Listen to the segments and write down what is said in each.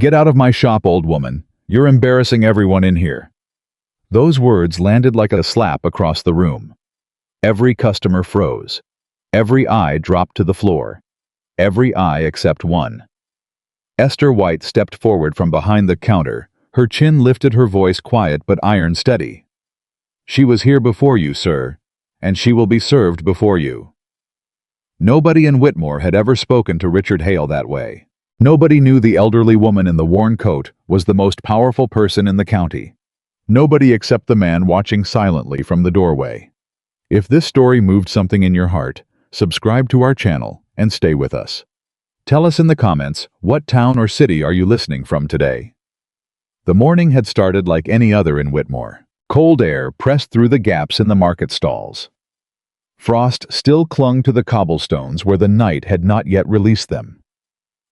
"Get out of my shop, old woman. You're embarrassing everyone in here." Those words landed like a slap across the room. Every customer froze. Every eye dropped to the floor. Every eye except one. Esther White stepped forward from behind the counter, her chin lifted, her voice quiet but iron steady. "She was here before you, sir, and she will be served before you." Nobody in Whitmore had ever spoken to Richard Hale that way. Nobody knew the elderly woman in the worn coat was the most powerful person in the county. Nobody except the man watching silently from the doorway. If this story moved something in your heart, subscribe to our channel and stay with us. Tell us in the comments, what town or city are you listening from today? The morning had started like any other in Whitmore. Cold air pressed through the gaps in the market stalls. Frost still clung to the cobblestones where the night had not yet released them.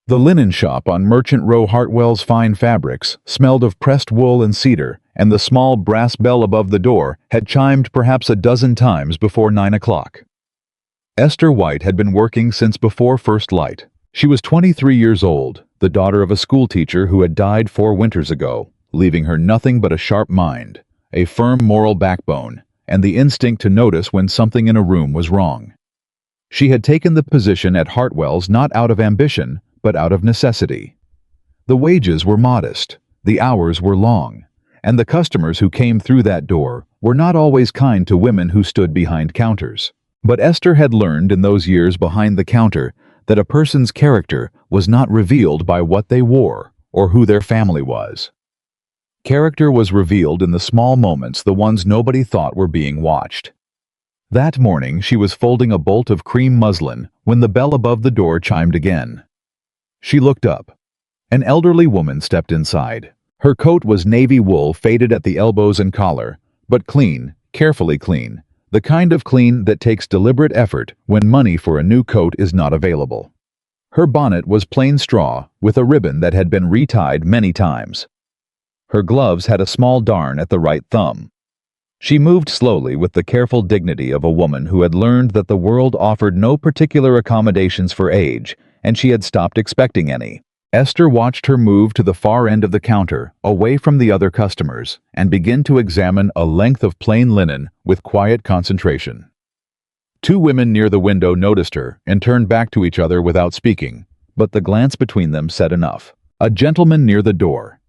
The linen shop on Merchant Row Hartwell's Fine Fabrics smelled of pressed wool and cedar, and the small brass bell above the door had chimed perhaps a dozen times before 9 o'clock. Esther White had been working since before first light. She was 23 years old, the daughter of a schoolteacher who had died 4 winters ago, leaving her nothing but a sharp mind, a firm moral backbone, and the instinct to notice when something in a room was wrong. She had taken the position at Hartwell's not out of ambition, but out of necessity. The wages were modest, the hours were long, and the customers who came through that door were not always kind to women who stood behind counters. But Esther had learned in those years behind the counter that a person's character was not revealed by what they wore or who their family was. Character was revealed in the small moments, the ones nobody thought were being watched. That morning she was folding a bolt of cream muslin when the bell above the door chimed again. She looked up. An elderly woman stepped inside. Her coat was navy wool, faded at the elbows and collar, but clean, carefully clean, the kind of clean that takes deliberate effort when money for a new coat is not available. Her bonnet was plain straw with a ribbon that had been retied many times. Her gloves had a small darn at the right thumb. She moved slowly with the careful dignity of a woman who had learned that the world offered no particular accommodations for age, and she had stopped expecting any. Esther watched her move to the far end of the counter, away from the other customers, and begin to examine a length of plain linen with quiet concentration. 2 women near the window noticed her and turned back to each other without speaking, but the glance between them said enough. A gentleman near the door.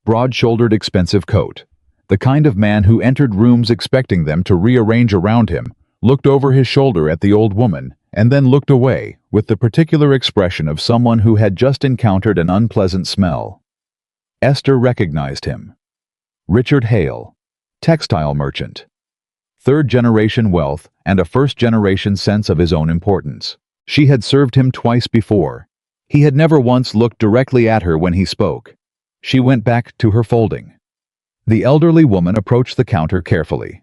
Broad-shouldered, expensive coat. The kind of man who entered rooms expecting them to rearrange around him, looked over his shoulder at the old woman, and then looked away with the particular expression of someone who had just encountered an unpleasant smell. Esther recognized him. Richard Hale, textile merchant. 3rd-generation wealth and a 1st-generation sense of his own importance. She had served him twice before. He had never once looked directly at her when he spoke. She went back to her folding. The elderly woman approached the counter carefully.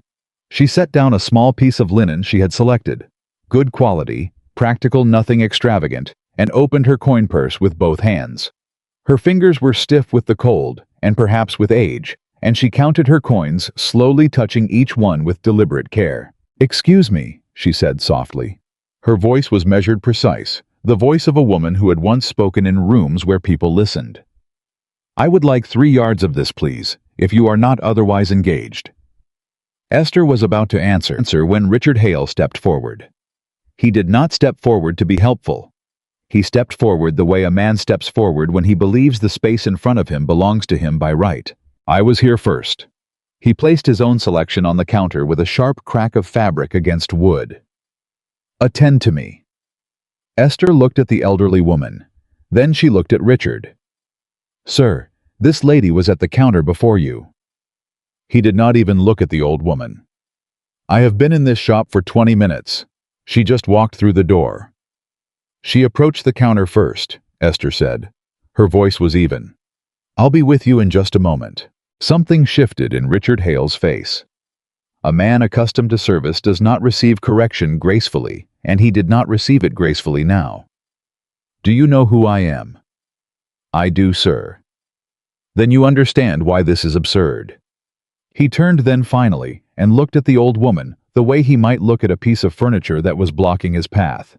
She set down a small piece of linen she had selected. Good quality, practical, nothing extravagant, and opened her coin purse with both hands. Her fingers were stiff with the cold, and perhaps with age, and she counted her coins, slowly touching each one with deliberate care. "Excuse me," she said softly. Her voice was measured, precise, the voice of a woman who had once spoken in rooms where people listened. "I would like 3 yards of this, please, if you are not otherwise engaged." Esther was about to answer when Richard Hale stepped forward. He did not step forward to be helpful. He stepped forward the way a man steps forward when he believes the space in front of him belongs to him by right. "I was here first." He placed his own selection on the counter with a sharp crack of fabric against wood. "Attend to me." Esther looked at the elderly woman. Then she looked at Richard. "Sir, this lady was at the counter before you." He did not even look at the old woman. "I have been in this shop for 20 minutes. She just walked through the door." "She approached the counter first," Esther said. Her voice was even. "I'll be with you in just a moment." Something shifted in Richard Hale's face. A man accustomed to service does not receive correction gracefully, and he did not receive it gracefully now. "Do you know who I am?" "I do, sir." "Then you understand why this is absurd." He turned then finally and looked at the old woman the way he might look at a piece of furniture that was blocking his path.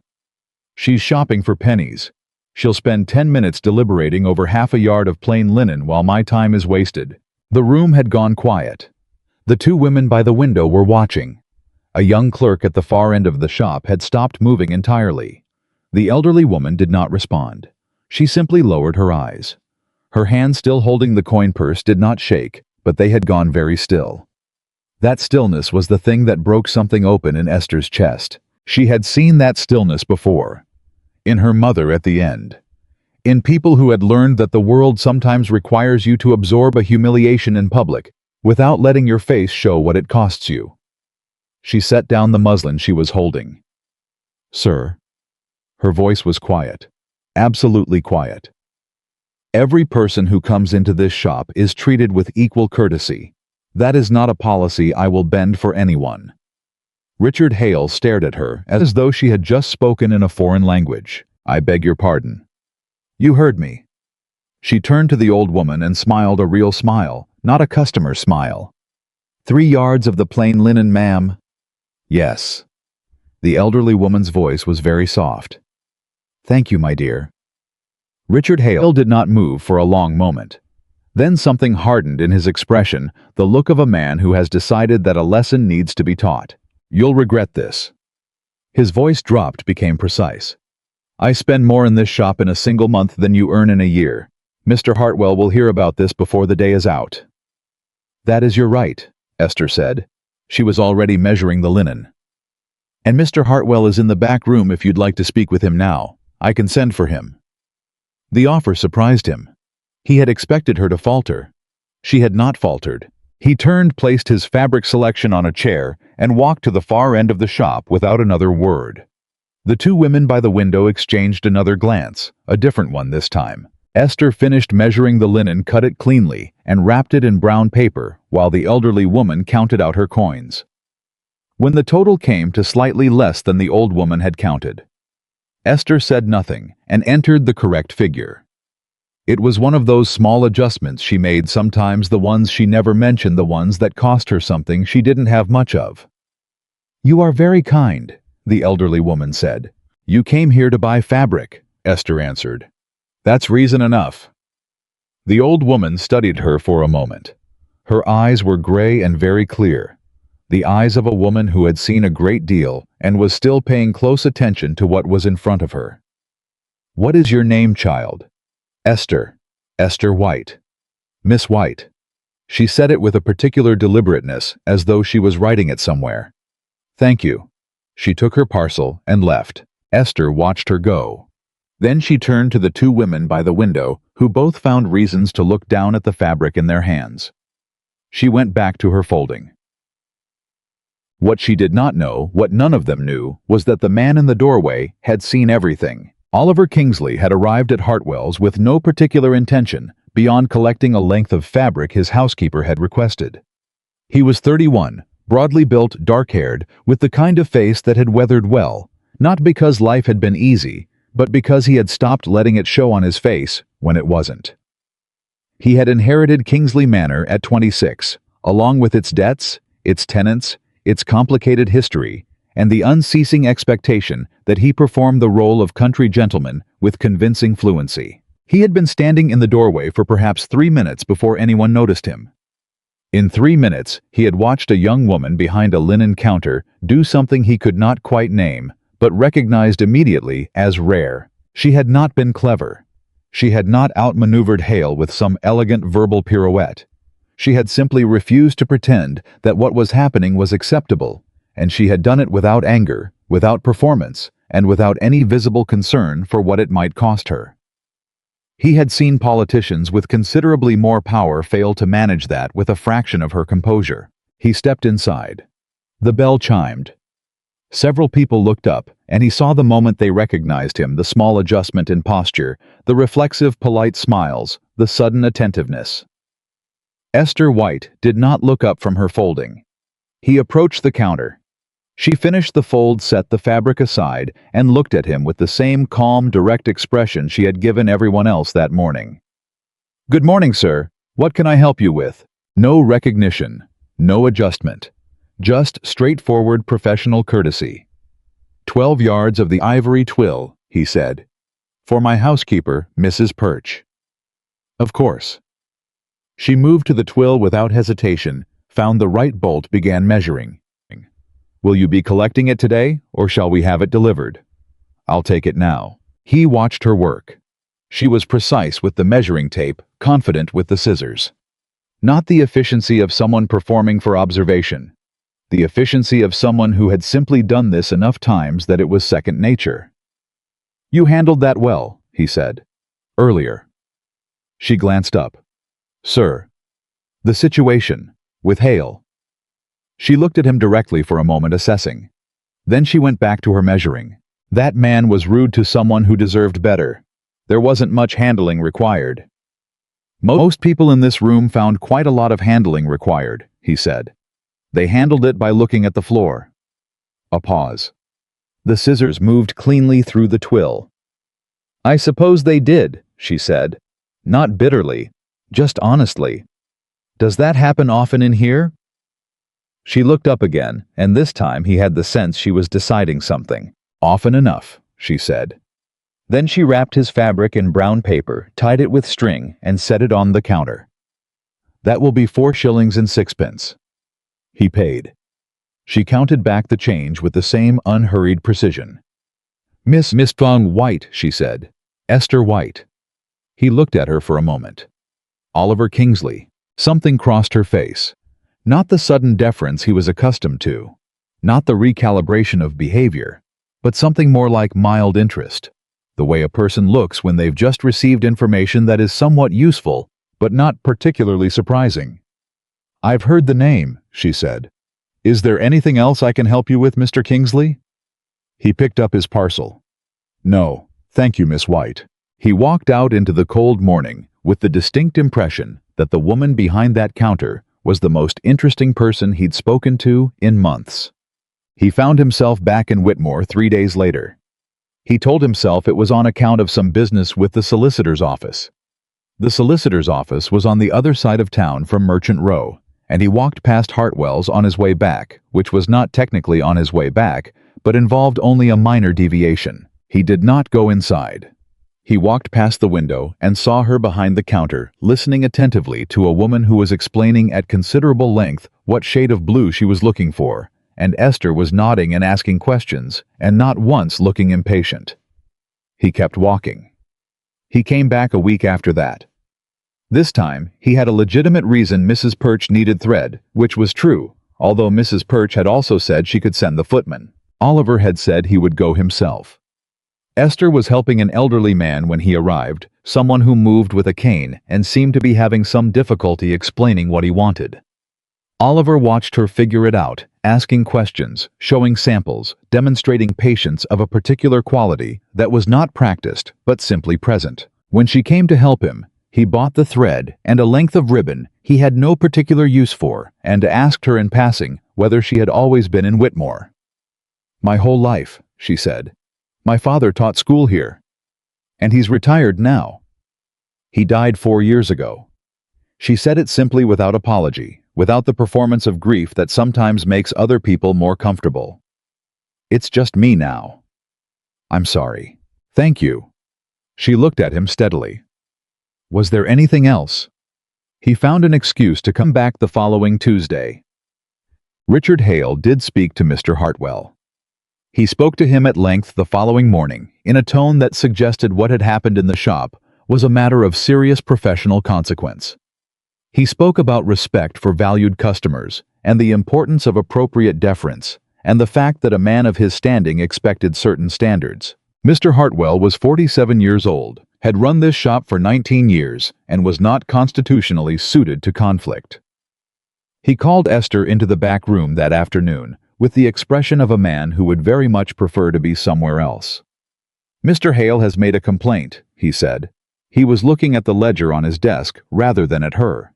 "She's shopping for pennies. She'll spend 10 minutes deliberating over half a yard of plain linen while my time is wasted." The room had gone quiet. The two women by the window were watching. A young clerk at the far end of the shop had stopped moving entirely. The elderly woman did not respond. She simply lowered her eyes. Her hand still holding the coin purse did not shake, but they had gone very still. That stillness was the thing that broke something open in Esther's chest. She had seen that stillness before. In her mother at the end. In people who had learned that the world sometimes requires you to absorb a humiliation in public, without letting your face show what it costs you. She set down the muslin she was holding. "Sir." Her voice was quiet. Absolutely quiet. "Every person who comes into this shop is treated with equal courtesy. That is not a policy I will bend for anyone." Richard Hale stared at her as though she had just spoken in a foreign language. "I beg your pardon." "You heard me." She turned to the old woman and smiled a real smile, not a customer smile. 3 yards of the plain linen, ma'am?" "Yes." The elderly woman's voice was very soft. "Thank you, my dear." Richard Hale did not move for a long moment. Then something hardened in his expression, the look of a man who has decided that a lesson needs to be taught. "You'll regret this." His voice dropped, became precise. "I spend more in this shop in a single month than you earn in a year. Mr. Hartwell will hear about this before the day is out." "That is your right," Esther said. She was already measuring the linen. "And Mr. Hartwell is in the back room if you'd like to speak with him now. I can send for him." The offer surprised him. He had expected her to falter. She had not faltered. He turned, placed his fabric selection on a chair, and walked to the far end of the shop without another word. The two women by the window exchanged another glance, a different one this time. Esther finished measuring the linen, cut it cleanly, and wrapped it in brown paper, while the elderly woman counted out her coins. When the total came to slightly less than the old woman had counted, Esther said nothing and entered the correct figure. It was one of those small adjustments she made, sometimes the ones she never mentioned, the ones that cost her something she didn't have much of. "You are very kind," the elderly woman said. "You came here to buy fabric," Esther answered. "That's reason enough." The old woman studied her for a moment. Her eyes were gray and very clear, the eyes of a woman who had seen a great deal and was still paying close attention to what was in front of her. "What is your name, child?" "Esther. Esther White." "Miss White." She said it with a particular deliberateness, as though she was writing it somewhere. "Thank you." She took her parcel and left. Esther watched her go. Then she turned to the two women by the window, who both found reasons to look down at the fabric in their hands. She went back to her folding. What she did not know, what none of them knew, was that the man in the doorway had seen everything. Oliver Kingsley had arrived at Hartwell's with no particular intention beyond collecting a length of fabric his housekeeper had requested. He was 31, broadly built, dark-haired, with the kind of face that had weathered well, not because life had been easy, but because he had stopped letting it show on his face when it wasn't. He had inherited Kingsley Manor at 26, along with its debts, its tenants, its complicated history, and the unceasing expectation that he perform the role of country gentleman with convincing fluency. He had been standing in the doorway for perhaps 3 minutes before anyone noticed him. In 3 minutes, he had watched a young woman behind a linen counter do something he could not quite name, but recognized immediately as rare. She had not been clever. She had not outmaneuvered Hale with some elegant verbal pirouette. She had simply refused to pretend that what was happening was acceptable, and she had done it without anger, without performance, and without any visible concern for what it might cost her. He had seen politicians with considerably more power fail to manage that with a fraction of her composure. He stepped inside. The bell chimed. Several people looked up, and he saw the moment they recognized him, the small adjustment in posture, the reflexive, polite smiles, the sudden attentiveness. Esther White did not look up from her folding. He approached the counter. She finished the fold, set the fabric aside, and looked at him with the same calm, direct expression she had given everyone else that morning. "Good morning, sir. What can I help you with?" No recognition, no adjustment. Just straightforward professional courtesy. 12 yards of the ivory twill, he said. For my housekeeper, Mrs. Perch. Of course. She moved to the twill without hesitation, found the right bolt, began measuring. Will you be collecting it today, or shall we have it delivered? I'll take it now. He watched her work. She was precise with the measuring tape, confident with the scissors. Not the efficiency of someone performing for observation. The efficiency of someone who had simply done this enough times that it was second nature. You handled that well, he said. Earlier. She glanced up. Sir. The situation. With Hale. She looked at him directly for a moment, assessing. Then she went back to her measuring. That man was rude to someone who deserved better. There wasn't much handling required. Most people in this room found quite a lot of handling required, he said. They handled it by looking at the floor. A pause. The scissors moved cleanly through the twill. I suppose they did, she said. Not bitterly, just honestly. Does that happen often in here? She looked up again, and this time he had the sense she was deciding something. Often enough, she said. Then she wrapped his fabric in brown paper, tied it with string, and set it on the counter. That will be 4 shillings and 6 pence. He paid. She counted back the change with the same unhurried precision. Miss Fong White, she said. Esther White. He looked at her for a moment. Oliver Kingsley. Something crossed her face. Not the sudden deference he was accustomed to. Not the recalibration of behavior. But something more like mild interest. The way a person looks when they've just received information that is somewhat useful, but not particularly surprising. I've heard the name, she said. Is there anything else I can help you with, Mr. Kingsley? He picked up his parcel. No, thank you, Miss White. He walked out into the cold morning with the distinct impression that the woman behind that counter was the most interesting person he'd spoken to in months. He found himself back in Whitmore 3 days later. He told himself it was on account of some business with the solicitor's office. The solicitor's office was on the other side of town from Merchant Row, and he walked past Hartwell's on his way back, which was not technically on his way back, but involved only a minor deviation. He did not go inside. He walked past the window and saw her behind the counter, listening attentively to a woman who was explaining at considerable length what shade of blue she was looking for, and Esther was nodding and asking questions, and not once looking impatient. He kept walking. He came back a week after that. This time, he had a legitimate reason Mrs. Perch needed thread, which was true, although Mrs. Perch had also said she could send the footman. Oliver had said he would go himself. Esther was helping an elderly man when he arrived, someone who moved with a cane and seemed to be having some difficulty explaining what he wanted. Oliver watched her figure it out, asking questions, showing samples, demonstrating patience of a particular quality that was not practiced but simply present. When she came to help him, he bought the thread and a length of ribbon he had no particular use for, and asked her in passing whether she had always been in Whitmore. My whole life, she said. My father taught school here. And he's retired now. He died 4 years ago. She said it simply without apology, without the performance of grief that sometimes makes other people more comfortable. It's just me now. I'm sorry. Thank you. She looked at him steadily. Was there anything else? He found an excuse to come back the following Tuesday. Richard Hale did speak to Mr. Hartwell. He spoke to him at length the following morning, in a tone that suggested what had happened in the shop was a matter of serious professional consequence. He spoke about respect for valued customers, and the importance of appropriate deference, and the fact that a man of his standing expected certain standards. Mr. Hartwell was 47 years old, had run this shop for 19 years, and was not constitutionally suited to conflict. He called Esther into the back room that afternoon, with the expression of a man who would very much prefer to be somewhere else. Mr. Hale has made a complaint, he said. He was looking at the ledger on his desk rather than at her.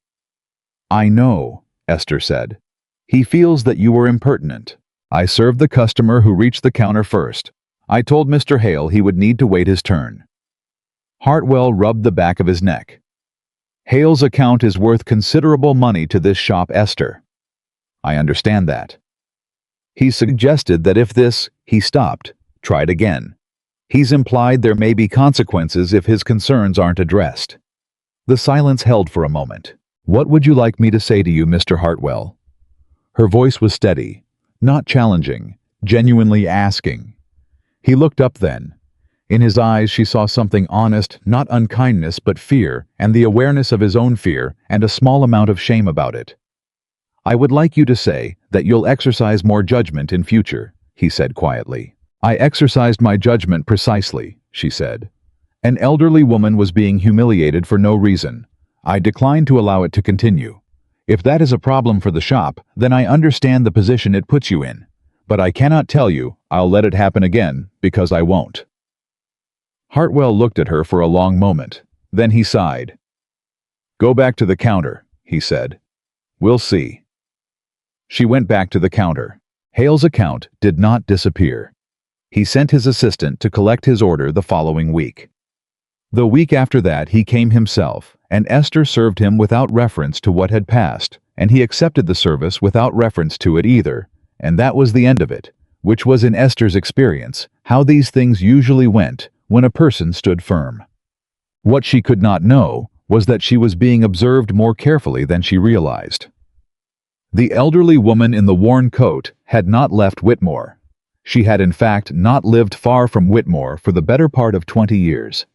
I know, Esther said. He feels that you were impertinent. I served the customer who reached the counter first. I told Mr. Hale he would need to wait his turn. Hartwell rubbed the back of his neck. Hale's account is worth considerable money to this shop, Esther. I understand that. He suggested that if this, he stopped, tried again. He's implied there may be consequences if his concerns aren't addressed. The silence held for a moment. "What would you like me to say to you, Mr. Hartwell?" Her voice was steady, not challenging, genuinely asking. He looked up then. In his eyes she saw something honest, not unkindness but fear, and the awareness of his own fear, and a small amount of shame about it. "I would like you to say that you'll exercise more judgment in future," he said quietly. "I exercised my judgment precisely," she said. "An elderly woman was being humiliated for no reason. I declined to allow it to continue. If that is a problem for the shop, then I understand the position it puts you in. But I cannot tell you I'll let it happen again, because I won't." Hartwell looked at her for a long moment. Then he sighed. "Go back to the counter," he said. "We'll see." She went back to the counter. Hale's account did not disappear. He sent his assistant to collect his order the following week. The week after that he came himself, and Esther served him without reference to what had passed, and he accepted the service without reference to it either, and that was the end of it, which was in Esther's experience how these things usually went when a person stood firm. What she could not know was that she was being observed more carefully than she realized. The elderly woman in the worn coat had not left Whitmore. She had in fact not lived far from Whitmore for the better part of 20 years.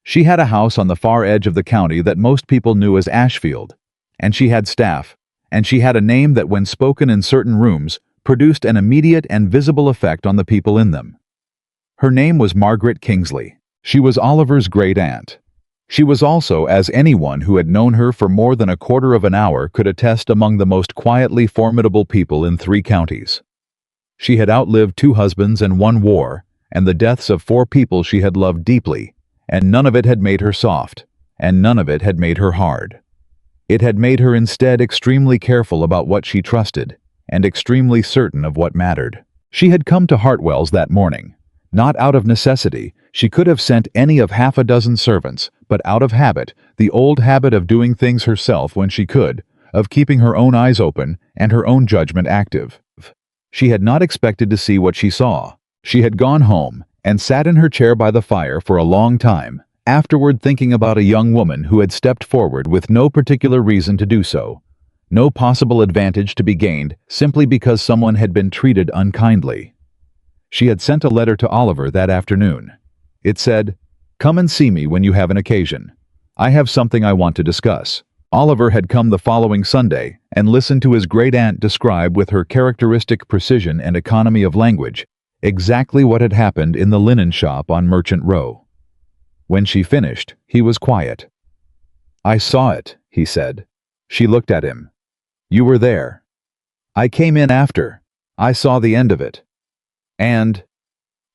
She had a house on the far edge of the county that most people knew as Ashfield, and she had staff, and she had a name that when spoken in certain rooms produced an immediate and visible effect on the people in them. Her name was Margaret Kingsley. She was Oliver's great-aunt. She was also, as anyone who had known her for more than a quarter of an hour could attest, among the most quietly formidable people in 3 counties. She had outlived 2 husbands and 1 war, and the deaths of 4 people she had loved deeply, and none of it had made her soft, and none of it had made her hard. It had made her instead extremely careful about what she trusted, and extremely certain of what mattered. She had come to Hartwell's that morning. Not out of necessity, she could have sent any of half a dozen servants, but out of habit, the old habit of doing things herself when she could, of keeping her own eyes open and her own judgment active. She had not expected to see what she saw. She had gone home and sat in her chair by the fire for a long time, afterward thinking about a young woman who had stepped forward with no particular reason to do so, no possible advantage to be gained simply because someone had been treated unkindly. She had sent a letter to Oliver that afternoon. It said, "Come and see me when you have an occasion. I have something I want to discuss." Oliver had come the following Sunday and listened to his great-aunt describe with her characteristic precision and economy of language exactly what had happened in the linen shop on Merchant Row. When she finished, he was quiet. "I saw it," he said. She looked at him. "You were there." "I came in after. I saw the end of it." "And?"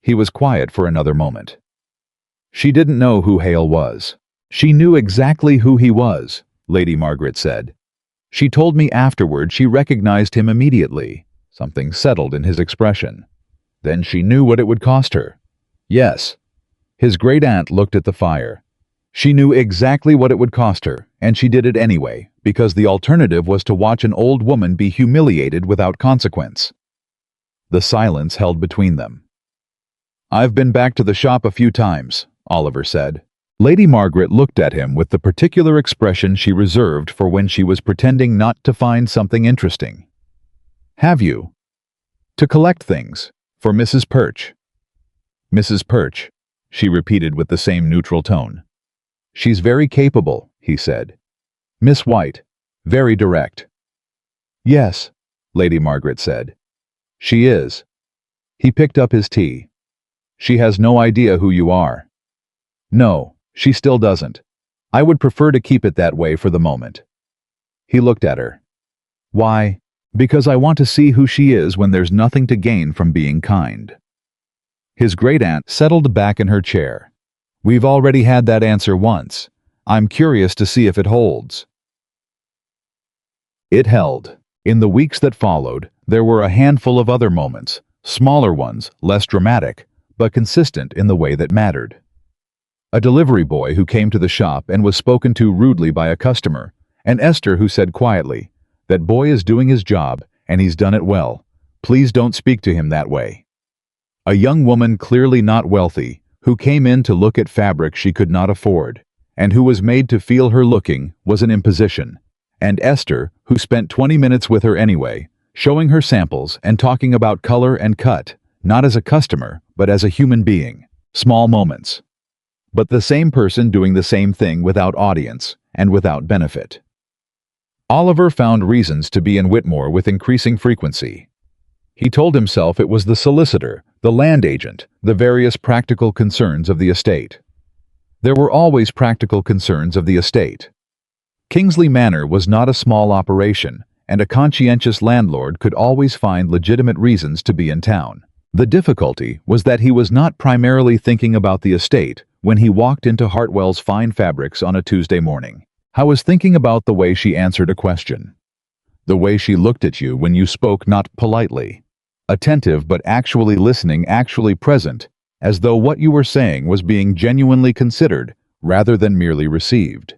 He was quiet for another moment. She didn't know who Hale was. "She knew exactly who he was," Lady Margaret said. "She told me afterward she recognized him immediately." Something settled in his expression. "Then she knew what it would cost her." "Yes." His great-aunt looked at the fire. "She knew exactly what it would cost her, and she did it anyway, because the alternative was to watch an old woman be humiliated without consequence." The silence held between them. "I've been back to the shop a few times," Oliver said. Lady Margaret looked at him with the particular expression she reserved for when she was pretending not to find something interesting. "Have you?" "To collect things. For Mrs. Perch." "Mrs. Perch," she repeated with the same neutral tone. "She's very capable," he said. "Miss White. Very direct." "Yes," Lady Margaret said. "She is." He picked up his tea. "She has no idea who you are." "No, she still doesn't. I would prefer to keep it that way for the moment." He looked at her. "Why?" "Because I want to see who she is when there's nothing to gain from being kind." His great-aunt settled back in her chair. "We've already had that answer once. I'm curious to see if it holds." It held. In the weeks that followed, there were a handful of other moments, smaller ones, less dramatic, but consistent in the way that mattered. A delivery boy who came to the shop and was spoken to rudely by a customer, and Esther who said quietly, "That boy is doing his job, and he's done it well. Please don't speak to him that way." A young woman clearly not wealthy, who came in to look at fabric she could not afford, and who was made to feel her looking was an imposition, and Esther, who spent 20 minutes with her anyway, showing her samples and talking about color and cut, not as a customer, but as a human being. Small moments. But the same person doing the same thing without audience and without benefit. Oliver found reasons to be in Whitmore with increasing frequency. He told himself it was the solicitor, the land agent, the various practical concerns of the estate. There were always practical concerns of the estate. Kingsley Manor was not a small operation, and a conscientious landlord could always find legitimate reasons to be in town. The difficulty was that he was not primarily thinking about the estate when he walked into Hartwell's Fine Fabrics on a Tuesday morning. I was thinking about the way she answered a question. The way she looked at you when you spoke, not politely. Attentive but actually listening, actually present, as though what you were saying was being genuinely considered rather than merely received.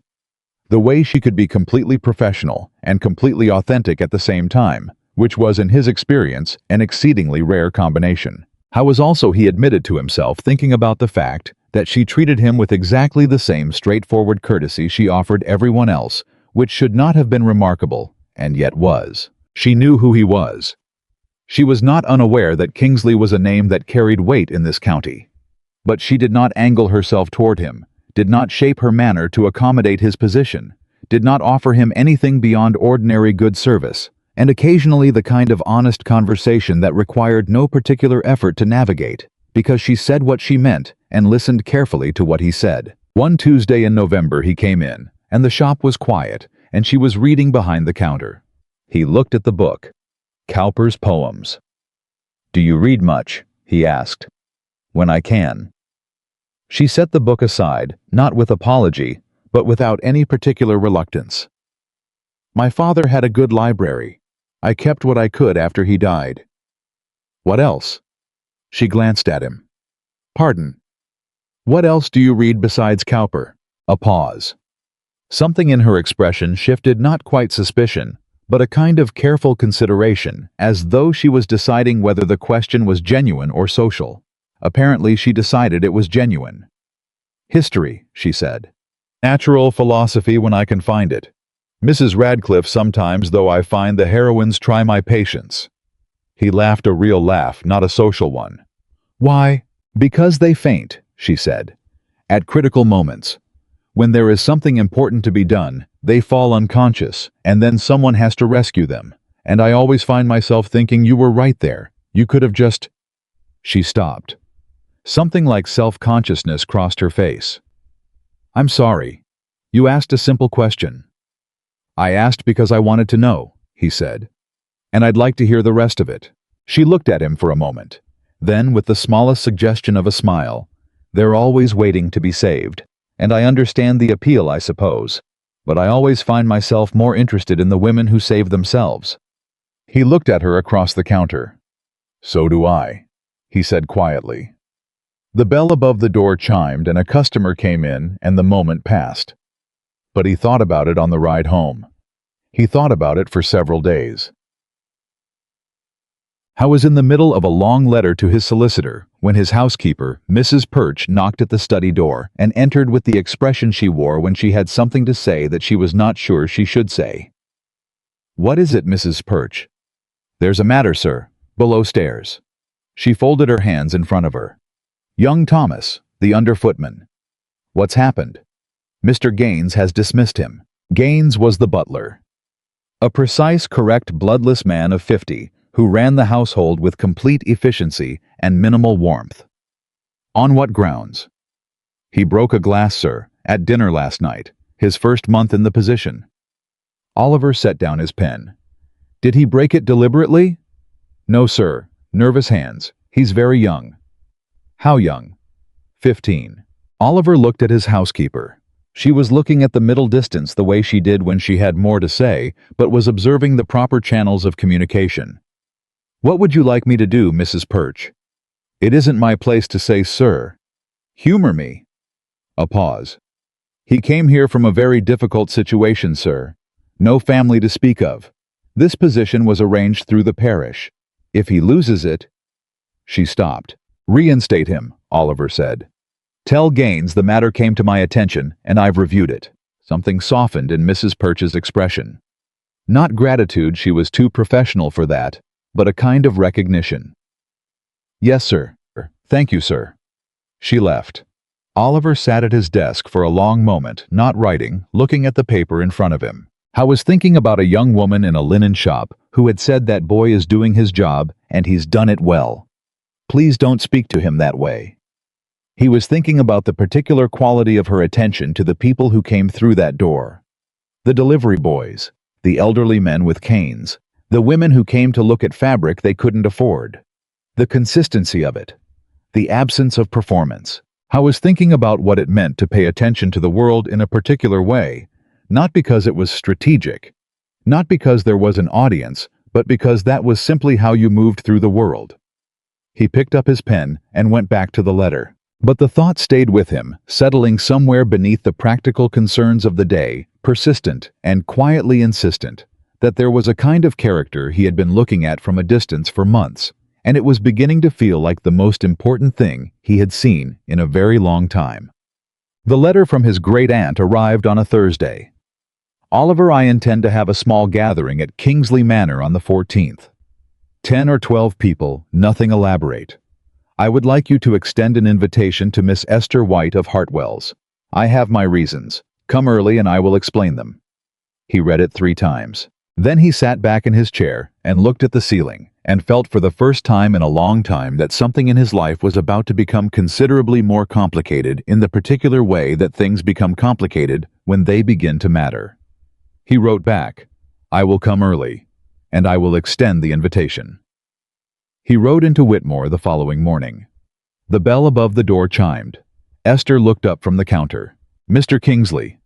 The way she could be completely professional and completely authentic at the same time, which was in his experience an exceedingly rare combination. How was also, he admitted to himself, thinking about the fact that she treated him with exactly the same straightforward courtesy she offered everyone else, which should not have been remarkable, and yet was. She knew who he was. She was not unaware that Kingsley was a name that carried weight in this county. But she did not angle herself toward him, did not shape her manner to accommodate his position, did not offer him anything beyond ordinary good service, and occasionally the kind of honest conversation that required no particular effort to navigate, because she said what she meant and listened carefully to what he said. One Tuesday in November he came in, and the shop was quiet, and she was reading behind the counter. He looked at the book. Cowper's Poems. "Do you read much?" he asked. "When I can." She set the book aside, not with apology, but without any particular reluctance. "My father had a good library. I kept what I could after he died." "What else?" She glanced at him. "Pardon. What else do you read besides Cowper?" A pause. Something in her expression shifted, not quite suspicion, but a kind of careful consideration, as though she was deciding whether the question was genuine or social. Apparently she decided it was genuine. "History," she said. "Natural philosophy when I can find it. Mrs. Radcliffe sometimes, though I find the heroines try my patience." He laughed, a real laugh, not a social one. "Why? Because they faint," she said. "At critical moments. When there is something important to be done, they fall unconscious, and then someone has to rescue them. And I always find myself thinking, you were right there. You could have just—" She stopped. Something like self-consciousness crossed her face. "I'm sorry. You asked a simple question." "I asked because I wanted to know," he said. "And I'd like to hear the rest of it." She looked at him for a moment. Then, with the smallest suggestion of a smile, "They're always waiting to be saved. And I understand the appeal, I suppose. But I always find myself more interested in the women who save themselves." He looked at her across the counter. "So do I," he said quietly. The bell above the door chimed and a customer came in, and the moment passed. But he thought about it on the ride home. He thought about it for several days. I was in the middle of a long letter to his solicitor when his housekeeper, Mrs. Perch, knocked at the study door and entered with the expression she wore when she had something to say that she was not sure she should say. "What is it, Mrs. Perch?" "There's a matter, sir, below stairs." She folded her hands in front of her. "Young Thomas, the under-footman." "What's happened?" "Mr. Gaines has dismissed him." Gaines was the butler. A precise, correct, bloodless man of 50, who ran the household with complete efficiency and minimal warmth. "On what grounds?" "He broke a glass, sir, at dinner last night, his first month in the position." Oliver set down his pen. "Did he break it deliberately?" "No, sir. Nervous hands. He's very young." "How young?" 15. Oliver looked at his housekeeper. She was looking at the middle distance the way she did when she had more to say, but was observing the proper channels of communication. "What would you like me to do, Mrs. Perch?" "It isn't my place to say, sir." "Humor me." A pause. "He came here from a very difficult situation, sir. No family to speak of. This position was arranged through the parish. If he loses it—" She stopped. "Reinstate him," Oliver said. Tell Gaines the matter came to my attention, and I've reviewed it. Something softened in Mrs. Perch's expression. Not gratitude, she was too professional for that, but a kind of recognition. Yes, sir. Thank you, sir. She left. Oliver sat at his desk for a long moment, not writing, looking at the paper in front of him. I was thinking about a young woman in a linen shop who had said that boy is doing his job and he's done it well. Please don't speak to him that way. He was thinking about the particular quality of her attention to the people who came through that door. The delivery boys, the elderly men with canes, the women who came to look at fabric they couldn't afford. The consistency of it. The absence of performance. I was thinking about what it meant to pay attention to the world in a particular way, not because it was strategic, not because there was an audience, but because that was simply how you moved through the world. He picked up his pen and went back to the letter. But the thought stayed with him, settling somewhere beneath the practical concerns of the day, persistent and quietly insistent, that there was a kind of character he had been looking at from a distance for months, and it was beginning to feel like the most important thing he had seen in a very long time. The letter from his great-aunt arrived on a Thursday. Oliver, I intend to have a small gathering at Kingsley Manor on the 14th. 10 or 12 people, nothing elaborate. I would like you to extend an invitation to Miss Esther White of Hartwell's. I have my reasons. Come early and I will explain them. He read it 3 times. Then he sat back in his chair and looked at the ceiling, and felt for the first time in a long time that something in his life was about to become considerably more complicated in the particular way that things become complicated when they begin to matter. He wrote back, I will come early, and I will extend the invitation. He rode into Whitmore the following morning. The bell above the door chimed. Esther looked up from the counter. Mr. Kingsley.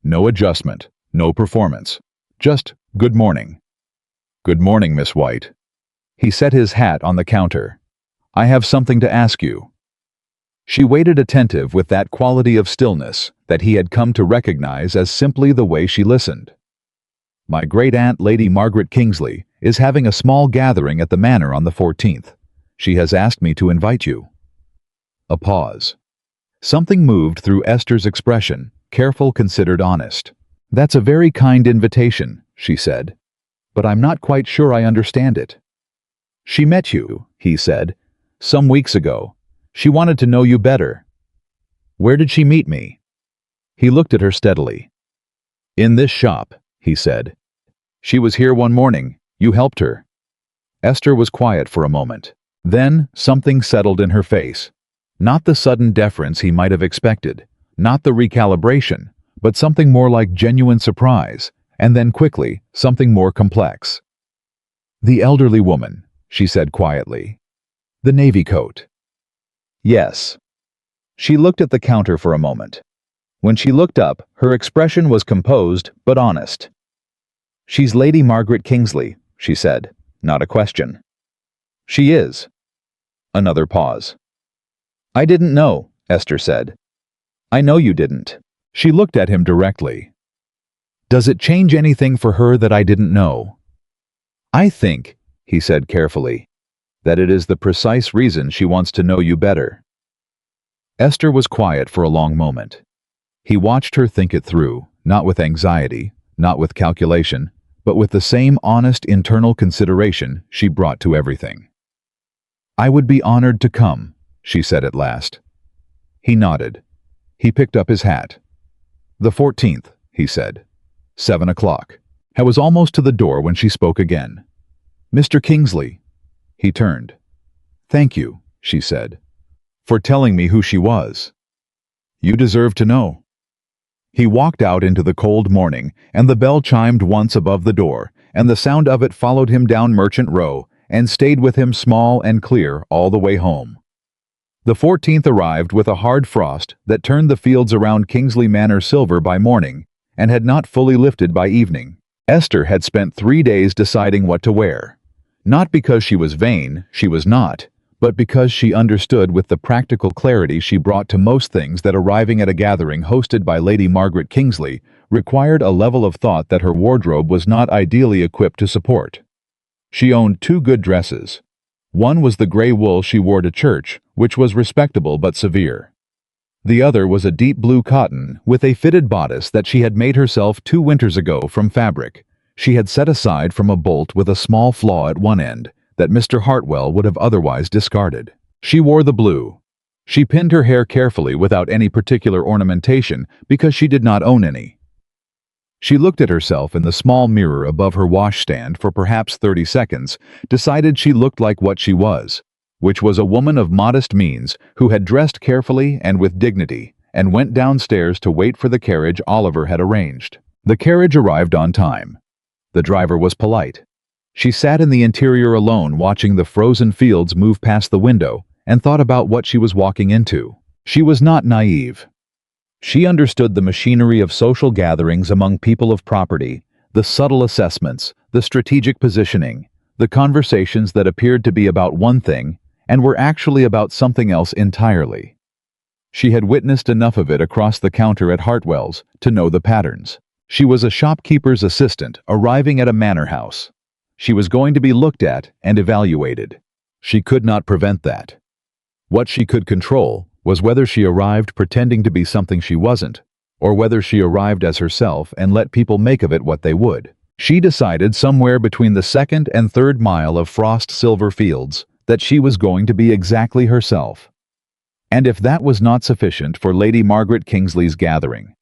No adjustment, no performance. Just, good morning. Good morning, Miss White. He set his hat on the counter. I have something to ask you. She waited attentive with that quality of stillness that he had come to recognize as simply the way she listened. My great-aunt, Lady Margaret Kingsley, is having a small gathering at the manor on the 14th. She has asked me to invite you. A pause. Something moved through Esther's expression, careful, considered, honest. That's a very kind invitation, she said. But I'm not quite sure I understand it. She met you, he said, some weeks ago. She wanted to know you better. Where did she meet me? He looked at her steadily. In this shop, he said. She was here one morning. You helped her. Esther was quiet for a moment. Then something settled in her face. Not the sudden deference he might have expected, not the recalibration, but something more like genuine surprise, and then quickly, something more complex. The elderly woman, she said quietly. The navy coat. Yes. She looked at the counter for a moment. When she looked up, her expression was composed but honest. She's Lady Margaret Kingsley, she said, not a question. She is. Another pause. I didn't know, Esther said. I know you didn't. She looked at him directly. Does it change anything for her that I didn't know? I think, he said carefully, that it is the precise reason she wants to know you better. Esther was quiet for a long moment. He watched her think it through, not with anxiety, not with calculation, but with the same honest internal consideration she brought to everything. I would be honored to come, she said at last. He nodded. He picked up his hat. The 14th, he said. 7 o'clock. I was almost to the door when she spoke again. Mr. Kingsley. He turned. Thank you, she said, for telling me who she was. You deserve to know. He walked out into the cold morning, and the bell chimed once above the door, and the sound of it followed him down Merchant Row, and stayed with him small and clear all the way home. The 14th arrived with a hard frost that turned the fields around Kingsley Manor silver by morning, and had not fully lifted by evening. Esther had spent 3 days deciding what to wear. Not because she was vain, she was not, but because she understood with the practical clarity she brought to most things that arriving at a gathering hosted by Lady Margaret Kingsley required a level of thought that her wardrobe was not ideally equipped to support. She owned 2 good dresses. One was the gray wool she wore to church, which was respectable but severe. The other was a deep blue cotton with a fitted bodice that she had made herself 2 winters ago from fabric she had set aside from a bolt with a small flaw at one end that Mr. Hartwell would have otherwise discarded. She wore the blue. She pinned her hair carefully without any particular ornamentation because she did not own any. She looked at herself in the small mirror above her washstand for perhaps 30 seconds, decided she looked like what she was, which was a woman of modest means who had dressed carefully and with dignity, and went downstairs to wait for the carriage Oliver had arranged. The carriage arrived on time. The driver was polite. She sat in the interior alone watching the frozen fields move past the window and thought about what she was walking into. She was not naive. She understood the machinery of social gatherings among people of property, the subtle assessments, the strategic positioning, the conversations that appeared to be about one thing and were actually about something else entirely. She had witnessed enough of it across the counter at Hartwell's to know the patterns. She was a shopkeeper's assistant arriving at a manor house. She was going to be looked at and evaluated. She could not prevent that. What she could control was whether she arrived pretending to be something she wasn't, or whether she arrived as herself and let people make of it what they would. She decided somewhere between the 2nd and 3rd mile of frost silver fields that she was going to be exactly herself. And if that was not sufficient for Lady Margaret Kingsley's gathering,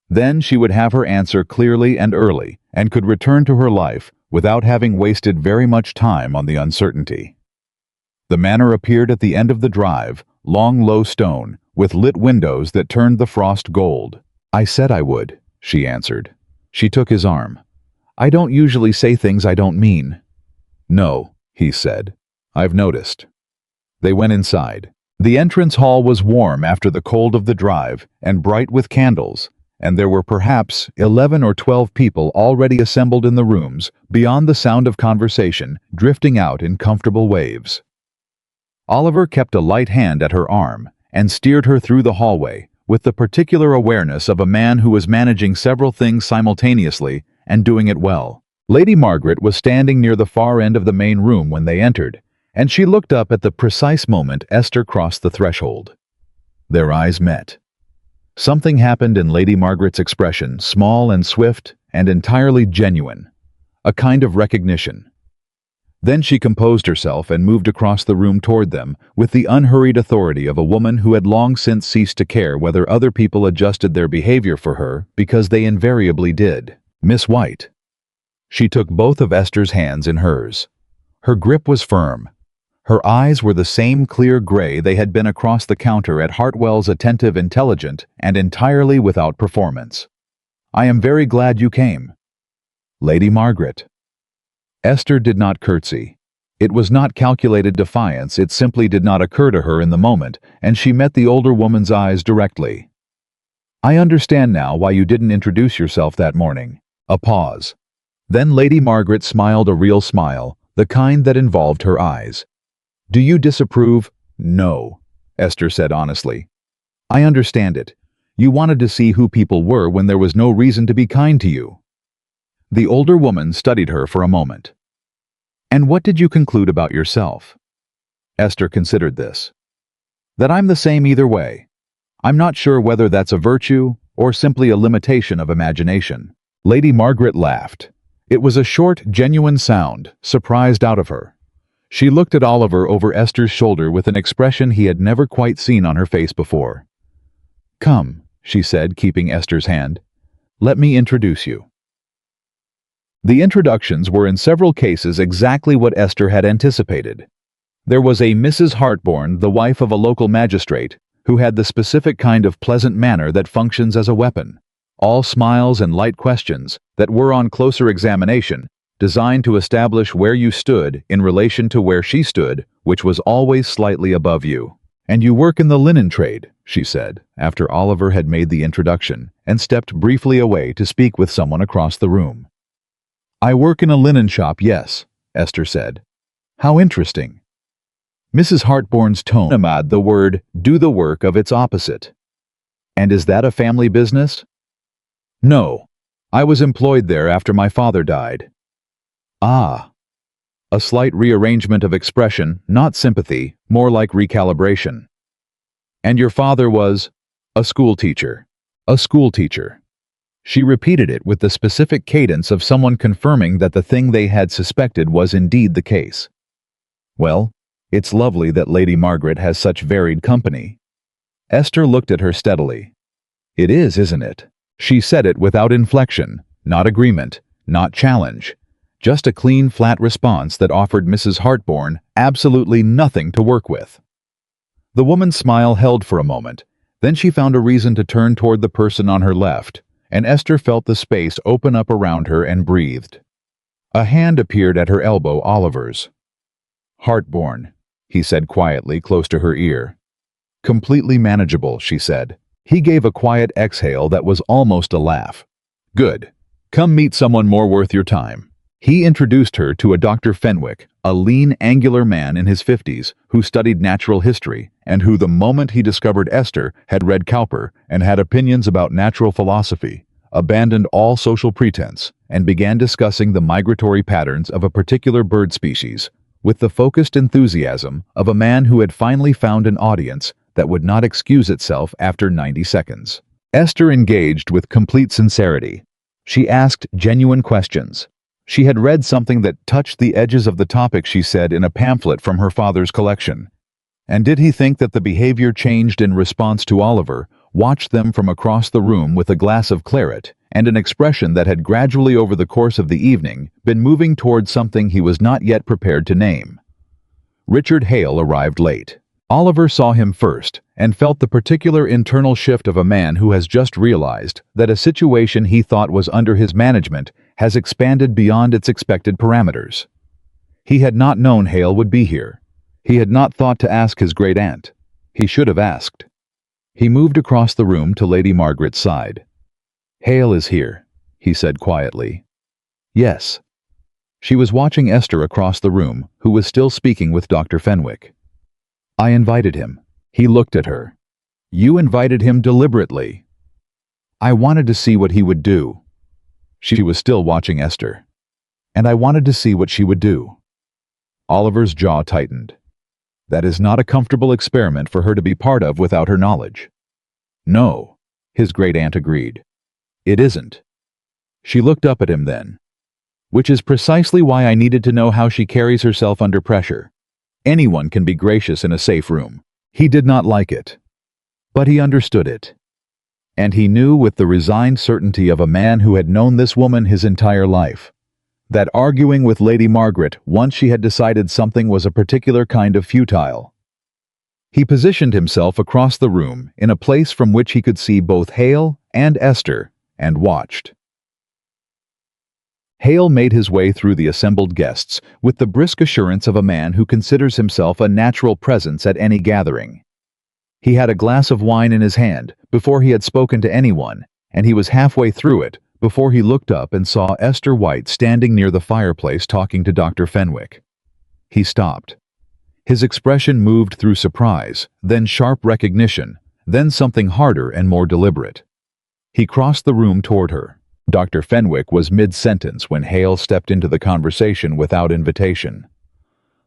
then she would have her answer clearly and early and could return to her life without having wasted very much time on the uncertainty. The manor appeared at the end of the drive, long low stone, with lit windows that turned the frost gold. "I said I would," she answered. She took his arm. "I don't usually say things I don't mean." "No," he said. "I've noticed." They went inside. The entrance hall was warm after the cold of the drive and bright with candles, and there were perhaps 11 or 12 people already assembled in the rooms beyond the sound of conversation drifting out in comfortable waves. Oliver kept a light hand at her arm and steered her through the hallway with the particular awareness of a man who was managing several things simultaneously and doing it well. Lady Margaret was standing near the far end of the main room when they entered, and she looked up at the precise moment Esther crossed the threshold. Their eyes met. Something happened in Lady Margaret's expression, small and swift and entirely genuine, a kind of recognition. Then she composed herself and moved across the room toward them with the unhurried authority of a woman who had long since ceased to care whether other people adjusted their behavior for her because they invariably did. "Miss White." She took both of Esther's hands in hers. Her grip was firm. Her eyes were the same clear gray they had been across the counter at Hartwell's, attentive, intelligent, and entirely without performance. "I am very glad you came." "Lady Margaret." Esther did not curtsy. It was not calculated defiance, it simply did not occur to her in the moment, and she met the older woman's eyes directly. "I understand now why you didn't introduce yourself that morning." A pause. Then Lady Margaret smiled a real smile, the kind that involved her eyes. "Do you disapprove?" "No," Esther said honestly. "I understand it. You wanted to see who people were when there was no reason to be kind to you." The older woman studied her for a moment. "And what did you conclude about yourself?" Esther considered this. "That I'm the same either way. I'm not sure whether that's a virtue or simply a limitation of imagination." Lady Margaret laughed. It was a short, genuine sound, surprised out of her. She looked at Oliver over Esther's shoulder with an expression he had never quite seen on her face before. "Come," she said, keeping Esther's hand. "Let me introduce you." The introductions were in several cases exactly what Esther had anticipated. There was a Mrs. Hartborn, the wife of a local magistrate, who had the specific kind of pleasant manner that functions as a weapon, all smiles and light questions that were, on closer examination, designed to establish where you stood in relation to where she stood, which was always slightly above you. "And you work in the linen trade," she said, after Oliver had made the introduction and stepped briefly away to speak with someone across the room. "I work in a linen shop, yes," Esther said. "How interesting." Mrs. Hartborn's tone amid the word "do the work" of its opposite. "And is that a family business?" "No. I was employed there after my father died." "Ah." A slight rearrangement of expression, not sympathy, more like recalibration. "And your father was—" A school teacher. A school teacher. She repeated it with the specific cadence of someone confirming that the thing they had suspected was indeed the case. Well, it's lovely that Lady Margaret has such varied company. Esther looked at her steadily. It is, isn't it? She said it without inflection, not agreement, not challenge. Just a clean, flat response that offered Mrs. Hartborn absolutely nothing to work with. The woman's smile held for a moment, then she found a reason to turn toward the person on her left, and Esther felt the space open up around her and breathed. A hand appeared at her elbow, Oliver's. Hartborn, he said quietly close to her ear. Completely manageable, she said. He gave a quiet exhale that was almost a laugh. Good. Come meet someone more worth your time. He introduced her to a Dr. Fenwick, a lean, angular man in his 50s who studied natural history and who, the moment he discovered Esther, had read Cowper and had opinions about natural philosophy, abandoned all social pretense, and began discussing the migratory patterns of a particular bird species, with the focused enthusiasm of a man who had finally found an audience that would not excuse itself after 90 seconds. Esther engaged with complete sincerity. She asked genuine questions. She had read something that touched the edges of the topic, she said, in a pamphlet from her father's collection. And did he think that the behavior changed in response to Oliver, watched them from across the room with a glass of claret, and an expression that had gradually over the course of the evening been moving toward something he was not yet prepared to name. Richard Hale arrived late. Oliver saw him first and felt the particular internal shift of a man who has just realized that a situation he thought was under his management has expanded beyond its expected parameters. He had not known Hale would be here. He had not thought to ask his great-aunt. He should have asked. He moved across the room to Lady Margaret's side. Hale is here, he said quietly. Yes. She was watching Esther across the room, who was still speaking with Dr. Fenwick. I invited him. He looked at her. You invited him deliberately. I wanted to see what he would do. She was still watching Esther. And I wanted to see what she would do. Oliver's jaw tightened. That is not a comfortable experiment for her to be part of without her knowledge. No, his great-aunt agreed. It isn't. She looked up at him then. Which is precisely why I needed to know how she carries herself under pressure. Anyone can be gracious in a safe room. He did not like it. But he understood it. And he knew with the resigned certainty of a man who had known this woman his entire life, that arguing with Lady Margaret once she had decided something was a particular kind of futile. He positioned himself across the room in a place from which he could see both Hale and Esther, and watched. Hale made his way through the assembled guests with the brisk assurance of a man who considers himself a natural presence at any gathering. He had a glass of wine in his hand before he had spoken to anyone, and he was halfway through it before he looked up and saw Esther White standing near the fireplace talking to Dr. Fenwick. He stopped. His expression moved through surprise, then sharp recognition, then something harder and more deliberate. He crossed the room toward her. Dr. Fenwick was mid-sentence when Hale stepped into the conversation without invitation.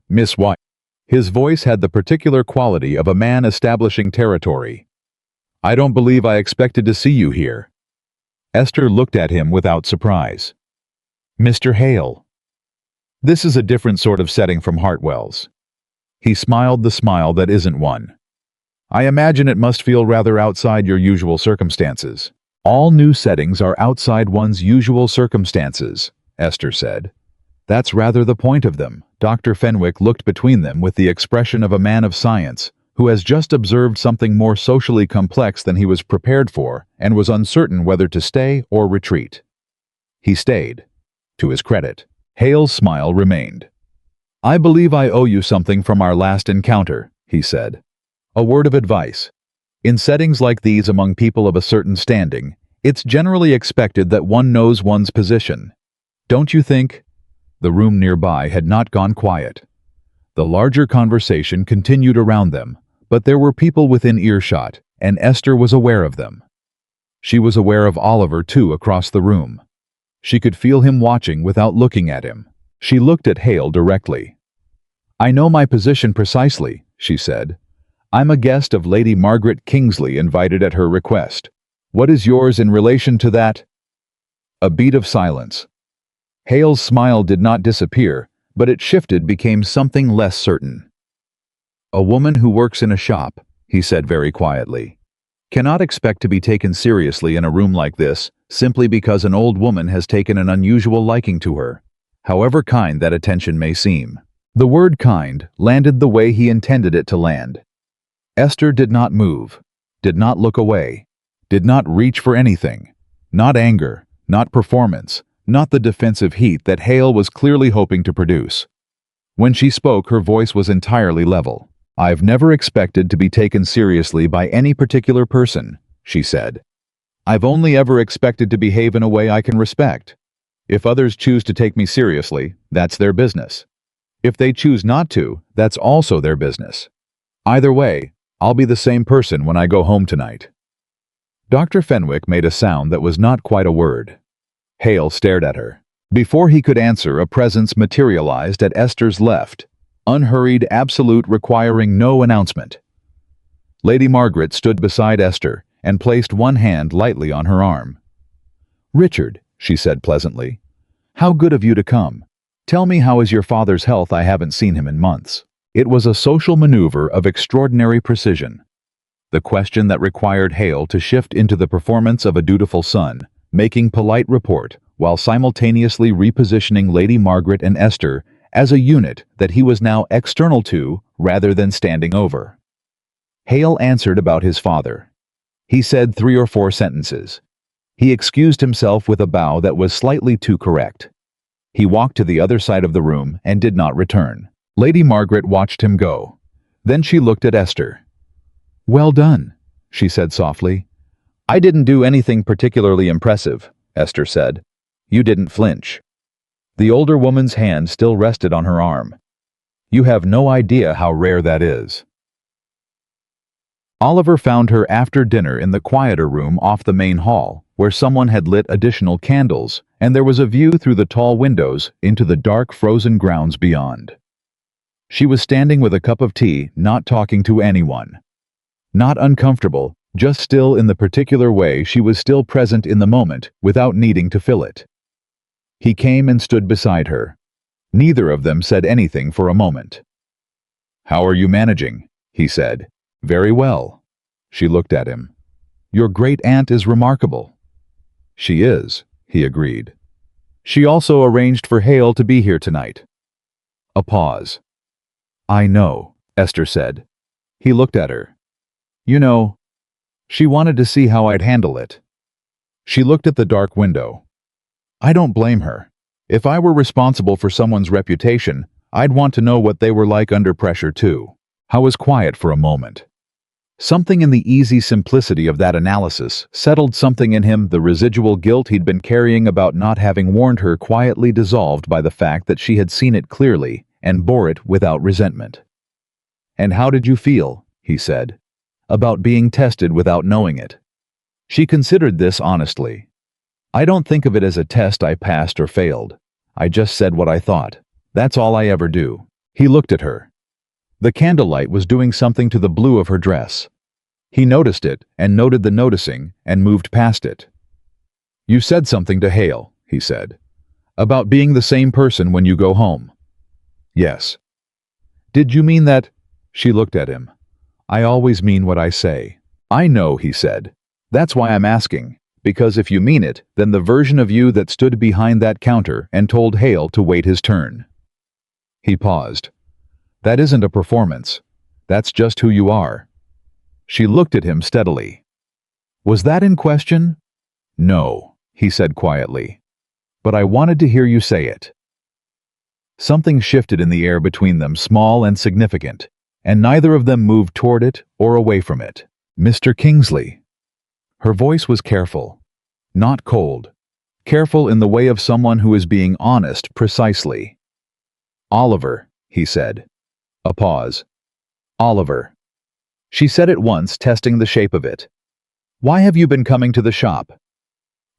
Miss White. His voice had the particular quality of a man establishing territory. I don't believe I expected to see you here. Esther looked at him without surprise. Mr. Hale. This is a different sort of setting from Hartwell's. He smiled the smile that isn't one. I imagine it must feel rather outside your usual circumstances. All new settings are outside one's usual circumstances, Esther said. That's rather the point of them. Dr. Fenwick looked between them with the expression of a man of science who has just observed something more socially complex than he was prepared for and was uncertain whether to stay or retreat. He stayed. To his credit, Hale's smile remained. I believe I owe you something from our last encounter, he said. A word of advice. In settings like these among people of a certain standing, it's generally expected that one knows one's position. Don't you think? The room nearby had not gone quiet. The larger conversation continued around them, but there were people within earshot, and Esther was aware of them. She was aware of Oliver, too, across the room. She could feel him watching without looking at him. She looked at Hale directly. I know my position precisely, she said. I'm a guest of Lady Margaret Kingsley, invited at her request. What is yours in relation to that?" A beat of silence. Hale's smile did not disappear, but it shifted, became something less certain. "A woman who works in a shop," he said very quietly, "cannot expect to be taken seriously in a room like this simply because an old woman has taken an unusual liking to her, however kind that attention may seem." The word kind landed the way he intended it to land. Esther did not move, did not look away, did not reach for anything. Not anger, not performance, not the defensive heat that Hale was clearly hoping to produce. When she spoke, her voice was entirely level. "I've never expected to be taken seriously by any particular person," she said. "I've only ever expected to behave in a way I can respect. If others choose to take me seriously, that's their business. If they choose not to, that's also their business. Either way, I'll be the same person when I go home tonight." Dr. Fenwick made a sound that was not quite a word. Hale stared at her. Before he could answer, a presence materialized at Esther's left, unhurried, absolute, requiring no announcement. Lady Margaret stood beside Esther and placed one hand lightly on her arm. "Richard," she said pleasantly, "how good of you to come. Tell me, how is your father's health? I haven't seen him in months." It was a social maneuver of extraordinary precision. The question that required Hale to shift into the performance of a dutiful son, making polite report while simultaneously repositioning Lady Margaret and Esther as a unit that he was now external to rather than standing over. Hale answered about his father. He said 3 or 4 sentences. He excused himself with a bow that was slightly too correct. He walked to the other side of the room and did not return. Lady Margaret watched him go. Then she looked at Esther. "Well done," she said softly. "I didn't do anything particularly impressive," Esther said. "You didn't flinch." The older woman's hand still rested on her arm. "You have no idea how rare that is." Oliver found her after dinner in the quieter room off the main hall, where someone had lit additional candles, and there was a view through the tall windows into the dark frozen grounds beyond. She was standing with a cup of tea, not talking to anyone. Not uncomfortable, just still in the particular way she was still present in the moment without needing to fill it. He came and stood beside her. Neither of them said anything for a moment. "How are you managing?" he said. "Very well." She looked at him. "Your great-aunt is remarkable." "She is," he agreed. "She also arranged for Hale to be here tonight." A pause. "I know," Esther said. He looked at her. "You know, she wanted to see how I'd handle it." She looked at the dark window. "I don't blame her. If I were responsible for someone's reputation, I'd want to know what they were like under pressure too." I was quiet for a moment. Something in the easy simplicity of that analysis settled something in him. The residual guilt he'd been carrying about not having warned her quietly dissolved by the fact that she had seen it clearly and bore it without resentment. "And how did you feel," he said, "about being tested without knowing it?" She considered this honestly. "I don't think of it as a test I passed or failed. I just said what I thought. That's all I ever do." He looked at her. The candlelight was doing something to the blue of her dress. He noticed it and noted the noticing and moved past it. "You said something to Hale," he said, "about being the same person when you go home." "Yes." "Did you mean that?" She looked at him. "I always mean what I say." "I know," he said. "That's why I'm asking, because if you mean it, then the version of you that stood behind that counter and told Hale to wait his turn." He paused. "That isn't a performance. That's just who you are." She looked at him steadily. "Was that in question?" "No," he said quietly. "But I wanted to hear you say it." Something shifted in the air between them, small and significant, and neither of them moved toward it or away from it. "Mr. Kingsley." Her voice was careful, not cold, careful in the way of someone who is being honest precisely. "Oliver," he said. A pause. "Oliver." She said it once, testing the shape of it. "Why have you been coming to the shop?"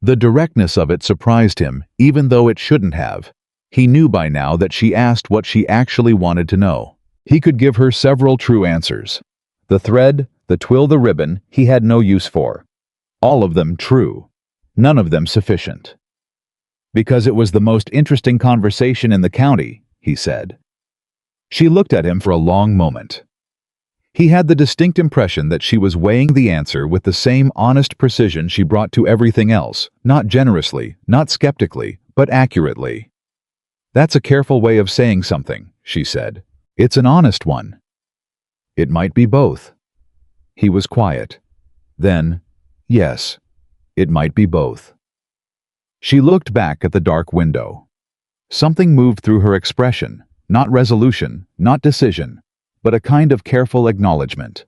The directness of it surprised him, even though it shouldn't have. He knew by now that she asked what she actually wanted to know. He could give her several true answers. The thread, the twill, the ribbon, he had no use for. All of them true. None of them sufficient. Because it was the most interesting conversation in the county, he said. She looked at him for a long moment. He had the distinct impression that she was weighing the answer with the same honest precision she brought to everything else, not generously, not skeptically, but accurately. That's a careful way of saying something, she said. It's an honest one. It might be both. He was quiet. Then, yes, it might be both. She looked back at the dark window. Something moved through her expression, not resolution, not decision, but a kind of careful acknowledgement.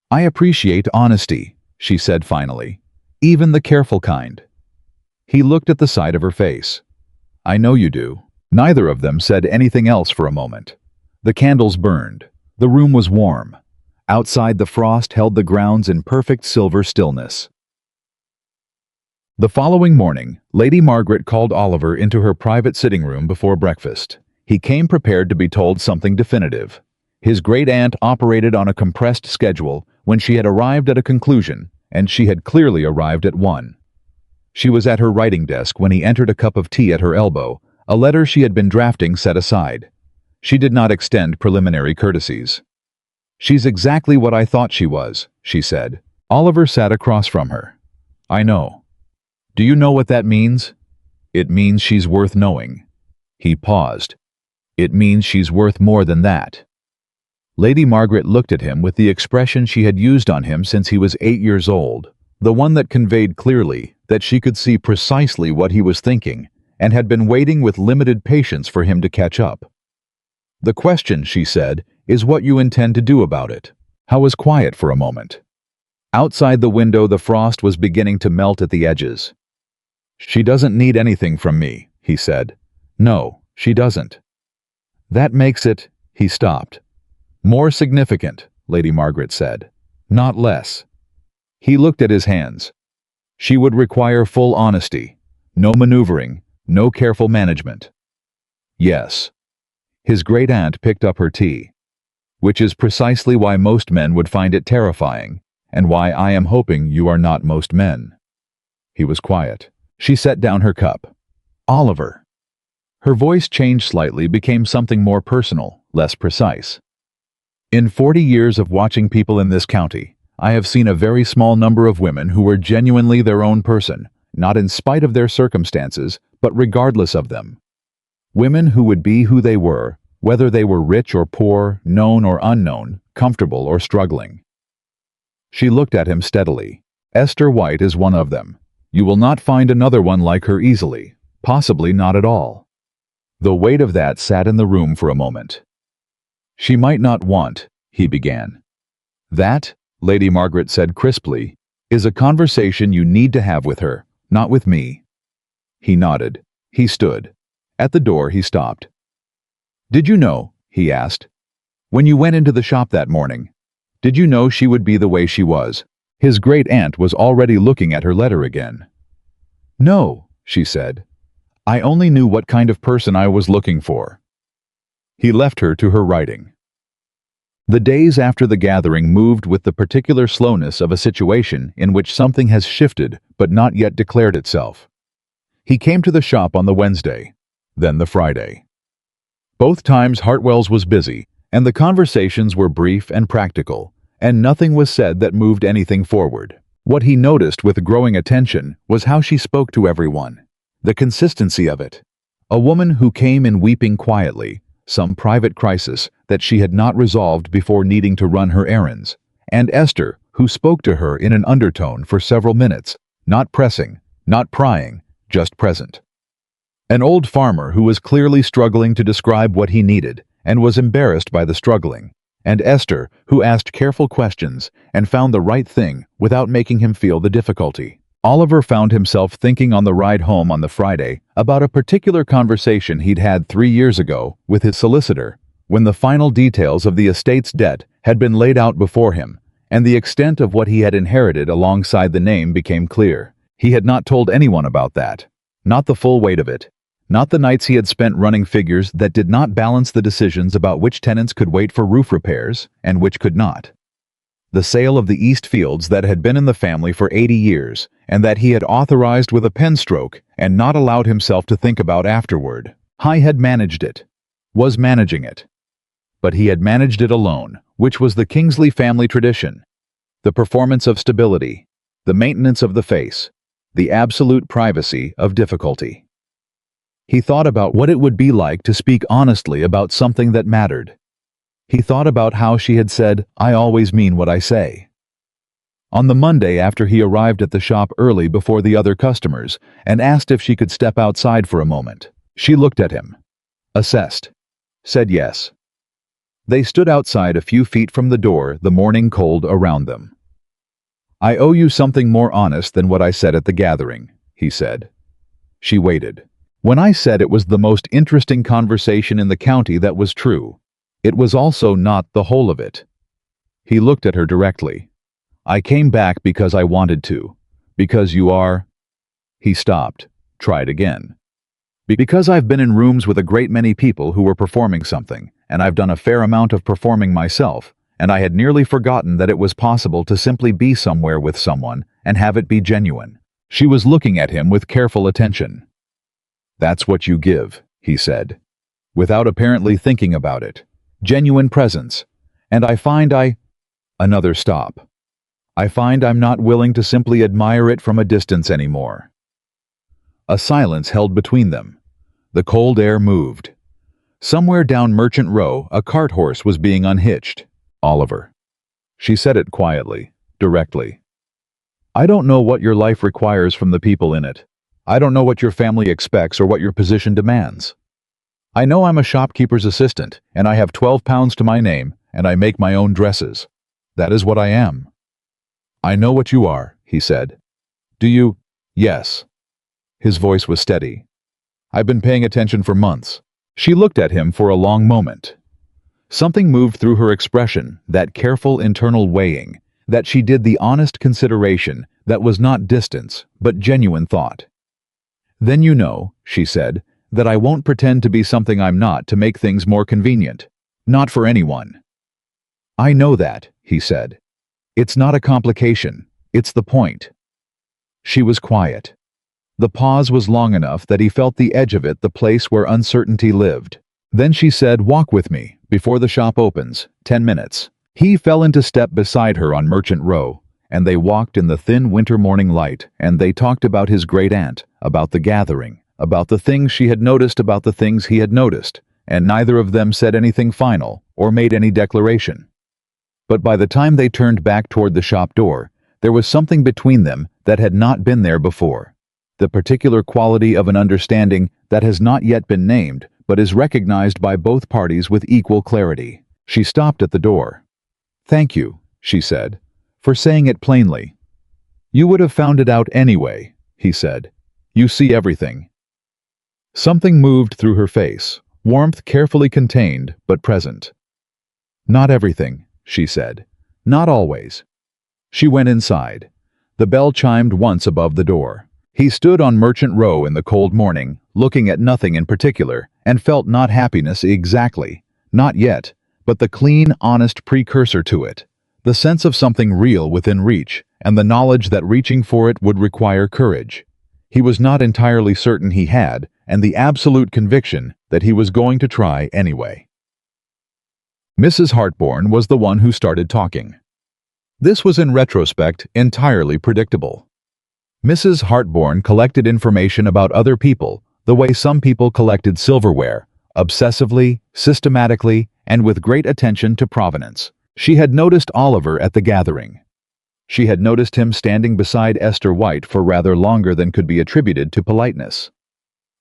I appreciate honesty, she said finally, even the careful kind. He looked at the side of her face. I know you do. Neither of them said anything else for a moment. The candles burned. The room was warm. Outside, the frost held the grounds in perfect silver stillness. The following morning, Lady Margaret called Oliver into her private sitting room before breakfast. He came prepared to be told something definitive. His great-aunt operated on a compressed schedule when she had arrived at a conclusion, and she had clearly arrived at one. She was at her writing desk when he entered, a cup of tea at her elbow, a letter she had been drafting set aside. She did not extend preliminary courtesies. She's exactly what I thought she was, she said. Oliver sat across from her. I know. Do you know what that means? It means she's worth knowing. He paused. It means she's worth more than that. Lady Margaret looked at him with the expression she had used on him since he was 8 years old, the one that conveyed clearly that she could see precisely what he was thinking and had been waiting with limited patience for him to catch up. The question, she said, is what you intend to do about it. Howe was quiet for a moment. Outside the window, the frost was beginning to melt at the edges. She doesn't need anything from me, he said. No, she doesn't. That makes it, he stopped. More significant, Lady Margaret said. Not less. He looked at his hands. She would require full honesty. No maneuvering, no careful management. Yes. His great-aunt picked up her tea. Which is precisely why most men would find it terrifying, and why I am hoping you are not most men. He was quiet. She set down her cup. Oliver. Her voice changed slightly, became something more personal, less precise. In 40 years of watching people in this county, I have seen a very small number of women who were genuinely their own person, not in spite of their circumstances, but regardless of them. Women who would be who they were, whether they were rich or poor, known or unknown, comfortable or struggling. She looked at him steadily. Esther White is one of them. You will not find another one like her easily, possibly not at all. The weight of that sat in the room for a moment. She might not want, he began. That, Lady Margaret said crisply, is a conversation you need to have with her, not with me. He nodded. He stood. At the door he stopped. Did you know, he asked, when you went into the shop that morning, did you know she would be the way she was? His great-aunt was already looking at her letter again. No, she said. I only knew what kind of person I was looking for. He left her to her writing. The days after the gathering moved with the particular slowness of a situation in which something has shifted but not yet declared itself. He came to the shop on the Wednesday, then the Friday. Both times Hartwell's was busy, and the conversations were brief and practical, and nothing was said that moved anything forward. What he noticed with growing attention was how she spoke to everyone, the consistency of it. A woman who came in weeping quietly, some private crisis that she had not resolved before needing to run her errands, and Esther, who spoke to her in an undertone for several minutes, not pressing, not prying, just present. An old farmer who was clearly struggling to describe what he needed and was embarrassed by the struggling, and Esther, who asked careful questions and found the right thing without making him feel the difficulty. Oliver found himself thinking on the ride home on the Friday about a particular conversation he'd had 3 years ago with his solicitor, when the final details of the estate's debt had been laid out before him, and the extent of what he had inherited alongside the name became clear. He had not told anyone about that, not the full weight of it, not the nights he had spent running figures that did not balance the decisions about which tenants could wait for roof repairs and which could not. The sale of the East Fields that had been in the family for 80 years, and that he had authorized with a pen stroke and not allowed himself to think about afterward. He had managed it. Was managing it. But he had managed it alone, which was the Kingsley family tradition. The performance of stability, the maintenance of the face, the absolute privacy of difficulty. He thought about what it would be like to speak honestly about something that mattered. He thought about how she had said, "I always mean what I say." On the Monday after he arrived at the shop early before the other customers and asked if she could step outside for a moment, she looked at him, assessed, said yes. They stood outside a few feet from the door, the morning cold around them. "I owe you something more honest than what I said at the gathering," he said. She waited. "When I said it was the most interesting conversation in the county, that was true. It was also not the whole of it." He looked at her directly. "I came back because I wanted to. Because you are—" He stopped, tried again. "Because I've been in rooms with a great many people who were performing something, and I've done a fair amount of performing myself, and I had nearly forgotten that it was possible to simply be somewhere with someone and have it be genuine." She was looking at him with careful attention. "That's what you give," he said, without apparently thinking about it. "Genuine presence. And I find Another stop. "I find I'm not willing to simply admire it from a distance anymore." A silence held between them. The cold air moved. Somewhere down Merchant Row, a cart horse was being unhitched. "Oliver." She said it quietly, directly. "I don't know what your life requires from the people in it. I don't know what your family expects or what your position demands. I know I'm a shopkeeper's assistant, and I have 12 pounds to my name, and I make my own dresses. That is what I am." "I know what you are," he said. "Do you—" "Yes." His voice was steady. "I've been paying attention for months." She looked at him for a long moment. Something moved through her expression, that careful internal weighing, that she did the honest consideration that was not distance, but genuine thought. "Then you know," she said, "that I won't pretend to be something I'm not to make things more convenient. Not for anyone." "I know that," he said. "It's not a complication. It's the point." She was quiet. The pause was long enough that he felt the edge of it, the place where uncertainty lived. Then she said, "Walk with me, before the shop opens, 10 minutes. He fell into step beside her on Merchant Row, and they walked in the thin winter morning light, and they talked about his great-aunt, about the gathering, about the things she had noticed, about the things he had noticed, and neither of them said anything final or made any declaration. But by the time they turned back toward the shop door, there was something between them that had not been there before. The particular quality of an understanding that has not yet been named, but is recognized by both parties with equal clarity. She stopped at the door. "Thank you," she said, "for saying it plainly." "You would have found it out anyway," he said. "You see everything." Something moved through her face, warmth carefully contained but present. "Not everything," she said. "Not always." She went inside. The bell chimed once above the door. He stood on Merchant Row in the cold morning, looking at nothing in particular, and felt not happiness exactly, not yet, but the clean, honest precursor to it, the sense of something real within reach, and the knowledge that reaching for it would require courage. He was not entirely certain he had, and the absolute conviction that he was going to try anyway. Mrs. Hartborn was the one who started talking. This was in retrospect entirely predictable. Mrs. Hartborn collected information about other people the way some people collected silverware, obsessively, systematically, and with great attention to provenance. She had noticed Oliver at the gathering. She had noticed him standing beside Esther White for rather longer than could be attributed to politeness.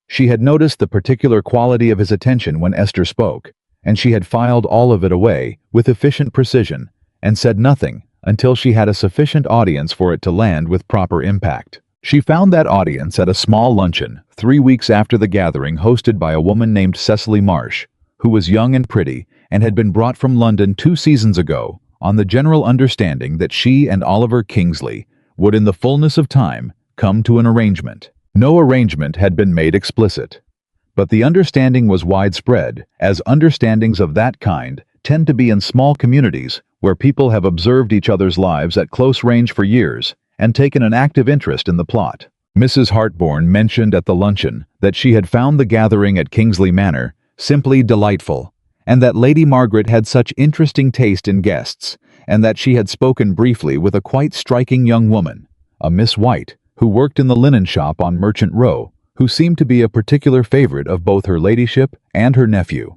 She had noticed the particular quality of his attention when Esther spoke, and she had filed all of it away with efficient precision and said nothing until she had a sufficient audience for it to land with proper impact. She found that audience at a small luncheon 3 weeks after the gathering, hosted by a woman named Cecily Marsh, who was young and pretty and had been brought from London 2 seasons ago on the general understanding that she and Oliver Kingsley would in the fullness of time come to an arrangement. No arrangement had been made explicit, but the understanding was widespread, as understandings of that kind tend to be in small communities where people have observed each other's lives at close range for years and taken an active interest in the plot. Mrs. Hartborn mentioned at the luncheon that she had found the gathering at Kingsley Manor simply delightful, and that Lady Margaret had such interesting taste in guests, and that she had spoken briefly with a quite striking young woman, a Miss White, who worked in the linen shop on Merchant Row, who seemed to be a particular favorite of both her ladyship and her nephew.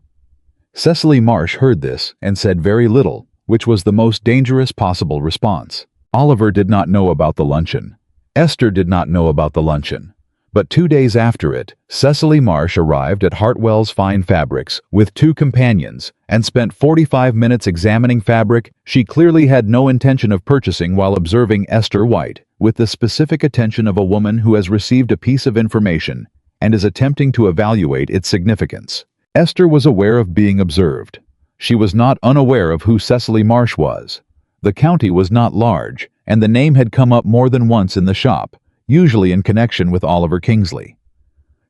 Cecily Marsh heard this and said very little, which was the most dangerous possible response. Oliver did not know about the luncheon. Esther did not know about the luncheon. But 2 days after it, Cecily Marsh arrived at Hartwell's Fine Fabrics with 2 companions and spent 45 minutes examining fabric she clearly had no intention of purchasing while observing Esther White with the specific attention of a woman who has received a piece of information and is attempting to evaluate its significance. Esther was aware of being observed. She was not unaware of who Cecily Marsh was. The county was not large, and the name had come up more than once in the shop, usually in connection with Oliver Kingsley.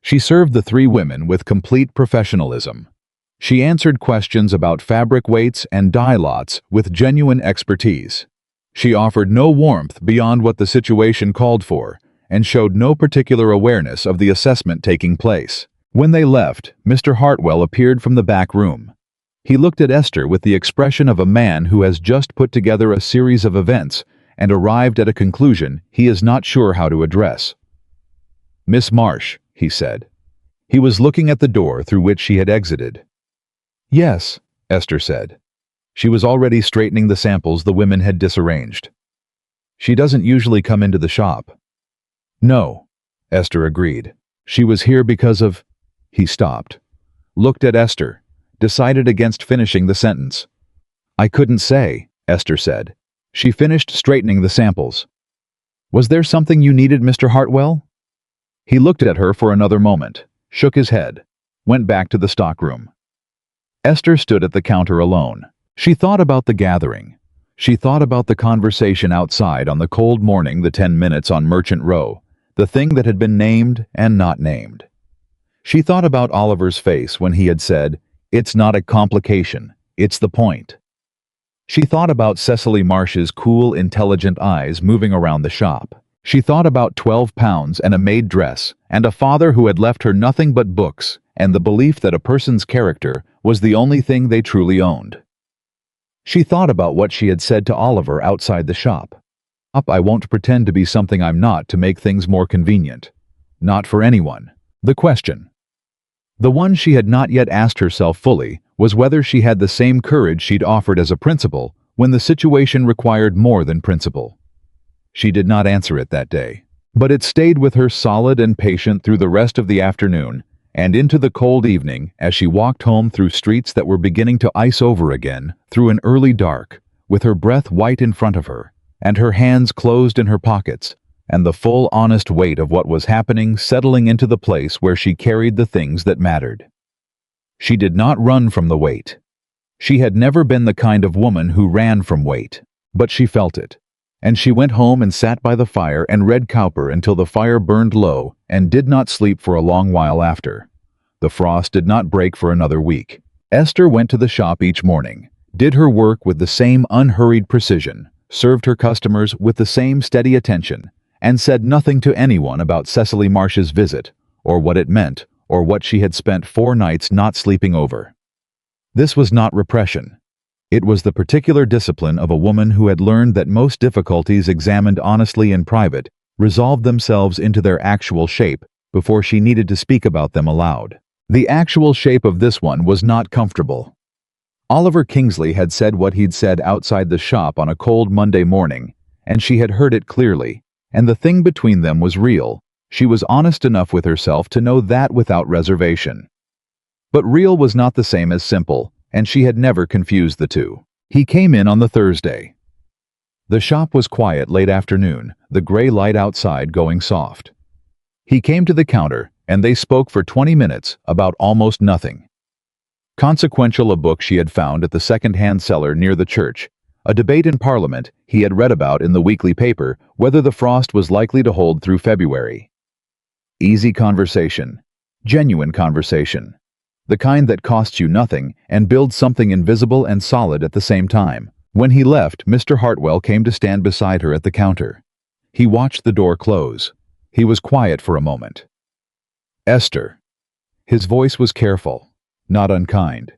She served the 3 women with complete professionalism. She answered questions about fabric weights and dye lots with genuine expertise. She offered no warmth beyond what the situation called for, and showed no particular awareness of the assessment taking place. When they left, Mr. Hartwell appeared from the back room. He looked at Esther with the expression of a man who has just put together a series of events and arrived at a conclusion he is not sure how to address. "Miss Marsh," he said. He was looking at the door through which she had exited. "Yes," Esther said. She was already straightening the samples the women had disarranged. "She doesn't usually come into the shop." "No," Esther agreed. "She was here because of—" He stopped, looked at Esther, decided against finishing the sentence. "I couldn't say," Esther said. She finished straightening the samples. "Was there something you needed, Mr. Hartwell?" He looked at her for another moment, shook his head, went back to the stockroom. Esther stood at the counter alone. She thought about the gathering. She thought about the conversation outside on the cold morning, the 10 minutes on Merchant Row, the thing that had been named and not named. She thought about Oliver's face when he had said, "It's not a complication, it's the point." She thought about Cecily Marsh's cool, intelligent eyes moving around the shop. She thought about 12 pounds and a maid dress, and a father who had left her nothing but books, and the belief that a person's character was the only thing they truly owned. She thought about what she had said to Oliver outside the shop. "I won't pretend to be something I'm not to make things more convenient. Not for anyone." The question, the one she had not yet asked herself fully, was whether she had the same courage she'd offered as a principal when the situation required more than principle. She did not answer it that day, but it stayed with her solid and patient through the rest of the afternoon and into the cold evening as she walked home through streets that were beginning to ice over again through an early dark, with her breath white in front of her, and her hands closed in her pockets, and the full honest weight of what was happening settling into the place where she carried the things that mattered. She did not run from the weight. She had never been the kind of woman who ran from weight, but she felt it. And she went home and sat by the fire and read Cowper until the fire burned low and did not sleep for a long while after. The frost did not break for another week. Esther went to the shop each morning, did her work with the same unhurried precision, served her customers with the same steady attention, and said nothing to anyone about Cecily Marsh's visit, or what it meant, or what she had spent 4 nights not sleeping over. This was not repression. It was the particular discipline of a woman who had learned that most difficulties examined honestly in private resolved themselves into their actual shape before she needed to speak about them aloud. The actual shape of this one was not comfortable. Oliver Kingsley had said what he'd said outside the shop on a cold Monday morning, and she had heard it clearly, and the thing between them was real. She was honest enough with herself to know that without reservation. But real was not the same as simple, and she had never confused the two. He came in on the Thursday. The shop was quiet late afternoon, the gray light outside going soft. He came to the counter, and they spoke for 20 minutes about almost nothing. Consequential, a book she had found at the second-hand seller near the church, a debate in Parliament he had read about in the weekly paper whether the frost was likely to hold through February. Easy conversation, genuine conversation, the kind that costs you nothing and builds something invisible and solid at the same time, When he left, Mr. Hartwell came to stand beside her at the counter. He watched the door close. He was quiet for a moment. "Esther." His voice was careful, not unkind.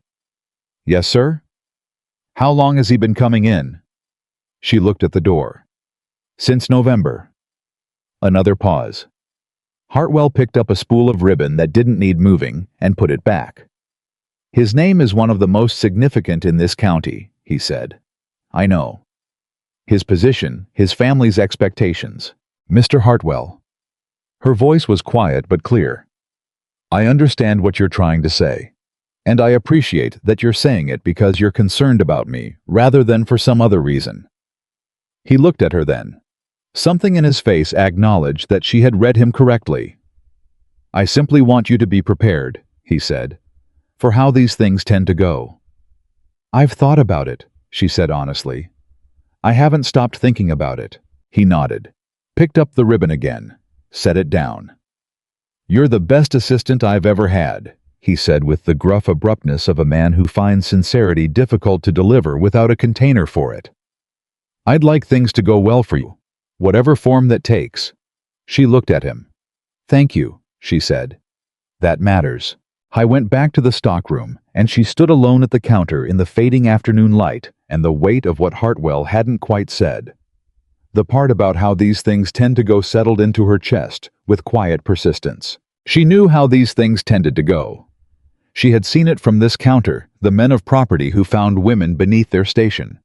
"Yes, sir?" "How long has he been coming in?" She looked at the door. "Since November." Another pause. Hartwell picked up a spool of ribbon that didn't need moving and put it back. "His name is one of the most significant in this county," he said. "I know. His position, his family's expectations. Mr. Hartwell." Her voice was quiet but clear. "I understand what you're trying to say. And I appreciate that you're saying it because you're concerned about me, rather than for some other reason." He looked at her then. Something in his face acknowledged that she had read him correctly. "I simply want you to be prepared," he said, "for how these things tend to go." "I've thought about it," she said honestly. "I haven't stopped thinking about it." He nodded, picked up the ribbon again, set it down. "You're the best assistant I've ever had," he said with the gruff abruptness of a man who finds sincerity difficult to deliver without a container for it. "I'd like things to go well for you, whatever form that takes." She looked at him. "Thank you," she said. "That matters." I went back to the stockroom, and she stood alone at the counter in the fading afternoon light and the weight of what Hartwell hadn't quite said. The part about how these things tend to go settled into her chest with quiet persistence. She knew how these things tended to go. She had seen it from this counter, the men of property who found women beneath their station.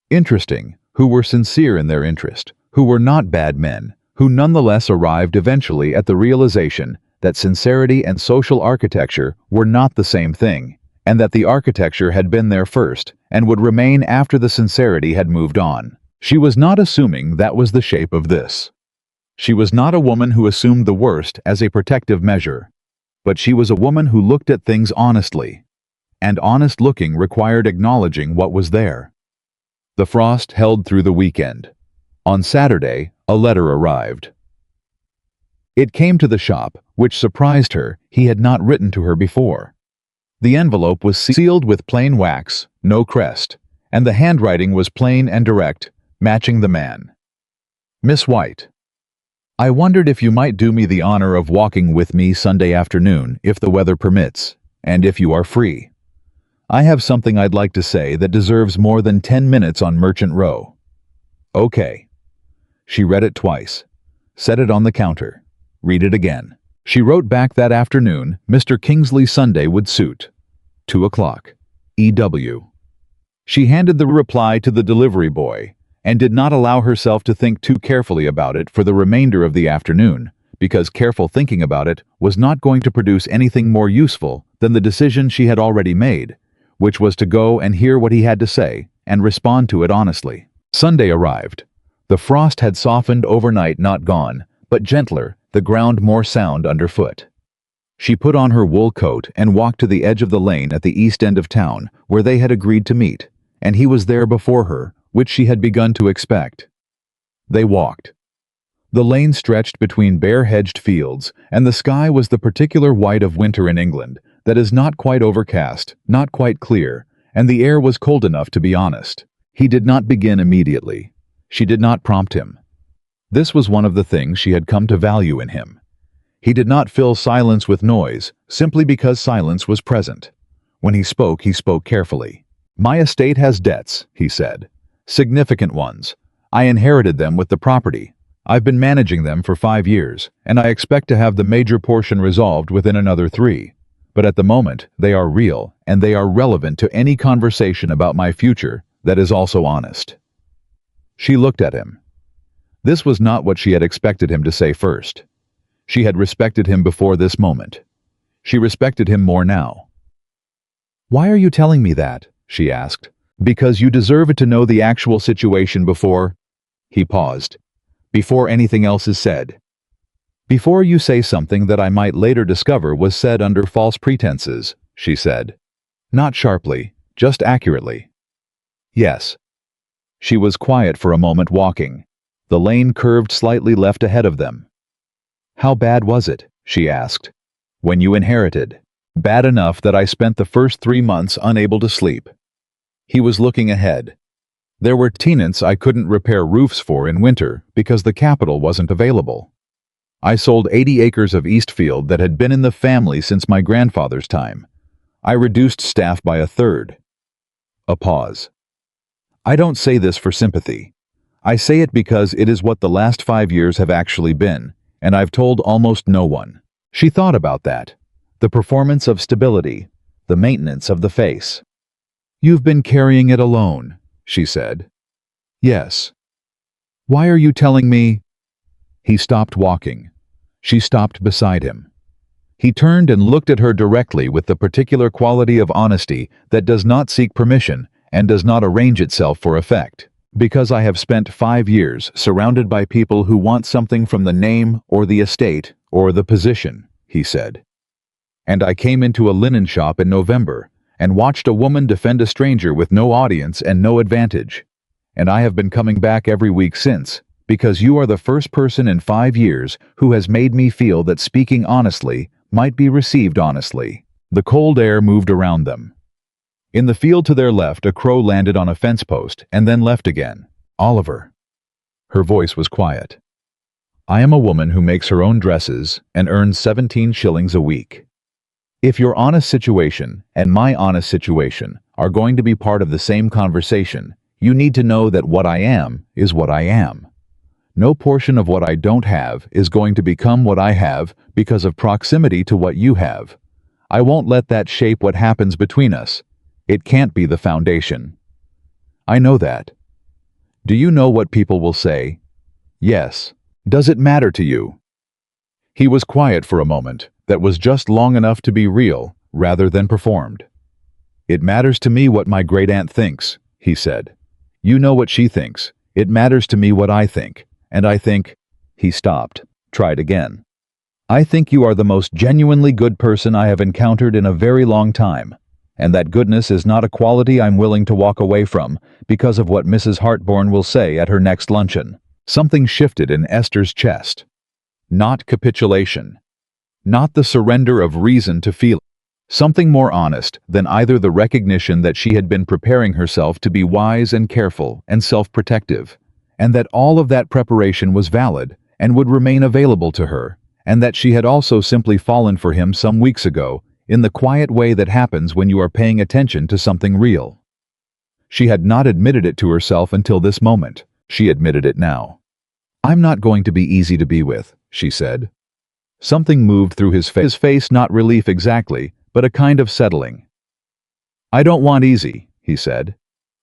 Interesting, who were sincere in their interest, who were not bad men, who nonetheless arrived eventually at the realization that sincerity and social architecture were not the same thing, and that the architecture had been there first and would remain after the sincerity had moved on. She was not assuming that was the shape of this. She was not a woman who assumed the worst as a protective measure, but she was a woman who looked at things honestly, and honest looking required acknowledging what was there. The frost held through the weekend. On Saturday, a letter arrived. It came to the shop, which surprised her. He had not written to her before. The envelope was sealed with plain wax, no crest, and the handwriting was plain and direct, matching the man. "Miss White, I wondered if you might do me the honor of walking with me Sunday afternoon, if the weather permits, and if you are free. I have something I'd like to say that deserves more than 10 minutes on Merchant Row." "Okay." She read it twice, set it on the counter, read it again. She wrote back that afternoon, Mr. Kingsley Sunday would suit. 2 o'clock. E.W. She handed the reply to the delivery boy, and did not allow herself to think too carefully about it for the remainder of the afternoon, because careful thinking about it was not going to produce anything more useful than the decision she had already made, which was to go and hear what he had to say and respond to it honestly. Sunday arrived. The frost had softened overnight, not gone, but gentler, the ground more sound underfoot. She put on her wool coat and walked to the edge of the lane at the east end of town, where they had agreed to meet, and he was there before her, which she had begun to expect. They walked. The lane stretched between bare-hedged fields, and the sky was the particular white of winter in England, that is not quite overcast, not quite clear, and the air was cold enough to be honest. He did not begin immediately. She did not prompt him. This was one of the things she had come to value in him. He did not fill silence with noise, simply because silence was present. When he spoke carefully. "My estate has debts," he said. "Significant ones. I inherited them with the property. I've been managing them for 5 years, and I expect to have the major portion resolved within another 3. But at the moment, they are real, and they are relevant to any conversation about my future that is also honest." She looked at him. This was not what she had expected him to say first. She had respected him before this moment. She respected him more now. "Why are you telling me that?" she asked. "Because you deserve to know the actual situation before—" He paused. "Before anything else is said. Before you say something that I might later discover was said under false pretenses," she said. Not sharply, just accurately. "Yes." She was quiet for a moment, walking. The lane curved slightly left ahead of them. "How bad was it?" she asked. "When you inherited?" "Bad enough that I spent the first 3 months unable to sleep." He was looking ahead. There were tenants I couldn't repair roofs for in winter because the capital wasn't available. I sold 80 acres of Eastfield that had been in the family since my grandfather's time. I reduced staff by a third. A pause. I don't say this for sympathy. I say it because it is what the last 5 years have actually been, and I've told almost no one. She thought about that. The performance of stability, the maintenance of the face. You've been carrying it alone, she said. Yes. Why are you telling me? He stopped walking. She stopped beside him. He turned and looked at her directly with the particular quality of honesty that does not seek permission and does not arrange itself for effect. Because I have spent 5 years surrounded by people who want something from the name or the estate or the position, he said. And I came into a linen shop in November and watched a woman defend a stranger with no audience and no advantage. And I have been coming back every week since, because you are the first person in 5 years who has made me feel that speaking honestly might be received honestly. The cold air moved around them. In the field to their left, a crow landed on a fence post and then left again. Oliver. Her voice was quiet. I am a woman who makes her own dresses and earns 17 shillings a week. If your honest situation and my honest situation are going to be part of the same conversation, you need to know that what I am is what I am. No portion of what I don't have is going to become what I have because of proximity to what you have. I won't let that shape what happens between us. It can't be the foundation. I know that. Do you know what people will say? Yes. Does it matter to you? He was quiet for a moment, that was just long enough to be real, rather than performed. It matters to me what my great-aunt thinks, he said. You know what she thinks. It matters to me what I think. And I think... He stopped, tried again. I think you are the most genuinely good person I have encountered in a very long time. And that goodness is not a quality I'm willing to walk away from because of what Mrs. Hartborn will say at her next luncheon. Something shifted in Esther's chest. Not capitulation. Not the surrender of reason to feeling. Something more honest than either the recognition that she had been preparing herself to be wise and careful and self-protective, and that all of that preparation was valid and would remain available to her, and that she had also simply fallen for him some weeks ago in the quiet way that happens when you are paying attention to something real. She had not admitted it to herself until this moment. She admitted it now. I'm not going to be easy to be with, she said. Something moved through his face, not relief exactly, but a kind of settling. I don't want easy, he said.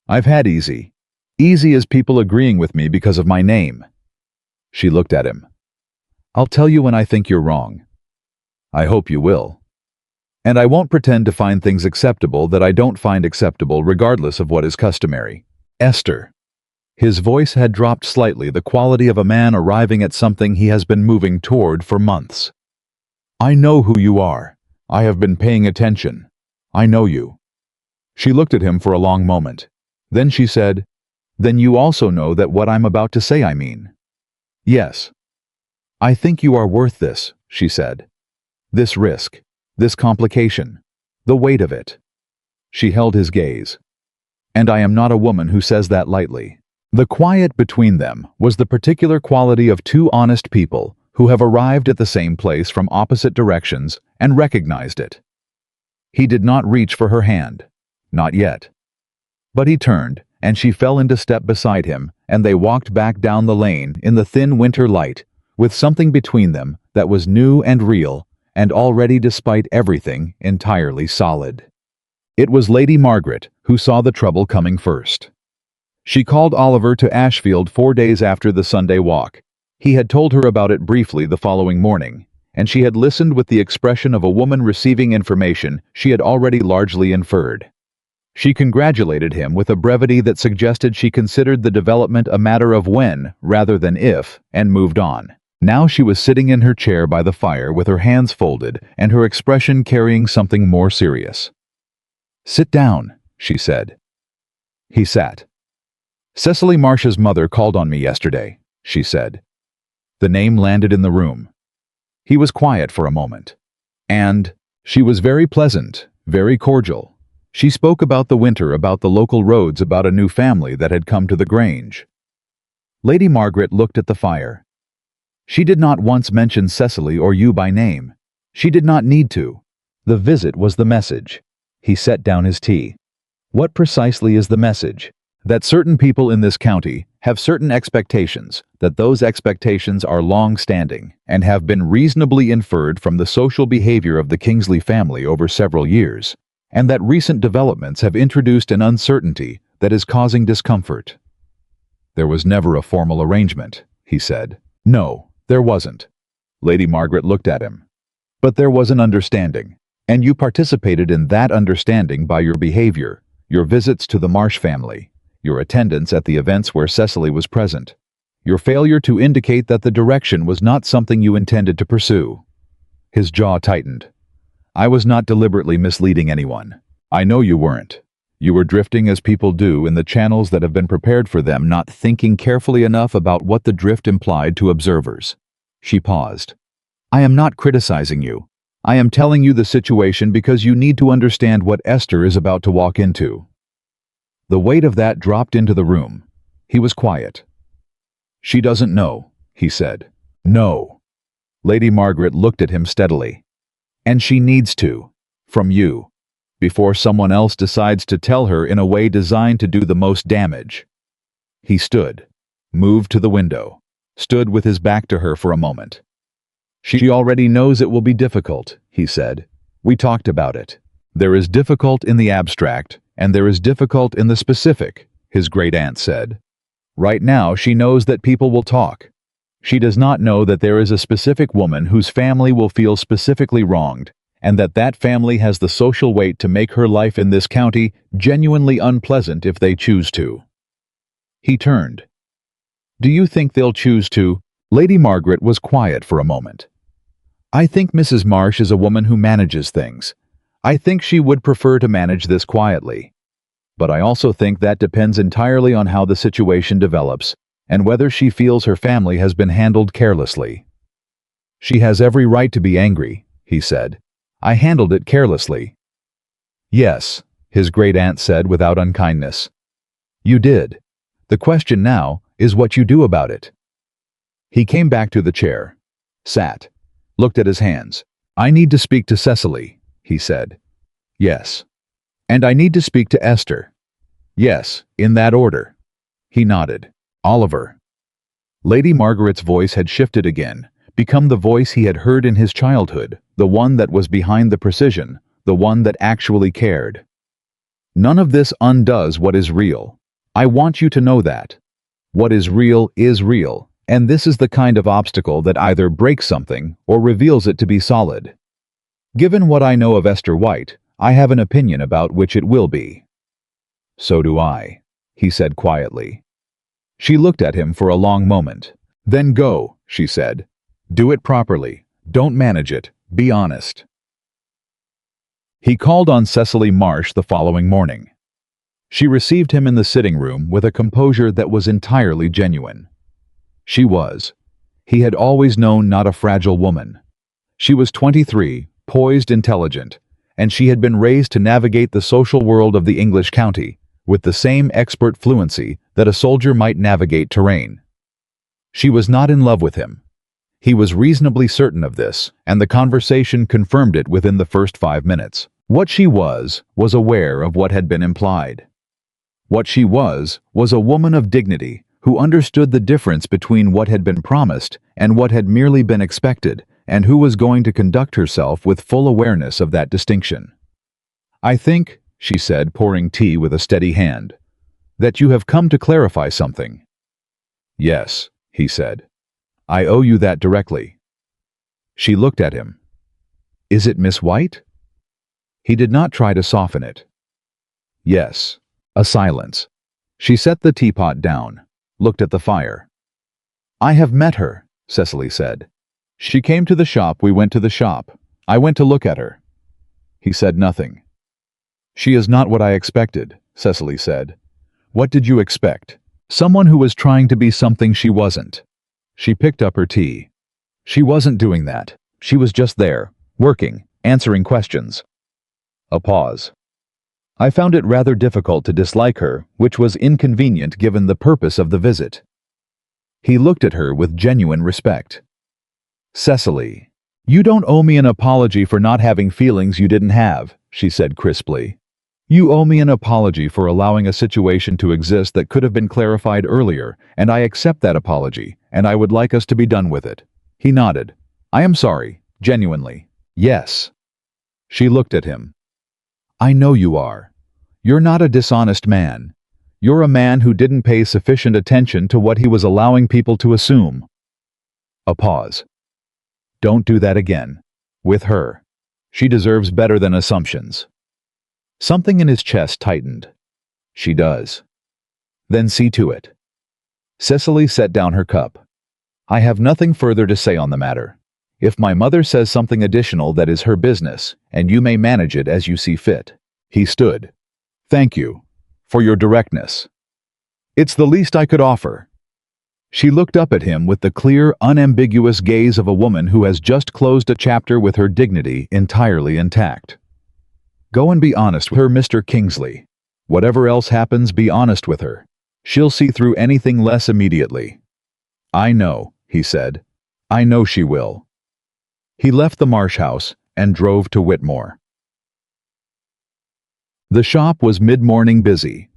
I've had easy. Easy is people agreeing with me because of my name. She looked at him. I'll tell you when I think you're wrong. I hope you will. And I won't pretend to find things acceptable that I don't find acceptable regardless of what is customary. Esther. His voice had dropped slightly, the quality of a man arriving at something he has been moving toward for months. I know who you are. I have been paying attention. I know you. She looked at him for a long moment. Then she said, Then you also know that what I'm about to say I mean. Yes. I think you are worth this, she said. This risk, this complication, the weight of it. She held his gaze. And I am not a woman who says that lightly. The quiet between them was the particular quality of two honest people who have arrived at the same place from opposite directions and recognized it. He did not reach for her hand. Not yet. But he turned, and she fell into step beside him, and they walked back down the lane in the thin winter light, with something between them that was new and real, and already, despite everything, entirely solid. It was Lady Margaret who saw the trouble coming first. She called Oliver to Ashfield 4 days after the Sunday walk. He had told her about it briefly the following morning, and she had listened with the expression of a woman receiving information she had already largely inferred. She congratulated him with a brevity that suggested she considered the development a matter of when rather than if, and moved on. Now she was sitting in her chair by the fire with her hands folded and her expression carrying something more serious. "Sit down," she said. He sat. "Cecily Marsh's mother called on me yesterday," she said. The name landed in the room. He was quiet for a moment. "And she was very pleasant, very cordial. She spoke about the winter, about the local roads, about a new family that had come to the Grange. Lady Margaret looked at the fire. She did not once mention Cecily or you by name. She did not need to. The visit was the message. He set down his tea. What precisely is the message? That certain people in this county have certain expectations, that those expectations are long-standing and have been reasonably inferred from the social behavior of the Kingsley family over several years, and that recent developments have introduced an uncertainty that is causing discomfort. There was never a formal arrangement, he said. No, there wasn't. Lady Margaret looked at him. But there was an understanding, and you participated in that understanding by your behavior, your visits to the Marsh family, your attendance at the events where Cecily was present, your failure to indicate that the direction was not something you intended to pursue. His jaw tightened. I was not deliberately misleading anyone. I know you weren't. You were drifting as people do in the channels that have been prepared for them, not thinking carefully enough about what the drift implied to observers. She paused. I am not criticizing you. I am telling you the situation because you need to understand what Esther is about to walk into. The weight of that dropped into the room. He was quiet. She doesn't know, he said. No. Lady Margaret looked at him steadily. And she needs to. From you. Before someone else decides to tell her in a way designed to do the most damage. He stood. Moved to the window. Stood with his back to her for a moment. She already knows it will be difficult, he said. We talked about it. There is difficult in the abstract, and there is difficult in the specific, his great-aunt said. Right now she knows that people will talk. She does not know that there is a specific woman whose family will feel specifically wronged, and that family has the social weight to make her life in this county genuinely unpleasant if they choose to. He turned. Do you think they'll choose to? Lady Margaret was quiet for a moment. I think Mrs. Marsh is a woman who manages things. I think she would prefer to manage this quietly. But I also think that depends entirely on how the situation develops and whether she feels her family has been handled carelessly. She has every right to be angry, he said. I handled it carelessly. Yes, his great-aunt said without unkindness. You did. The question now is what you do about it. He came back to the chair, sat, looked at his hands. I need to speak to Cecily, he said. Yes. And I need to speak to Esther. Yes, in that order. He nodded. Oliver. Lady Margaret's voice had shifted again, become the voice he had heard in his childhood, the one that was behind the precision, the one that actually cared. None of this undoes what is real. I want you to know that. What is real, and this is the kind of obstacle that either breaks something or reveals it to be solid. Given what I know of Esther White, I have an opinion about which it will be. So do I, he said quietly. She looked at him for a long moment. Then go, she said. Do it properly. Don't manage it. Be honest. He called on Cecily Marsh the following morning. She received him in the sitting room with a composure that was entirely genuine. She was. He had always known not a fragile woman. She was 23, poised, intelligent, and she had been raised to navigate the social world of the English county with the same expert fluency that a soldier might navigate terrain. She was not in love with him. He was reasonably certain of this, and the conversation confirmed it within the first 5 minutes. What she was aware of what had been implied. What she was a woman of dignity who understood the difference between what had been promised and what had merely been expected, and who was going to conduct herself with full awareness of that distinction. I think, she said, pouring tea with a steady hand, that you have come to clarify something. Yes, he said. I owe you that directly. She looked at him. Is it Miss White? He did not try to soften it. Yes. A silence. She set the teapot down, looked at the fire. I have met her, Cecily said. She came to the shop, we went to the shop. I went to look at her. He said nothing. She is not what I expected, Cecily said. What did you expect? Someone who was trying to be something she wasn't. She picked up her tea. She wasn't doing that. She was just there, working, answering questions. A pause. I found it rather difficult to dislike her, which was inconvenient given the purpose of the visit. He looked at her with genuine respect. Cecily, you don't owe me an apology for not having feelings you didn't have, she said crisply. You owe me an apology for allowing a situation to exist that could have been clarified earlier, and I accept that apology, and I would like us to be done with it. He nodded. I am sorry, genuinely. Yes. She looked at him. I know you are. You're not a dishonest man. You're a man who didn't pay sufficient attention to what he was allowing people to assume. A pause. Don't do that again. With her. She deserves better than assumptions. Something in his chest tightened. She does. Then see to it. Cecily set down her cup. I have nothing further to say on the matter. If my mother says something additional, that is her business, and you may manage it as you see fit. He stood. Thank you. For your directness. It's the least I could offer. She looked up at him with the clear, unambiguous gaze of a woman who has just closed a chapter with her dignity entirely intact. Go and be honest with her, Mr. Kingsley. Whatever else happens, be honest with her. She'll see through anything less immediately. I know, he said. I know she will. He left the Marsh house and drove to Whitmore. The shop was mid-morning busy.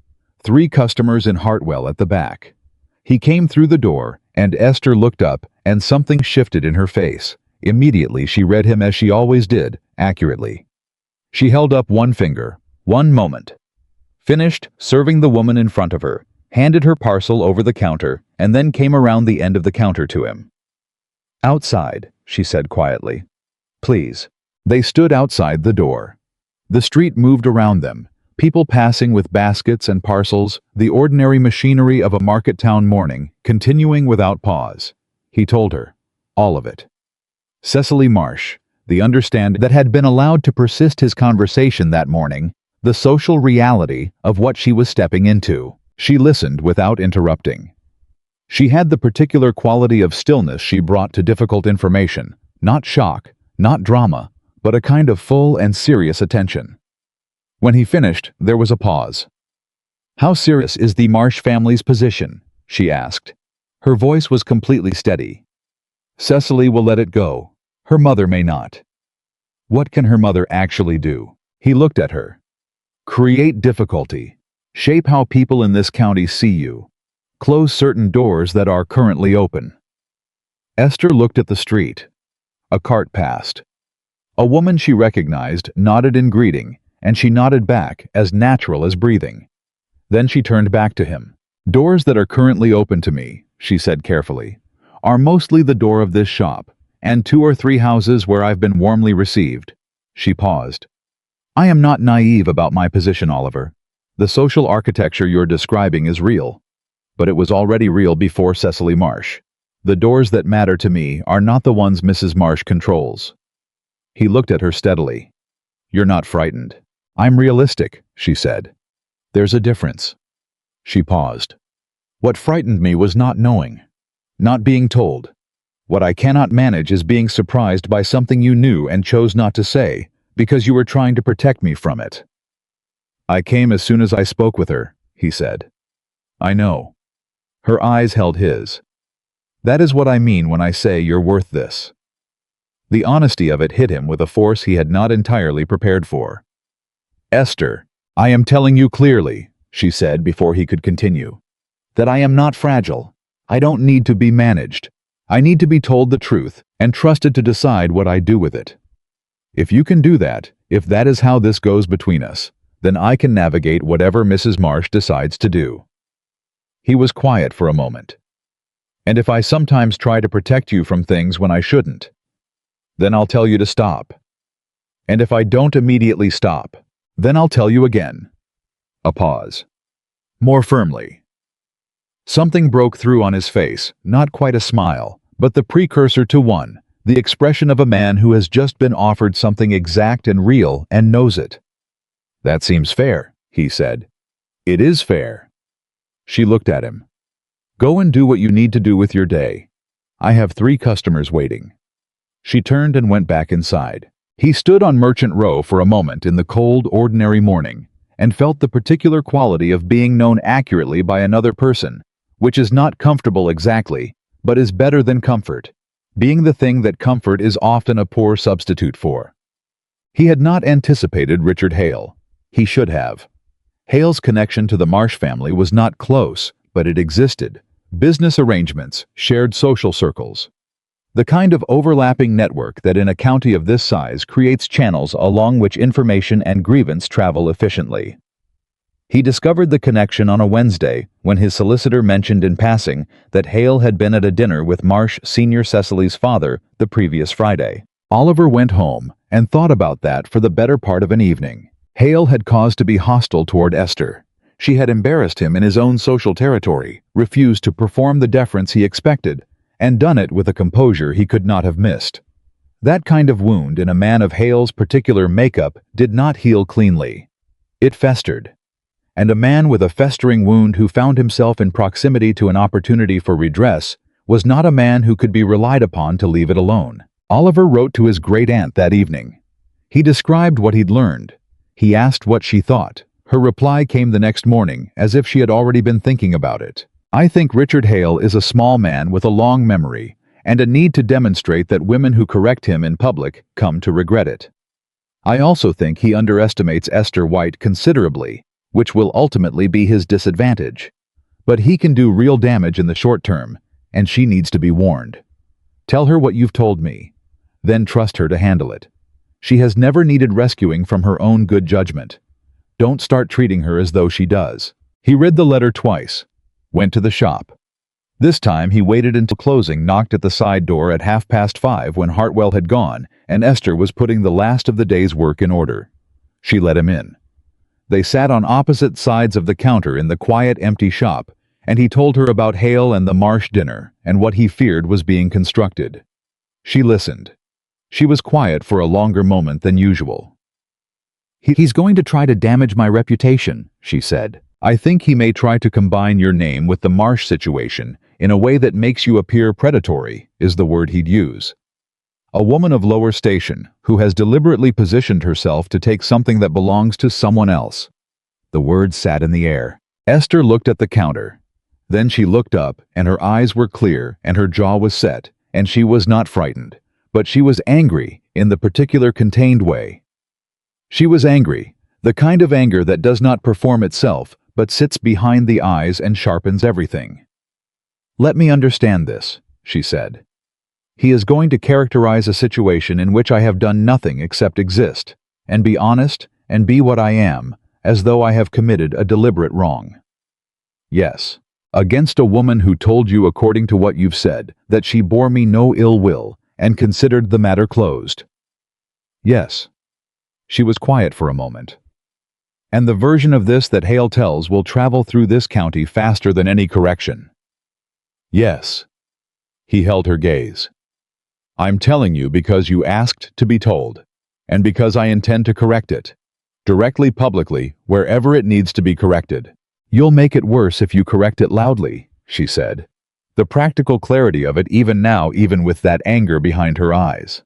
3 customers in Hartwell at the back. He came through the door, and Esther looked up, and something shifted in her face. Immediately she read him as she always did, accurately. She held up one finger. 1 moment. Finished serving the woman in front of her, handed her parcel over the counter, and then came around the end of the counter to him. Outside, she said quietly. Please. They stood outside the door. The street moved around them, people passing with baskets and parcels, the ordinary machinery of a market town morning, continuing without pause. He told her. All of it. Cecily Marsh, the understanding that had been allowed to persist his conversation that morning, the social reality of what she was stepping into. She listened without interrupting. She had the particular quality of stillness she brought to difficult information, not shock, not drama, but a kind of full and serious attention. When he finished, there was a pause. How serious is the Marsh family's position? She asked. Her voice was completely steady. Cecily will let it go. Her mother may not. What can her mother actually do? He looked at her. Create difficulty. Shape how people in this county see you. Close certain doors that are currently open. Esther looked at the street. A cart passed. A woman she recognized nodded in greeting, and she nodded back, as natural as breathing. Then she turned back to him. Doors that are currently open to me, she said carefully, are mostly the door of this shop, and 2 or 3 houses where I've been warmly received. She paused. I am not naive about my position, Oliver. The social architecture you're describing is real. But it was already real before Cecily Marsh. The doors that matter to me are not the ones Mrs. Marsh controls. He looked at her steadily. You're not frightened. I'm realistic, she said. There's a difference. She paused. What frightened me was not knowing. Not being told. What I cannot manage is being surprised by something you knew and chose not to say, because you were trying to protect me from it. I came as soon as I spoke with her, he said. I know. Her eyes held his. That is what I mean when I say you're worth this. The honesty of it hit him with a force he had not entirely prepared for. Esther, I am telling you clearly, she said before he could continue, that I am not fragile. I don't need to be managed. I need to be told the truth and trusted to decide what I do with it. If you can do that, if that is how this goes between us, then I can navigate whatever Mrs. Marsh decides to do. He was quiet for a moment. And if I sometimes try to protect you from things when I shouldn't, then I'll tell you to stop. And if I don't immediately stop, then I'll tell you again. A pause. More firmly. Something broke through on his face, not quite a smile, but the precursor to one, the expression of a man who has just been offered something exact and real and knows it. That seems fair, he said. It is fair. She looked at him. Go and do what you need to do with your day. I have 3 customers waiting. She turned and went back inside. He stood on Merchant Row for a moment in the cold, ordinary morning, and felt the particular quality of being known accurately by another person, which is not comfortable exactly, but is better than comfort, being the thing that comfort is often a poor substitute for. He had not anticipated Richard Hale. He should have. Hale's connection to the Marsh family was not close, but it existed. Business arrangements, shared social circles. The kind of overlapping network that in a county of this size creates channels along which information and grievance travel efficiently. He discovered the connection on a Wednesday when his solicitor mentioned in passing that Hale had been at a dinner with Marsh Sr. Cecily's father the previous Friday. Oliver went home and thought about that for the better part of an evening. Hale had cause to be hostile toward Esther. She had embarrassed him in his own social territory, refused to perform the deference he expected, and done it with a composure he could not have missed. That kind of wound in a man of Hale's particular makeup did not heal cleanly. It festered. And a man with a festering wound who found himself in proximity to an opportunity for redress was not a man who could be relied upon to leave it alone. Oliver wrote to his great-aunt that evening. He described what he'd learned. He asked what she thought. Her reply came the next morning, as if she had already been thinking about it. I think Richard Hale is a small man with a long memory, and a need to demonstrate that women who correct him in public come to regret it. I also think he underestimates Esther White considerably, which will ultimately be his disadvantage. But he can do real damage in the short term, and she needs to be warned. Tell her what you've told me. Then trust her to handle it. She has never needed rescuing from her own good judgment. Don't start treating her as though she does. He read the letter twice, went to the shop. This time he waited until closing, knocked at the side door at 5:30 when Hartwell had gone, and Esther was putting the last of the day's work in order. She let him in. They sat on opposite sides of the counter in the quiet, empty shop, and he told her about Hale and the Marsh dinner and what he feared was being constructed. She listened. She was quiet for a longer moment than usual. He's going to try to damage my reputation, she said. I think he may try to combine your name with the Marsh situation in a way that makes you appear predatory, is the word he'd use. A woman of lower station who has deliberately positioned herself to take something that belongs to someone else. The words sat in the air. Esther looked at the counter. Then she looked up, and her eyes were clear, and her jaw was set, and she was not frightened, but she was angry in the particular contained way. She was angry, the kind of anger that does not perform itself, but sits behind the eyes and sharpens everything. Let me understand this, she said. He is going to characterize a situation in which I have done nothing except exist, and be honest, and be what I am, as though I have committed a deliberate wrong. Yes, against a woman who told you, according to what you've said, that she bore me no ill will, and considered the matter closed. Yes. She was quiet for a moment. And the version of this that Hale tells will travel through this county faster than any correction. Yes. He held her gaze. I'm telling you because you asked to be told, and because I intend to correct it, directly, publicly, wherever it needs to be corrected. You'll make it worse if you correct it loudly, she said. The practical clarity of it even now, even with that anger behind her eyes.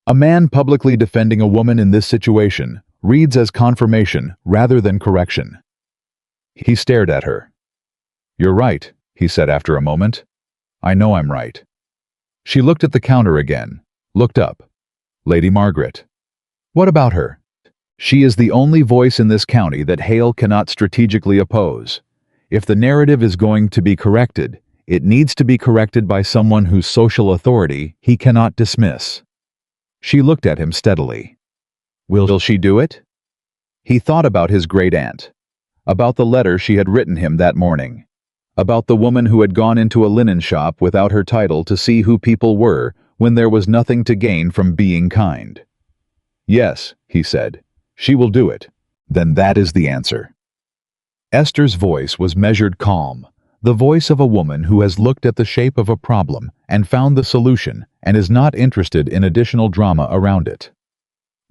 A man publicly defending a woman in this situation reads as confirmation rather than correction. He stared at her. You're right, he said after a moment. I know I'm right. She looked at the counter again, looked up. Lady Margaret. What about her? She is the only voice in this county that Hale cannot strategically oppose. If the narrative is going to be corrected, it needs to be corrected by someone whose social authority he cannot dismiss. She looked at him steadily. Will she do it? He thought about his great-aunt, about the letter she had written him that morning, about the woman who had gone into a linen shop without her title to see who people were when there was nothing to gain from being kind. Yes, he said, she will do it. Then that is the answer. Esther's voice was measured calm, the voice of a woman who has looked at the shape of a problem and found the solution and is not interested in additional drama around it.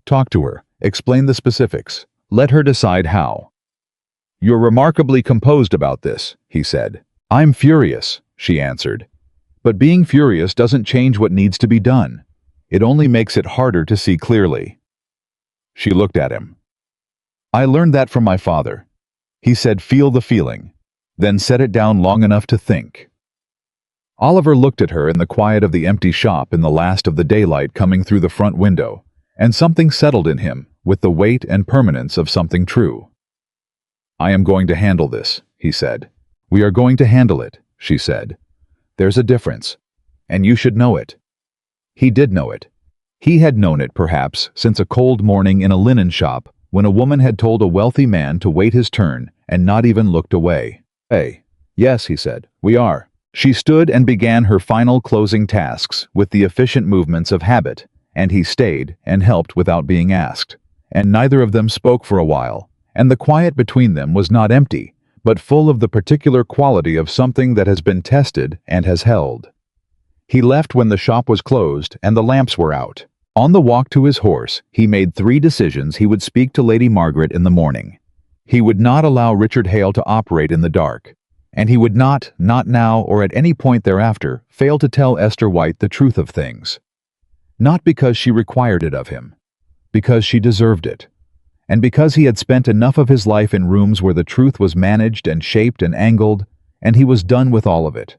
Talk to her, explain the specifics, let her decide how. You're remarkably composed about this, he said. I'm furious, she answered. But being furious doesn't change what needs to be done. It only makes it harder to see clearly. She looked at him. I learned that from my father. He said, feel the feeling, then set it down long enough to think. Oliver looked at her in the quiet of the empty shop in the last of the daylight coming through the front window, and something settled in him with the weight and permanence of something true. I am going to handle this, he said. We are going to handle it, she said. There's a difference, and you should know it. He did know it. He had known it, perhaps, since a cold morning in a linen shop when a woman had told a wealthy man to wait his turn and not even looked away. Hey. Yes, he said, we are. She stood and began her final closing tasks with the efficient movements of habit, and he stayed and helped without being asked. And neither of them spoke for a while, and the quiet between them was not empty, but full of the particular quality of something that has been tested and has held. He left when the shop was closed and the lamps were out. On the walk to his horse, he made 3 decisions. He would speak to Lady Margaret in the morning. He would not allow Richard Hale to operate in the dark. And he would not now or at any point thereafter, fail to tell Esther White the truth of things. Not because she required it of him, because she deserved it. And because he had spent enough of his life in rooms where the truth was managed and shaped and angled, and he was done with all of it.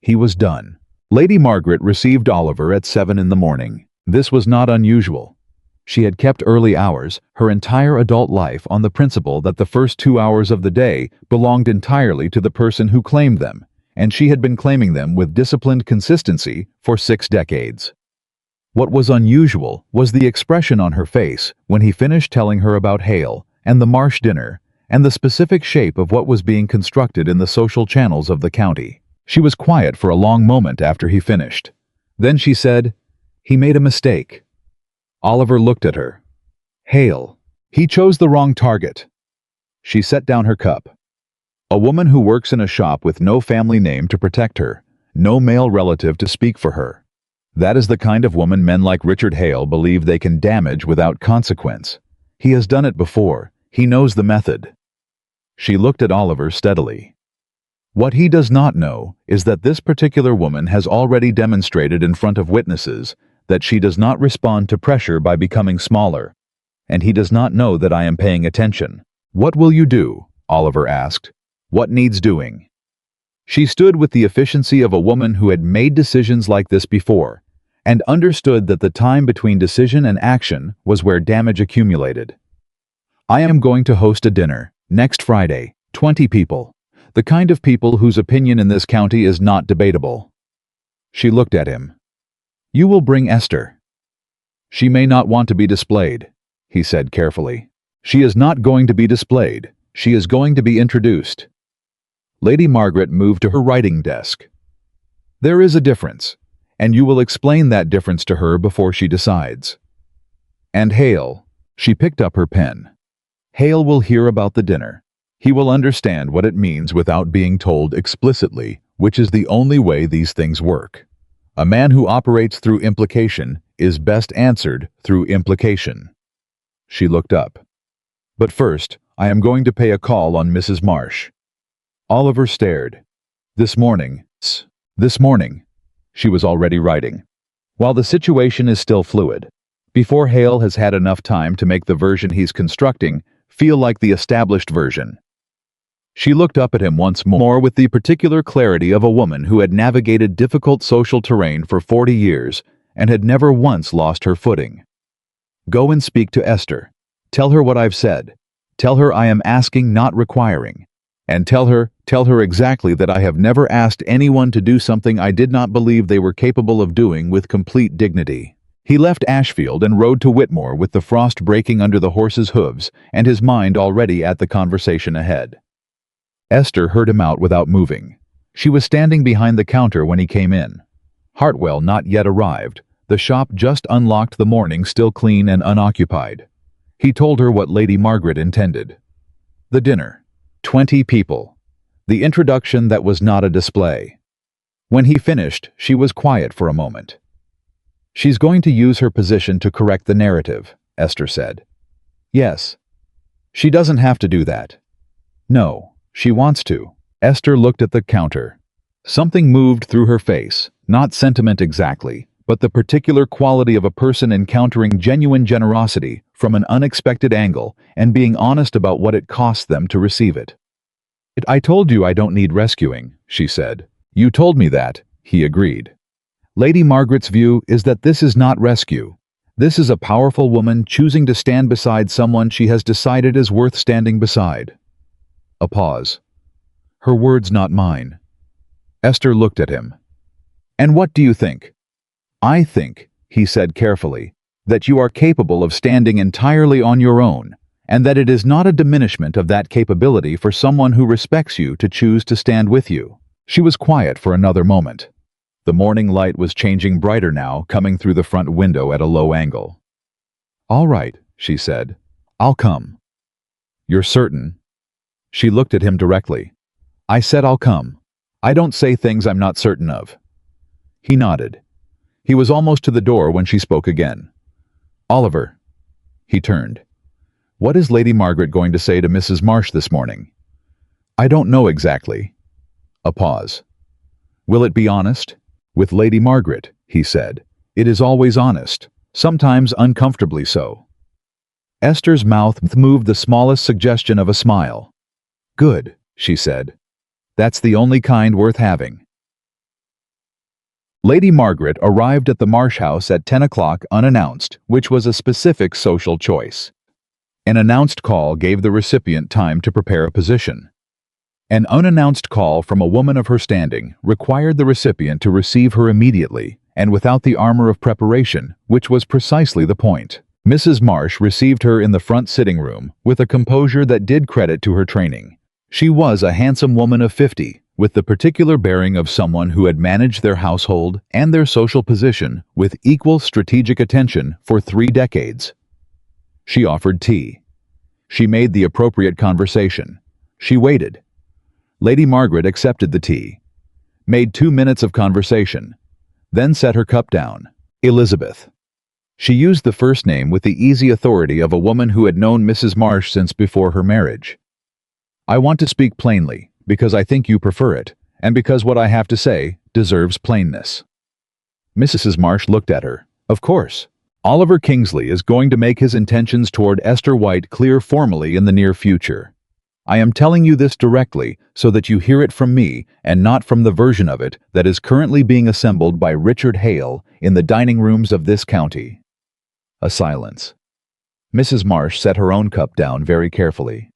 He was done. Lady Margaret received Oliver at 7 in the morning. This was not unusual. She had kept early hours her entire adult life on the principle that the first 2 hours of the day belonged entirely to the person who claimed them, and she had been claiming them with disciplined consistency for 6 decades. What was unusual was the expression on her face when he finished telling her about Hale and the Marsh dinner and the specific shape of what was being constructed in the social channels of the county. She was quiet for a long moment after he finished. Then she said, "He made a mistake." Oliver looked at her. Hale. He chose the wrong target. She set down her cup. A woman who works in a shop with no family name to protect her, no male relative to speak for her. That is the kind of woman men like Richard Hale believe they can damage without consequence. He has done it before. He knows the method. She looked at Oliver steadily. What he does not know is that this particular woman has already demonstrated in front of witnesses that she does not respond to pressure by becoming smaller. And he does not know that I am paying attention. "What will you do?" Oliver asked. "What needs doing?" She stood with the efficiency of a woman who had made decisions like this before, and understood that the time between decision and action was where damage accumulated. "I am going to host a dinner, next Friday, 20 people. The kind of people whose opinion in this county is not debatable." She looked at him. "You will bring Esther." "She may not want to be displayed," he said carefully. "She is not going to be displayed. She is going to be introduced." Lady Margaret moved to her writing desk. "There is a difference, and you will explain that difference to her before she decides. And Hale," she picked up her pen. "Hale will hear about the dinner. He will understand what it means without being told explicitly, which is the only way these things work. A man who operates through implication is best answered through implication." She looked up. "But first, I am going to pay a call on Mrs. Marsh." Oliver stared. This morning. She was already writing. "While the situation is still fluid, before Hale has had enough time to make the version he's constructing feel like the established version." She looked up at him once more with the particular clarity of a woman who had navigated difficult social terrain for 40 years and had never once lost her footing. "Go and speak to Esther. Tell her what I've said. Tell her I am asking, not requiring. And tell her exactly that I have never asked anyone to do something I did not believe they were capable of doing with complete dignity." He left Ashfield and rode to Whitmore with the frost breaking under the horse's hooves and his mind already at the conversation ahead. Esther heard him out without moving. She was standing behind the counter when he came in. Hartwell not yet arrived, the shop just unlocked, the morning still clean and unoccupied. He told her what Lady Margaret intended. The dinner. 20 people. The introduction that was not a display. When he finished, she was quiet for a moment. "She's going to use her position to correct the narrative," Esther said. "Yes. She doesn't have to do that." "No. She wants to." Esther looked at the counter. Something moved through her face, not sentiment exactly, but the particular quality of a person encountering genuine generosity from an unexpected angle and being honest about what it costs them to receive it. "I told you I don't need rescuing," she said. "You told me that," he agreed. Lady Margaret's view is that this is not rescue. This is a powerful woman choosing to stand beside someone she has decided is worth standing beside. A pause. Her words, not mine. Esther looked at him. "And what do you think?" "I think," he said carefully, "that you are capable of standing entirely on your own, and that it is not a diminishment of that capability for someone who respects you to choose to stand with you." She was quiet for another moment. The morning light was changing brighter now, coming through the front window at a low angle. "All right," she said. "I'll come." "You're certain?" She looked at him directly. "I said I'll come. I don't say things I'm not certain of." He nodded. He was almost to the door when she spoke again. "Oliver." He turned. "What is Lady Margaret going to say to Mrs. Marsh this morning?" "I don't know exactly." A pause. "Will it be honest?" "With Lady Margaret," he said, "it is always honest, sometimes uncomfortably so." Esther's mouth moved the smallest suggestion of a smile. "Good," she said. "That's the only kind worth having." Lady Margaret arrived at the Marsh house at 10 o'clock unannounced, which was a specific social choice. An announced call gave the recipient time to prepare a position. An unannounced call from a woman of her standing required the recipient to receive her immediately and without the armor of preparation, which was precisely the point. Mrs. Marsh received her in the front sitting room with a composure that did credit to her training. She was a handsome woman of 50, with the particular bearing of someone who had managed their household and their social position with equal strategic attention for 3 decades. She offered tea. She made the appropriate conversation. She waited. Lady Margaret accepted the tea, made 2 minutes of conversation, then set her cup down. Elizabeth. She used the first name with the easy authority of a woman who had known Mrs. Marsh since before her marriage. "I want to speak plainly, because I think you prefer it, and because what I have to say deserves plainness." Mrs. Marsh looked at her. "Of course. Oliver Kingsley is going to make his intentions toward Esther White clear formally in the near future. I am telling you this directly so that you hear it from me and not from the version of it that is currently being assembled by Richard Hale in the dining rooms of this county." A silence. Mrs. Marsh set her own cup down very carefully.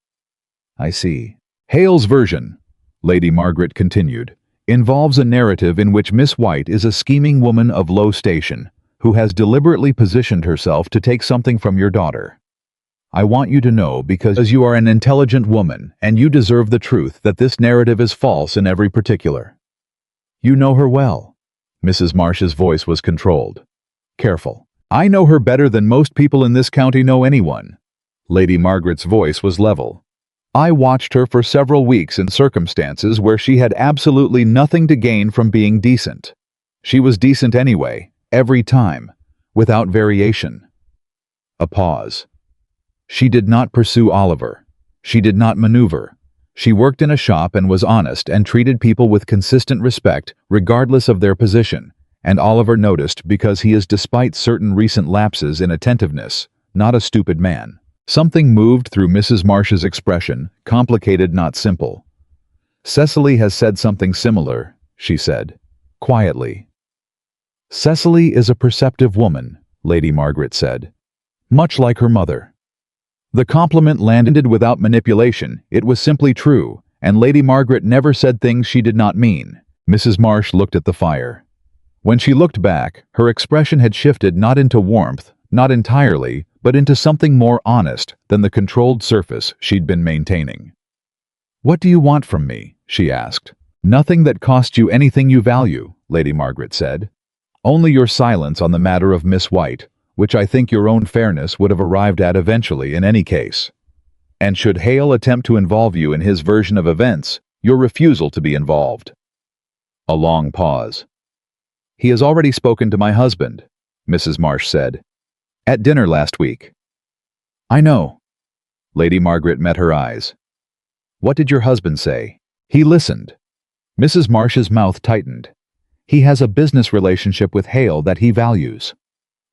"I see. Hale's version," Lady Margaret continued, "involves a narrative in which Miss White is a scheming woman of low station who has deliberately positioned herself to take something from your daughter. I want you to know, because you are an intelligent woman and you deserve the truth, that this narrative is false in every particular." "You know her well." Mrs. Marsh's voice was controlled. Careful. "I know her better than most people in this county know anyone." Lady Margaret's voice was level. "I watched her for several weeks in circumstances where she had absolutely nothing to gain from being decent. She was decent anyway, every time, without variation." A pause. "She did not pursue Oliver. She did not maneuver. She worked in a shop and was honest and treated people with consistent respect regardless of their position, and Oliver noticed because he is, despite certain recent lapses in attentiveness, not a stupid man." Something moved through Mrs. Marsh's expression, complicated, not simple. "Cecily has said something similar," she said, quietly. "Cecily is a perceptive woman," Lady Margaret said, "much like her mother." The compliment landed without manipulation. It was simply true, and Lady Margaret never said things she did not mean. Mrs. Marsh looked at the fire. When she looked back, her expression had shifted not into warmth, not entirely, but into something more honest than the controlled surface she'd been maintaining. "What do you want from me?" she asked. "Nothing that costs you anything you value," Lady Margaret said. "Only your silence on the matter of Miss White, which I think your own fairness would have arrived at eventually in any case. And should Hale attempt to involve you in his version of events, your refusal to be involved." A long pause. "He has already spoken to my husband," Mrs. Marsh said. "At dinner last week." "I know." Lady Margaret met her eyes. "What did your husband say?" "He listened." Mrs. Marsh's mouth tightened. He has a business relationship with Hale that he values.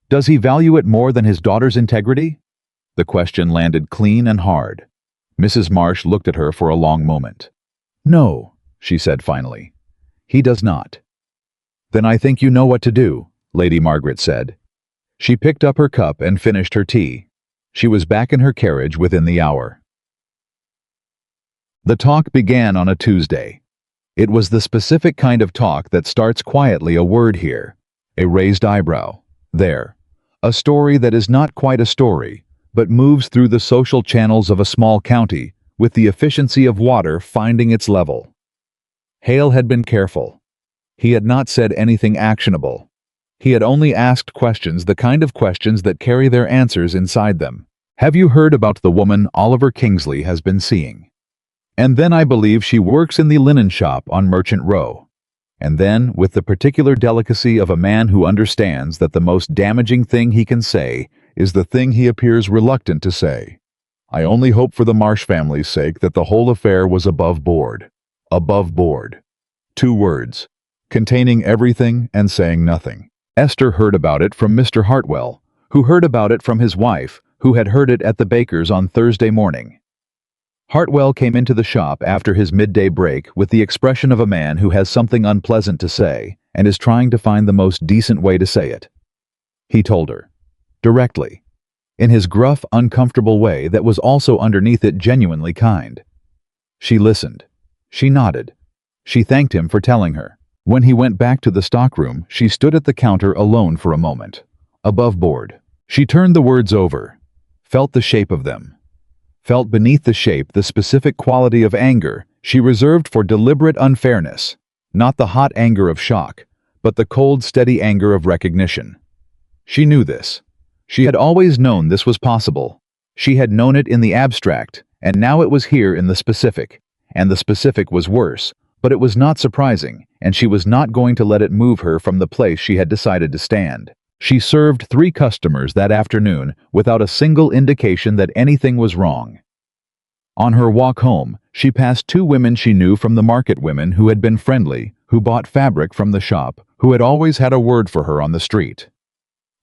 Does he value it more than his daughter's integrity? The question landed clean and hard. Mrs. Marsh looked at her for a long moment. No, she said finally. He does not. Then I think you know what to do, Lady Margaret said. She picked up her cup and finished her tea. She was back in her carriage within the hour. The talk began on a Tuesday. It was the specific kind of talk that starts quietly, a word here, a raised eyebrow, there, a story that is not quite a story, but moves through the social channels of a small county with the efficiency of water finding its level. Hale had been careful. He had not said anything actionable. He had only asked questions, the kind of questions that carry their answers inside them. Have you heard about the woman Oliver Kingsley has been seeing? And then I believe she works in the linen shop on Merchant Row. And then, with the particular delicacy of a man who understands that the most damaging thing he can say is the thing he appears reluctant to say. I only hope for the Marsh family's sake that the whole affair was above board. Above board. 2 words, containing everything and saying nothing. Esther heard about it from Mr. Hartwell, who heard about it from his wife, who had heard it at the baker's on Thursday morning. Hartwell came into the shop after his midday break with the expression of a man who has something unpleasant to say and is trying to find the most decent way to say it. He told her, directly, in his gruff, uncomfortable way that was also underneath it genuinely kind. She listened. She nodded. She thanked him for telling her. When he went back to the stockroom, she stood at the counter alone for a moment, above board. She turned the words over, felt the shape of them, felt beneath the shape the specific quality of anger she reserved for deliberate unfairness, not the hot anger of shock, but the cold, steady anger of recognition. She knew this. She had always known this was possible. She had known it in the abstract, and now it was here in the specific, and the specific was worse, but it was not surprising, and she was not going to let it move her from the place she had decided to stand. She served 3 customers that afternoon without a single indication that anything was wrong. On her walk home, she passed 2 women she knew from the market, women who had been friendly, who bought fabric from the shop, who had always had a word for her on the street.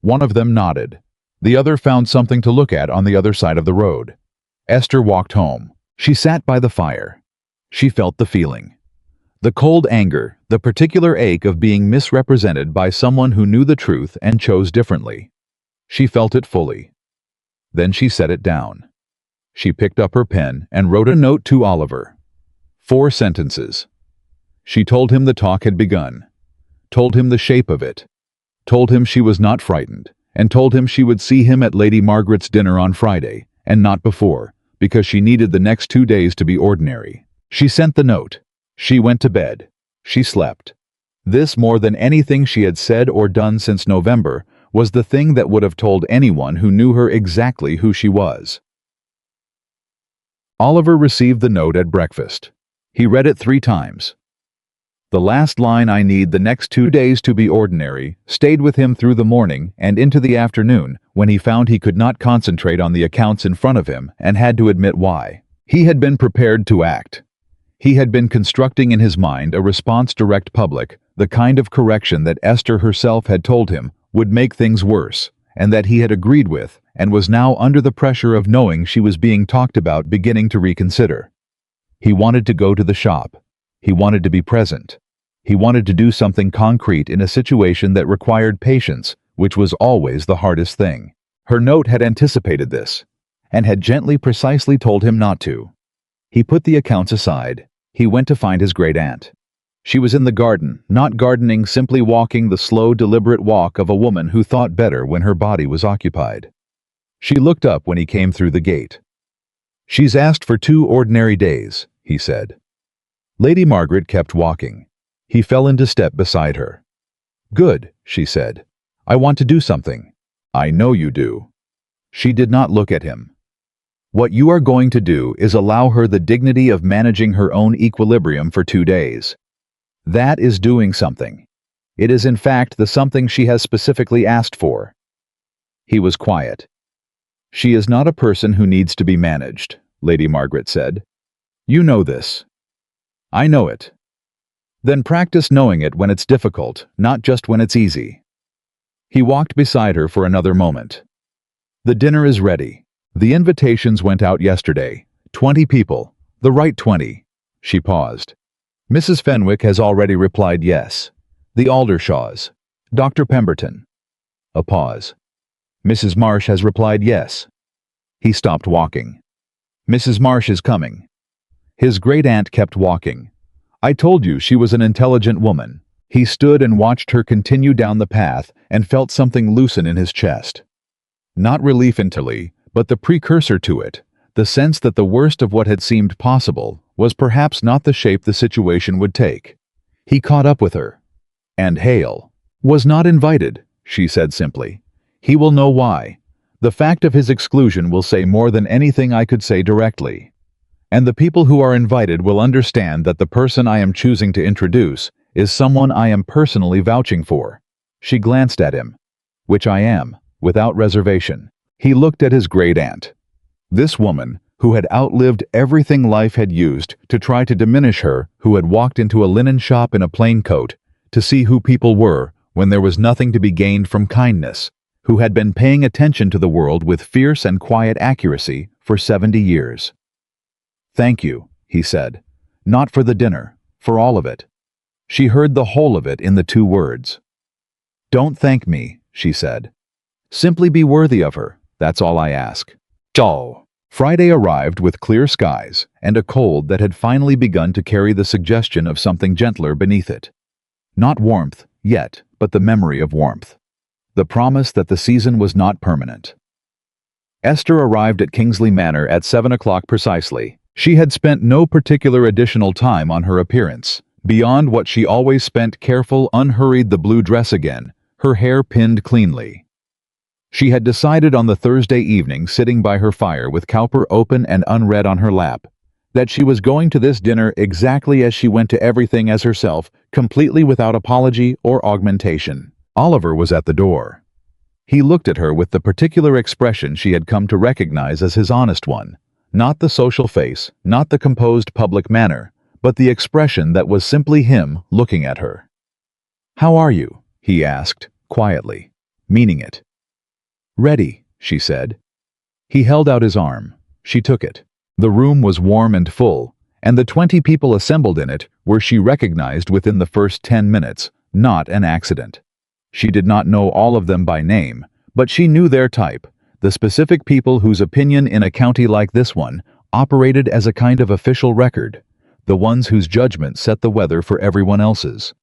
One of them nodded. The other found something to look at on the other side of the road. Esther walked home. She sat by the fire. She felt the feeling. The cold anger, the particular ache of being misrepresented by someone who knew the truth and chose differently. She felt it fully. Then she set it down. She picked up her pen and wrote a note to Oliver. 4 sentences. She told him the talk had begun, told him the shape of it, told him she was not frightened, and told him she would see him at Lady Margaret's dinner on Friday, and not before, because she needed the next 2 days to be ordinary. She sent the note. She went to bed. She slept. This, more than anything she had said or done since November, was the thing that would have told anyone who knew her exactly who she was. Oliver received the note at breakfast. He read it 3 times. The last line, I need the next 2 days to be ordinary, stayed with him through the morning and into the afternoon, when he found he could not concentrate on the accounts in front of him and had to admit why. He had been prepared to act. He had been constructing in his mind a response direct public, the kind of correction that Esther herself had told him would make things worse, and that he had agreed with, and was now under the pressure of knowing she was being talked about, beginning to reconsider. He wanted to go to the shop. He wanted to be present. He wanted to do something concrete in a situation that required patience, which was always the hardest thing. Her note had anticipated this, and had gently, precisely told him not to. He put the accounts aside. He went to find his great-aunt. She was in the garden, not gardening, simply walking the slow, deliberate walk of a woman who thought better when her body was occupied. She looked up when he came through the gate. She's asked for 2 ordinary days, he said. Lady Margaret kept walking. He fell into step beside her. Good, she said. I want to do something. I know you do. She did not look at him. What you are going to do is allow her the dignity of managing her own equilibrium for 2 days. That is doing something. It is in fact the something she has specifically asked for. He was quiet. She is not a person who needs to be managed, Lady Margaret said. You know this. I know it. Then practice knowing it when it's difficult, not just when it's easy. He walked beside her for another moment. The dinner is ready. The invitations went out yesterday. 20 people. The right 20. She paused. Mrs. Fenwick has already replied yes. The Aldershaws. Dr. Pemberton. A pause. Mrs. Marsh has replied yes. He stopped walking. Mrs. Marsh is coming. His great-aunt kept walking. I told you she was an intelligent woman. He stood and watched her continue down the path and felt something loosen in his chest. Not relief entirely, but the precursor to it, the sense that the worst of what had seemed possible was perhaps not the shape the situation would take. He caught up with her. And Hale was not invited, she said simply. He will know why. The fact of his exclusion will say more than anything I could say directly. And the people who are invited will understand that the person I am choosing to introduce is someone I am personally vouching for. She glanced at him. Which I am, without reservation. He looked at his great-aunt. This woman, who had outlived everything life had used to try to diminish her, who had walked into a linen shop in a plain coat, to see who people were when there was nothing to be gained from kindness, who had been paying attention to the world with fierce and quiet accuracy for 70 years. Thank you, he said. Not for the dinner, for all of it. She heard the whole of it in the 2 words. Don't thank me, she said. Simply be worthy of her, that's all I ask. Ciao. Friday arrived with clear skies and a cold that had finally begun to carry the suggestion of something gentler beneath it. Not warmth, yet, but the memory of warmth. The promise that the season was not permanent. Esther arrived at Kingsley Manor at 7 o'clock precisely. She had spent no particular additional time on her appearance, beyond what she always spent careful, unhurried the blue dress again, her hair pinned cleanly. She had decided on the Thursday evening, sitting by her fire with Cowper open and unread on her lap, that she was going to this dinner exactly as she went to everything as herself, completely without apology or augmentation. Oliver was at the door. He looked at her with the particular expression she had come to recognize as his honest one, not the social face, not the composed public manner, but the expression that was simply him looking at her. "How are you?" he asked, quietly, meaning it. "Ready," she said. He held out his arm. She took it. The room was warm and full, and the 20 people assembled in it were, she recognized within the first 10 minutes, not an accident. She did not know all of them by name, but she knew their type, the specific people whose opinion in a county like this one operated as a kind of official record, the ones whose judgment set the weather for everyone else's.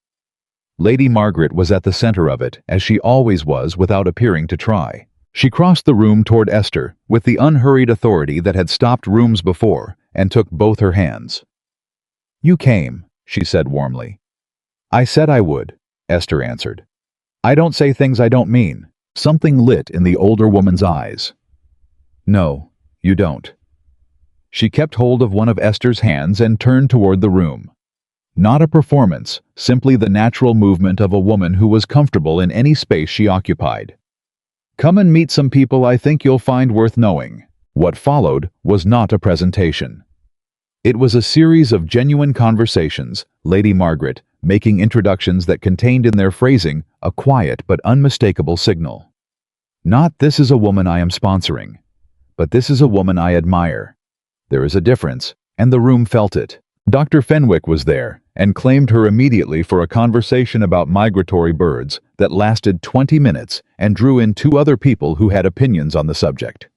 Lady Margaret was at the center of it, as she always was without appearing to try. She crossed the room toward Esther with the unhurried authority that had stopped rooms before and took both her hands. "You came," she said warmly. "I said I would," Esther answered. "I don't say things I don't mean." Something lit in the older woman's eyes. "No, you don't." She kept hold of one of Esther's hands and turned toward the room. Not a performance, simply the natural movement of a woman who was comfortable in any space she occupied. "Come and meet some people I think you'll find worth knowing." What followed was not a presentation. It was a series of genuine conversations, Lady Margaret making introductions that contained in their phrasing a quiet but unmistakable signal. Not "this is a woman I am sponsoring," but "this is a woman I admire." There is a difference, and the room felt it. Dr. Fenwick was there, and claimed her immediately for a conversation about migratory birds that lasted 20 minutes and drew in 2 other people who had opinions on the subject.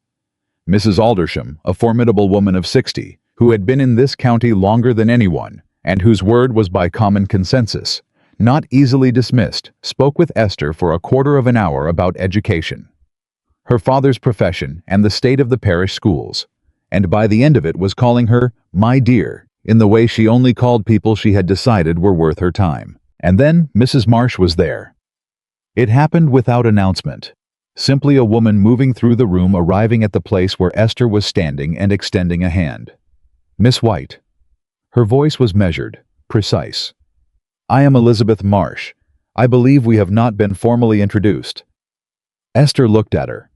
Mrs. Aldersham, a formidable woman of 60, who had been in this county longer than anyone, and whose word was by common consensus, not easily dismissed, spoke with Esther for a quarter of an hour about education, her father's profession, and the state of the parish schools, and by the end of it was calling her "my dear," in the way she only called people she had decided were worth her time. And then Mrs. Marsh was there. It happened without announcement. Simply a woman moving through the room, arriving at the place where Esther was standing and extending a hand. "Miss White." Her voice was measured, precise. "I am Elizabeth Marsh. I believe we have not been formally introduced." Esther looked at her,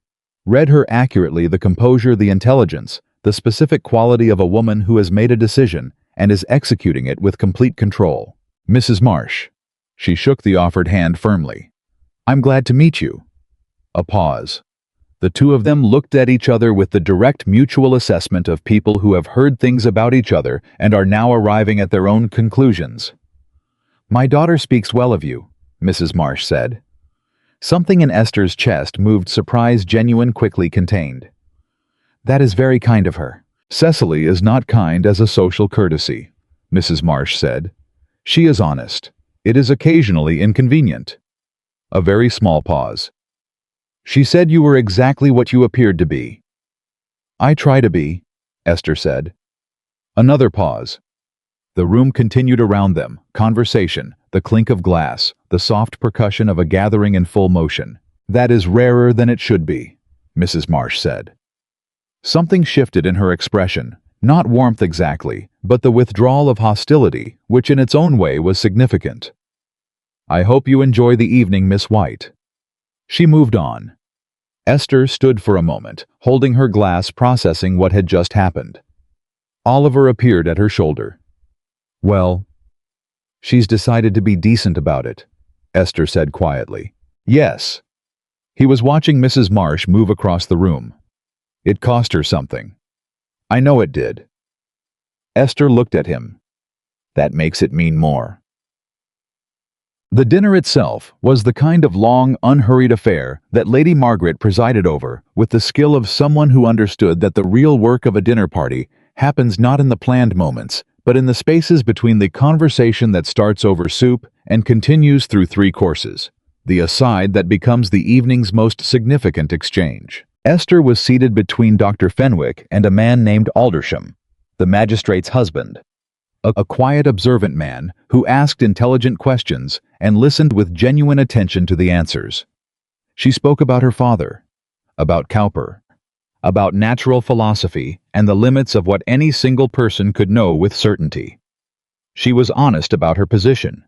read her accurately, the composure, the intelligence, the specific quality of a woman who has made a decision and is executing it with complete control. Mrs. Marsh. She shook the offered hand firmly. I'm glad to meet you. A pause. The two of them looked at each other with the direct mutual assessment of people who have heard things about each other and are now arriving at their own conclusions. My daughter speaks well of you, Mrs. Marsh said. Something in Esther's chest moved, surprise genuine, quickly contained. That is very kind of her. Cecily is not kind as a social courtesy, Mrs. Marsh said. She is honest. It is occasionally inconvenient. A very small pause. She said you were exactly what you appeared to be. I try to be, Esther said. Another pause. The room continued around them, conversation, the clink of glass, the soft percussion of a gathering in full motion. That is rarer than it should be, Mrs. Marsh said. Something shifted in her expression, not warmth exactly, but the withdrawal of hostility, which in its own way was significant. I hope you enjoy the evening, Miss White. She moved on. Esther stood for a moment, holding her glass, processing what had just happened. Oliver appeared at her shoulder. Well, she's decided to be decent about it, Esther said quietly. Yes. He was watching Mrs. Marsh move across the room. It cost her something. I know it did. Esther looked at him. That makes it mean more. The dinner itself was the kind of long, unhurried affair that Lady Margaret presided over with the skill of someone who understood that the real work of a dinner party happens not in the planned moments, but in the spaces between the conversation that starts over soup and continues through 3 courses, the aside that becomes the evening's most significant exchange. Esther was seated between Dr. Fenwick and a man named Aldersham, the magistrate's husband, a quiet, observant man who asked intelligent questions and listened with genuine attention to the answers. She spoke about her father, about Cowper, about natural philosophy and the limits of what any single person could know with certainty. She was honest about her position.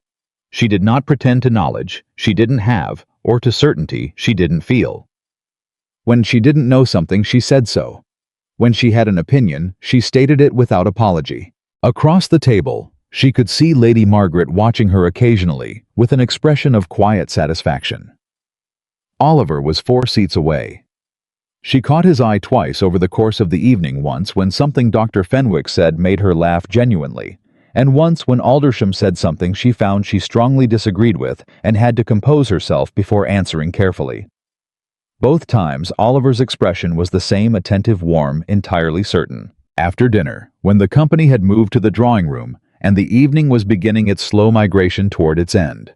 She did not pretend to knowledge she didn't have or to certainty she didn't feel. When she didn't know something, she said so. When she had an opinion, she stated it without apology. Across the table, she could see Lady Margaret watching her occasionally with an expression of quiet satisfaction. Oliver was 4 seats away. She caught his eye twice over the course of the evening, once when something Dr. Fenwick said made her laugh genuinely, and once when Aldersham said something she found she strongly disagreed with and had to compose herself before answering carefully. Both times Oliver's expression was the same, attentive, warm, entirely certain. After dinner, when the company had moved to the drawing room and the evening was beginning its slow migration toward its end,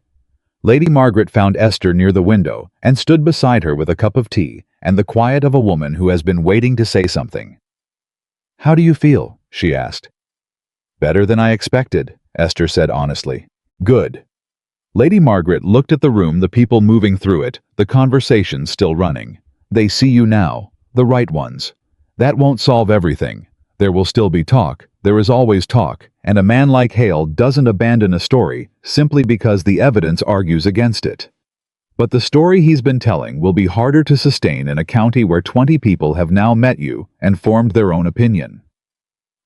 Lady Margaret found Esther near the window and stood beside her with a cup of tea and the quiet of a woman who has been waiting to say something. How do you feel? She asked. Better than I expected, Esther said honestly. Good. Lady Margaret looked at the room, the people moving through it, the conversation still running. They see you now, the right ones. That won't solve everything. There will still be talk, there is always talk, and a man like Hale doesn't abandon a story simply because the evidence argues against it. But the story he's been telling will be harder to sustain in a county where 20 people have now met you and formed their own opinion.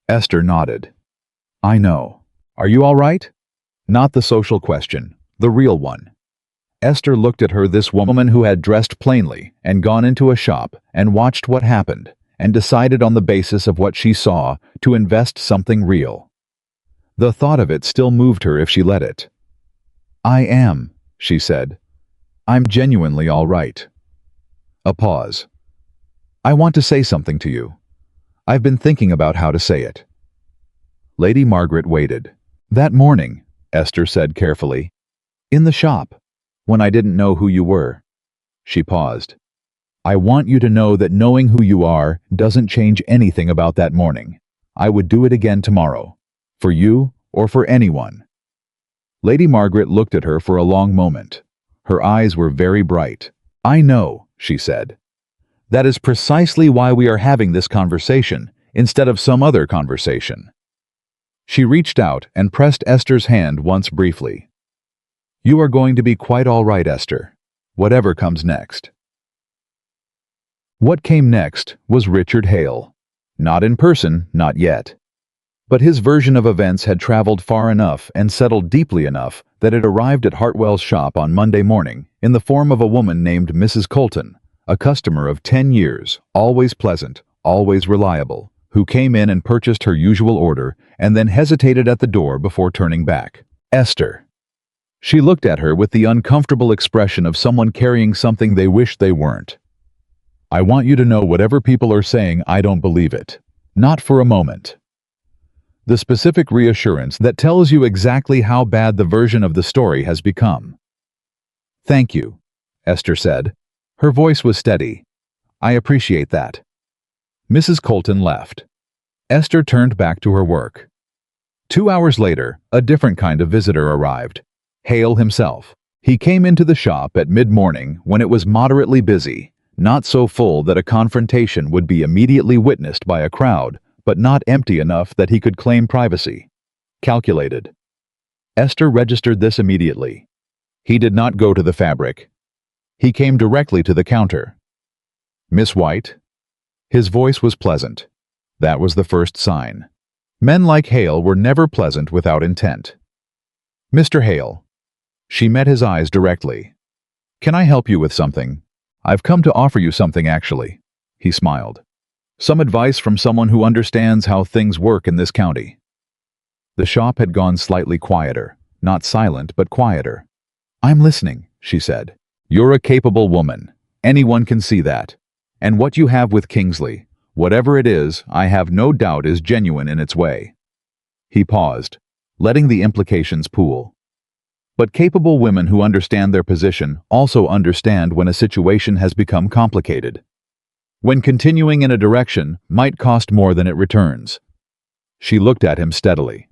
Esther nodded. I know. Are you all right? Not the social question, the real one. Esther looked at her, this woman who had dressed plainly and gone into a shop and watched what happened and decided on the basis of what she saw to invest something real. The thought of it still moved her if she let it. I am, she said. I'm genuinely all right. A pause. I want to say something to you. I've been thinking about how to say it. Lady Margaret waited. That morning, Esther said carefully, in the shop, when I didn't know who you were. She paused. I want you to know that knowing who you are doesn't change anything about that morning. I would do it again tomorrow. For you or for anyone. Lady Margaret looked at her for a long moment. Her eyes were very bright. I know, she said. That is precisely why we are having this conversation instead of some other conversation. She reached out and pressed Esther's hand once briefly. You are going to be quite all right, Esther, whatever comes next. What came next was Richard Hale. Not in person, not yet. But his version of events had traveled far enough and settled deeply enough that it arrived at Hartwell's shop on Monday morning in the form of a woman named Mrs. Colton, a customer of 10 years, always pleasant, always reliable, who came in and purchased her usual order and then hesitated at the door before turning back. Esther. She looked at her with the uncomfortable expression of someone carrying something they wish they weren't. I want you to know whatever people are saying, I don't believe it. Not for a moment. The specific reassurance that tells you exactly how bad the version of the story has become. Thank you, Esther said. Her voice was steady. I appreciate that. Mrs. Colton left. Esther turned back to her work. 2 hours later, a different kind of visitor arrived. Hale himself. He came into the shop at mid-morning when it was moderately busy, not so full that a confrontation would be immediately witnessed by a crowd, but not empty enough that he could claim privacy. Calculated. Esther registered this immediately. He did not go to the fabric. He came directly to the counter. Miss White? His voice was pleasant. That was the first sign. Men like Hale were never pleasant without intent. Mr. Hale. She met his eyes directly. Can I help you with something? I've come to offer you something, actually. He smiled. Some advice from someone who understands how things work in this county. The shop had gone slightly quieter, not silent, but quieter. I'm listening, she said. You're a capable woman. Anyone can see that. And what you have with Kingsley, whatever it is, I have no doubt is genuine in its way. He paused, letting the implications pool. But capable women who understand their position also understand when a situation has become complicated. When continuing in a direction might cost more than it returns. She looked at him steadily.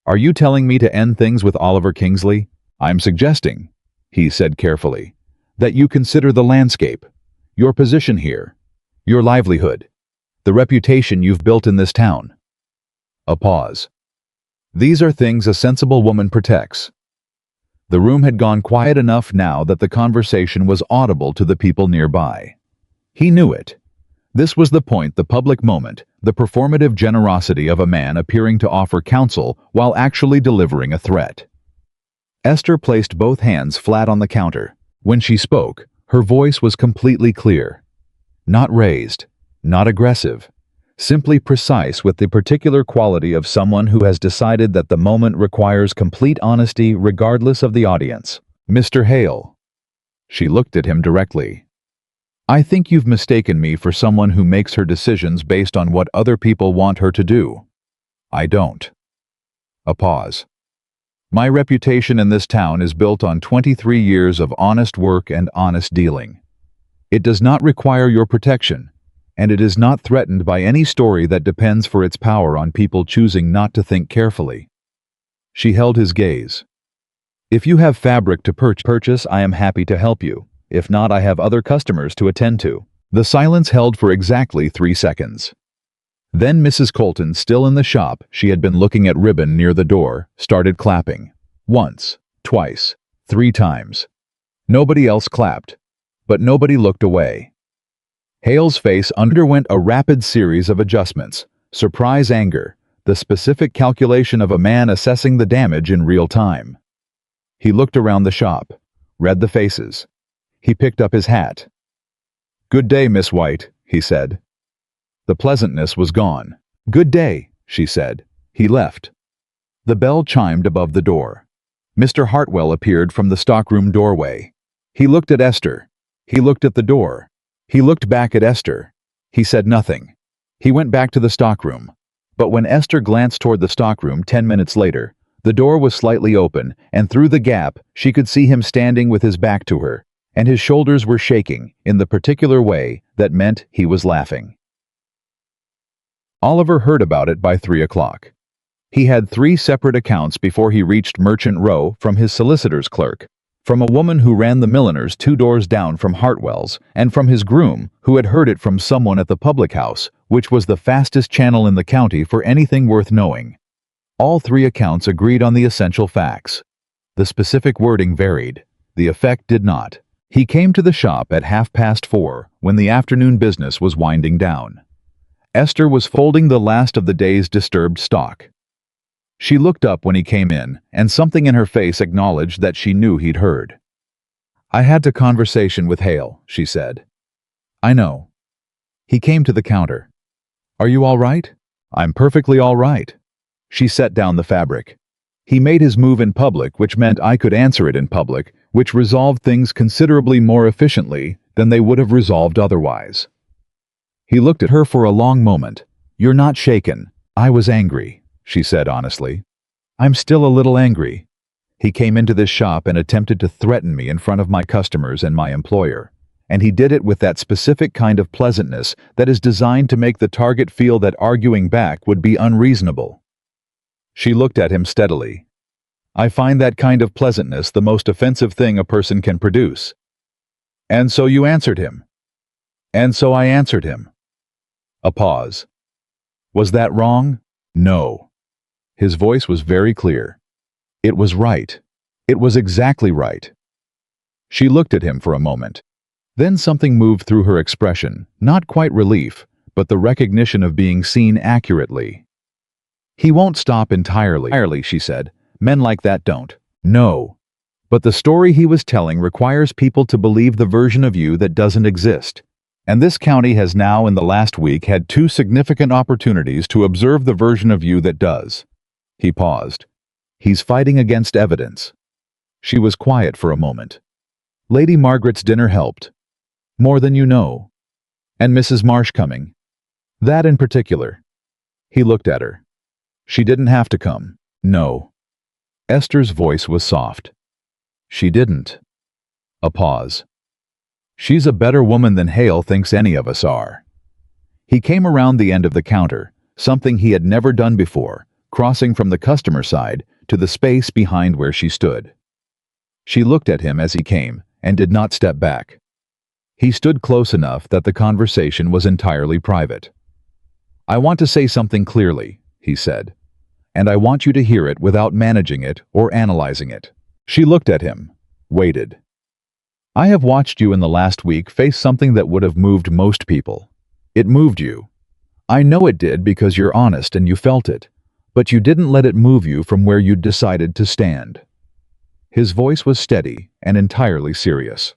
Are you telling me to end things with Oliver Kingsley? I'm suggesting, he said carefully, that you consider the landscape, your position here, your livelihood, the reputation you've built in this town. A pause. These are things a sensible woman protects. The room had gone quiet enough now that the conversation was audible to the people nearby. He knew it. This was the point, the public moment, the performative generosity of a man appearing to offer counsel while actually delivering a threat. Esther placed both hands flat on the counter. When she spoke, her voice was completely clear. Not raised, not aggressive, simply precise with the particular quality of someone who has decided that the moment requires complete honesty regardless of the audience. Mr. Hale. She looked at him directly. I think you've mistaken me for someone who makes her decisions based on what other people want her to do. I don't. A pause. My reputation in this town is built on 23 years of honest work and honest dealing. It does not require your protection, and it is not threatened by any story that depends for its power on people choosing not to think carefully. She held his gaze. If you have fabric to purchase, I am happy to help you. If not, I have other customers to attend to. The silence held for exactly 3 seconds. Then Mrs. Colton, still in the shop, she had been looking at ribbon near the door, started clapping. Once, twice, 3 times. Nobody else clapped, but nobody looked away. Hale's face underwent a rapid series of adjustments. Surprise, anger, the specific calculation of a man assessing the damage in real time. He looked around the shop, read the faces. He picked up his hat. Good day, Miss White, he said. The pleasantness was gone. Good day, she said. He left. The bell chimed above the door. Mr. Hartwell appeared from the stockroom doorway. He looked at Esther. He looked at the door. He looked back at Esther. He said nothing. He went back to the stockroom. But when Esther glanced toward the stockroom 10 minutes later, the door was slightly open, and through the gap she could see him standing with his back to her, and his shoulders were shaking in the particular way that meant he was laughing. Oliver heard about it by 3 o'clock. He had 3 separate accounts before he reached Merchant Row from his solicitor's clerk, from a woman who ran the milliner's 2 doors down from Hartwell's, and from his groom, who had heard it from someone at the public house, which was the fastest channel in the county for anything worth knowing. All 3 accounts agreed on the essential facts. The specific wording varied. The effect did not. He came to the shop at 4:30 when the afternoon business was winding down. Esther was folding the last of the day's disturbed stock. She looked up when he came in, and something in her face acknowledged that she knew he'd heard. "I had a conversation with Hale," she said. "I know." He came to the counter. "Are you all right?" "I'm perfectly all right." She set down the fabric. He made his move in public, which meant I could answer it in public, which resolved things considerably more efficiently than they would have resolved otherwise. He looked at her for a long moment. "You're not shaken." "I was angry," she said honestly. "I'm still a little angry. He came into this shop and attempted to threaten me in front of my customers and my employer. And he did it with that specific kind of pleasantness that is designed to make the target feel that arguing back would be unreasonable." She looked at him steadily. "I find that kind of pleasantness the most offensive thing a person can produce." "And so you answered him?" "And so I answered him." A pause. "Was that wrong?" "No." His voice was very clear. "It was right. It was exactly right." She looked at him for a moment. Then something moved through her expression, not quite relief, but the recognition of being seen accurately. "He won't stop entirely," she said. "Men like that don't." "No. But the story he was telling requires people to believe the version of you that doesn't exist. And this county has now in the last week had 2 significant opportunities to observe the version of you that does." He paused. "He's fighting against evidence." She was quiet for a moment. "Lady Margaret's dinner helped." "More than you know." "And Mrs. Marsh coming." "That in particular." He looked at her. "She didn't have to come." "No." Esther's voice was soft. "She didn't." A pause. "She's a better woman than Hale thinks any of us are." He came around the end of the counter, something he had never done before, crossing from the customer side to the space behind where she stood. She looked at him as he came, and did not step back. He stood close enough that the conversation was entirely private. "I want to say something clearly," he said, "and I want you to hear it without managing it or analyzing it." She looked at him, waited. "I have watched you in the last week face something that would have moved most people. It moved you. I know it did because you're honest and you felt it, but you didn't let it move you from where you'd decided to stand." His voice was steady and entirely serious.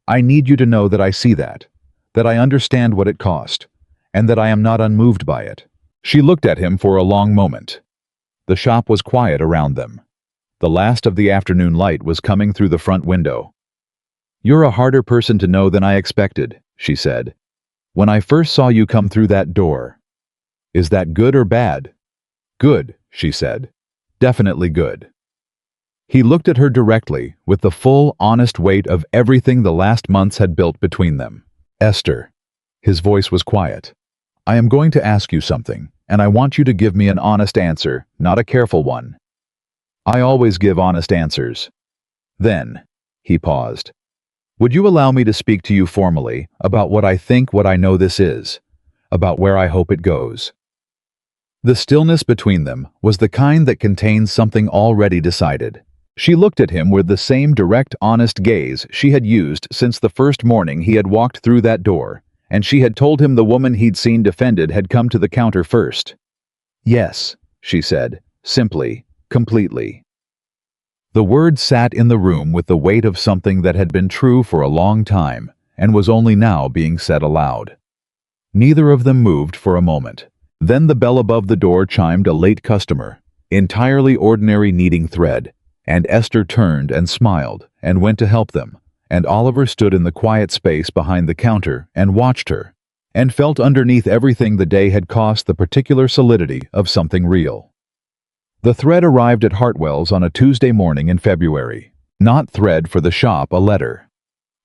"I need you to know that I see that I understand what it cost, and that I am not unmoved by it." She looked at him for a long moment. The shop was quiet around them. The last of the afternoon light was coming through the front window. "You're a harder person to know than I expected," she said. "When I first saw you come through that door." "Is that good or bad?" "Good," she said. "Definitely good." He looked at her directly, with the full, honest weight of everything the last months had built between them. "Esther." His voice was quiet. "I am going to ask you something, and I want you to give me an honest answer, not a careful one." "I always give honest answers." "Then," he paused, "would you allow me to speak to you formally about what I think, what I know this is, about where I hope it goes?" The stillness between them was the kind that contains something already decided. She looked at him with the same direct, honest gaze she had used since the first morning he had walked through that door, and she had told him the woman he'd seen defended had come to the counter first. "Yes," she said, simply, completely. The word sat in the room with the weight of something that had been true for a long time and was only now being said aloud. Neither of them moved for a moment. Then the bell above the door chimed a late customer, entirely ordinary kneading thread, and Esther turned and smiled and went to help them, and Oliver stood in the quiet space behind the counter and watched her, and felt underneath everything the day had cost the particular solidity of something real. The thread arrived at Hartwell's on a Tuesday morning in February. Not thread for the shop, a letter.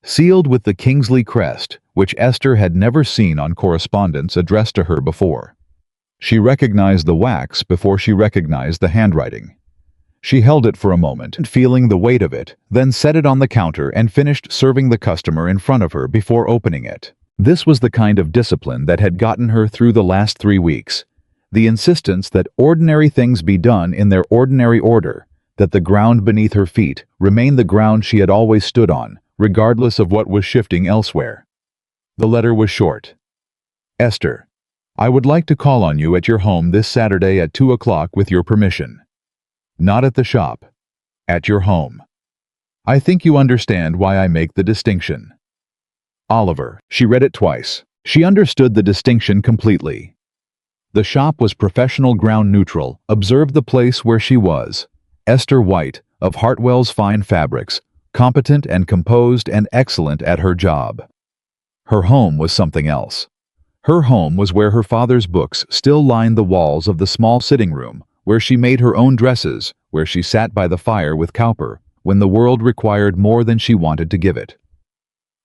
Sealed with the Kingsley crest, which Esther had never seen on correspondence addressed to her before. She recognized the wax before she recognized the handwriting. She held it for a moment, feeling the weight of it, then set it on the counter and finished serving the customer in front of her before opening it. This was the kind of discipline that had gotten her through the last 3 weeks. The insistence that ordinary things be done in their ordinary order, that the ground beneath her feet remain the ground she had always stood on, regardless of what was shifting elsewhere. The letter was short. "Esther, I would like to call on you at your home this Saturday at 2 o'clock with your permission. Not at the shop. At your home. I think you understand why I make the distinction. Oliver. She read it twice. She understood the distinction completely. The shop was professional ground neutral. Observe the place where she was. Esther White, of Hartwell's Fine Fabrics, competent and composed and excellent at her job. Her home was something else. Her home was where her father's books still lined the walls of the small sitting room, where she made her own dresses, where she sat by the fire with Cowper, when the world required more than she wanted to give it.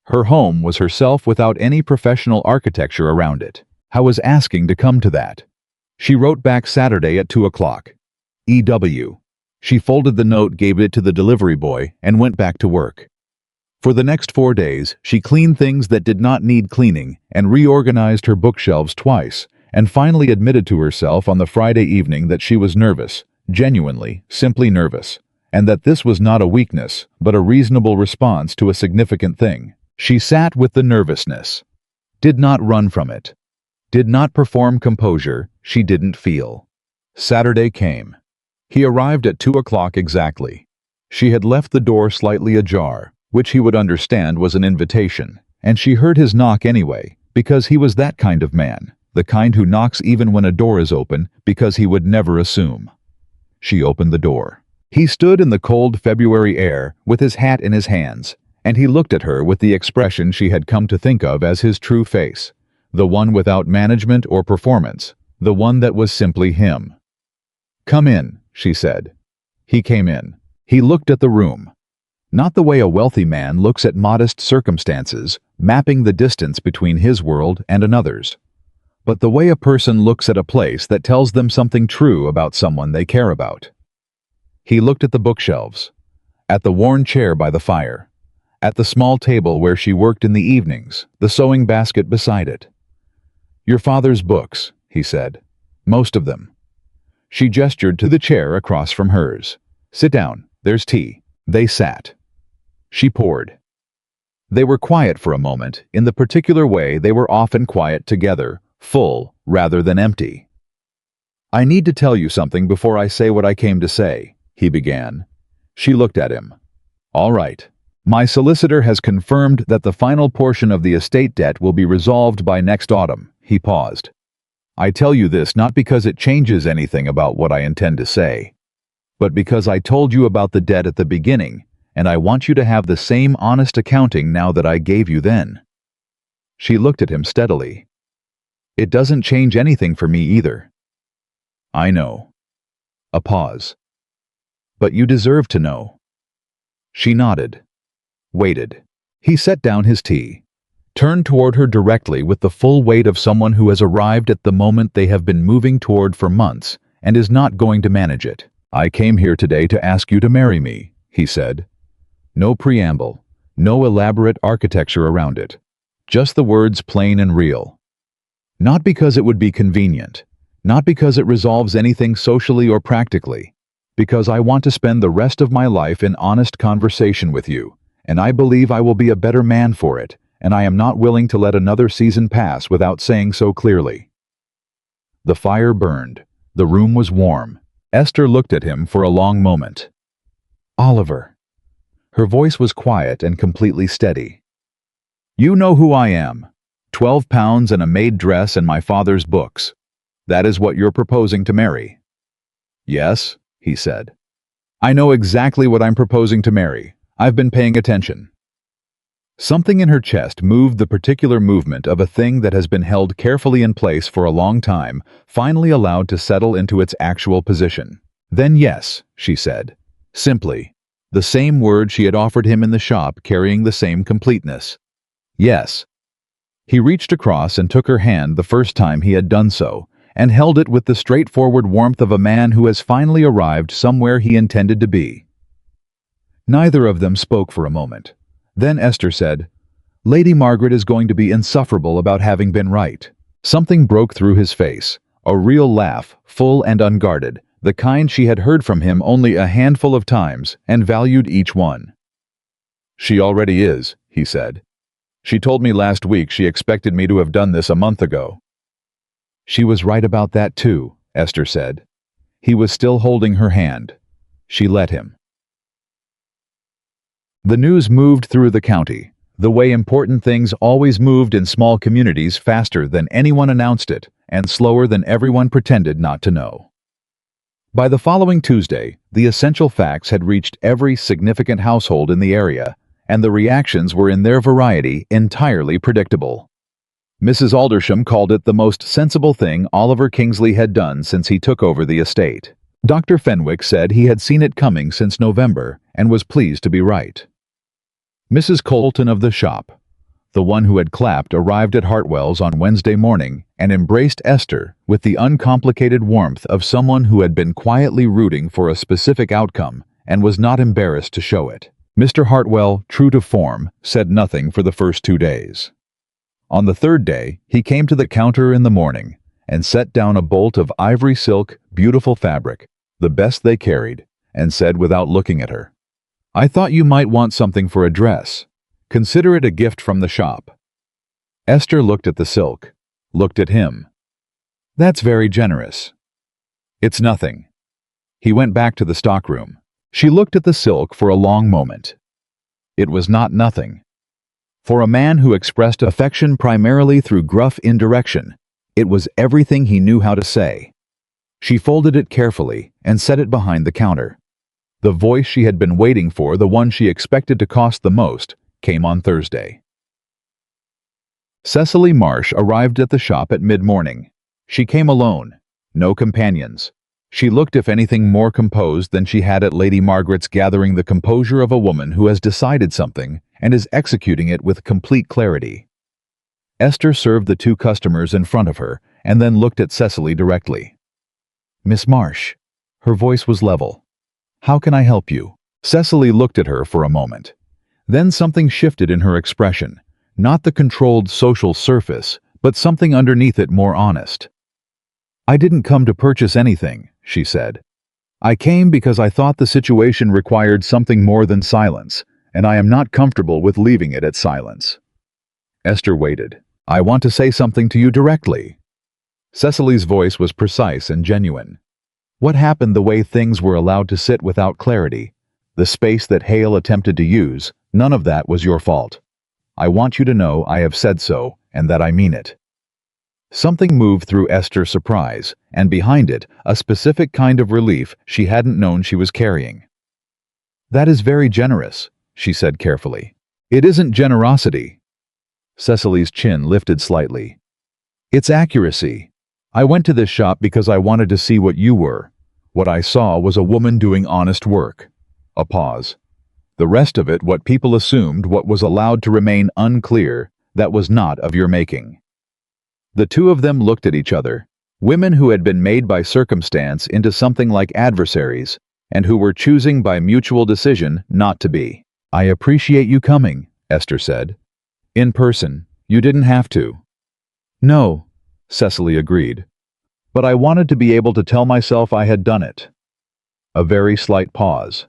Her home was herself without any professional architecture around it. I was asking to come to that. She wrote back Saturday at 2 o'clock. E.W. She folded the note, gave it to the delivery boy, and went back to work. For the next 4 days, she cleaned things that did not need cleaning and reorganized her bookshelves twice, and finally admitted to herself on the Friday evening that she was nervous, genuinely, simply nervous, and that this was not a weakness, but a reasonable response to a significant thing. She sat with the nervousness. Did not run from it. Did not perform composure she didn't feel. Saturday came. He arrived at 2 o'clock exactly. She had left the door slightly ajar, which he would understand was an invitation, and she heard his knock anyway, because he was that kind of man, the kind who knocks even when a door is open, because he would never assume. She opened the door. He stood in the cold February air with his hat in his hands, and he looked at her with the expression she had come to think of as his true face, the one without management or performance, the one that was simply him. "Come in," she said. He came in. He looked at the room. Not the way a wealthy man looks at modest circumstances, mapping the distance between his world and another's, but the way a person looks at a place that tells them something true about someone they care about. He looked at the bookshelves, at the worn chair by the fire, at the small table where she worked in the evenings, the sewing basket beside it. "Your father's books," he said. "Most of them." She gestured to the chair across from hers. "Sit down, there's tea." They sat. She poured. They were quiet for a moment, in the particular way they were often quiet together, full rather than empty. "I need to tell you something before I say what I came to say," he began. She looked at him. "All right. My solicitor has confirmed that the final portion of the estate debt will be resolved by next autumn." He paused. "I tell you this not because it changes anything about what I intend to say, but because I told you about the debt at the beginning, and I want you to have the same honest accounting now that I gave you then." She looked at him steadily. "It doesn't change anything for me either." "I know." A pause. "But you deserve to know." She nodded. Waited. He set down his tea, turned toward her directly with the full weight of someone who has arrived at the moment they have been moving toward for months and is not going to manage it. "I came here today to ask you to marry me," he said. No preamble, no elaborate architecture around it. Just the words plain and real. Not because it would be convenient, not because it resolves anything socially or practically, because I want to spend the rest of my life in honest conversation with you, and I believe I will be a better man for it, and I am not willing to let another season pass without saying so clearly. The fire burned. The room was warm. Esther looked at him for a long moment. "Oliver." Her voice was quiet and completely steady. "You know who I am. 12 pounds and a maid dress and my father's books. That is what you're proposing to marry." "Yes," he said. "I know exactly what I'm proposing to marry. I've been paying attention." Something in her chest moved, the particular movement of a thing that has been held carefully in place for a long time, finally allowed to settle into its actual position. "Then yes," she said. Simply. The same word she had offered him in the shop, carrying the same completeness. "Yes." He reached across and took her hand the first time he had done so, and held it with the straightforward warmth of a man who has finally arrived somewhere he intended to be. Neither of them spoke for a moment. Then Esther said, "Lady Margaret is going to be insufferable about having been right." Something broke through his face, a real laugh, full and unguarded, the kind she had heard from him only a handful of times and valued each one. "She already is," he said. "She told me last week she expected me to have done this a month ago." She was right about that too, Esther said. He was still holding her hand. She let him. The news moved through the county, the way important things always moved in small communities, faster than anyone announced it, and slower than everyone pretended not to know. By the following Tuesday, the essential facts had reached every significant household in the area, and the reactions were in their variety entirely predictable. Mrs. Aldersham called it the most sensible thing Oliver Kingsley had done since he took over the estate. Dr. Fenwick said he had seen it coming since November and was pleased to be right. Mrs. Colton of the shop, the one who had clapped, arrived at Hartwell's on Wednesday morning and embraced Esther with the uncomplicated warmth of someone who had been quietly rooting for a specific outcome and was not embarrassed to show it. Mr. Hartwell, true to form, said nothing for the first 2 days. On the third day, he came to the counter in the morning and set down a bolt of ivory silk, beautiful fabric, the best they carried, and said without looking at her, "I thought you might want something for a dress. Consider it a gift from the shop." Esther looked at the silk, looked at him. "That's very generous." "It's nothing." He went back to the stockroom. She looked at the silk for a long moment. It was not nothing. For a man who expressed affection primarily through gruff indirection, it was everything he knew how to say. She folded it carefully and set it behind the counter. The voice she had been waiting for, the one she expected to cost the most, came on Thursday. Cecily Marsh arrived at the shop at mid-morning. She came alone, no companions. She looked, if anything, more composed than she had at Lady Margaret's, gathering the composure of a woman who has decided something and is executing it with complete clarity. Esther served the 2 customers in front of her and then looked at Cecily directly. "Miss Marsh." Her voice was level. "How can I help you?" Cecily looked at her for a moment. Then something shifted in her expression, not the controlled social surface, but something underneath it more honest. "I didn't come to purchase anything," she said. "I came because I thought the situation required something more than silence, and I am not comfortable with leaving it at silence." Esther waited. "I want to say something to you directly." Cecily's voice was precise and genuine. "What happened, the way things were allowed to sit without clarity, the space that Hale attempted to use, none of that was your fault. I want you to know I have said so, and that I mean it." Something moved through Esther's surprise, and behind it, a specific kind of relief she hadn't known she was carrying. "That is very generous," she said carefully. "It isn't generosity." Cecily's chin lifted slightly. "It's accuracy. I went to this shop because I wanted to see what you were. What I saw was a woman doing honest work." A pause. "The rest of it, what people assumed, what was allowed to remain unclear, that was not of your making." The 2 of them looked at each other, women who had been made by circumstance into something like adversaries, and who were choosing by mutual decision not to be. "I appreciate you coming," Esther said. "In person, you didn't have to." "No," Cecily agreed. "But I wanted to be able to tell myself I had done it." A very slight pause.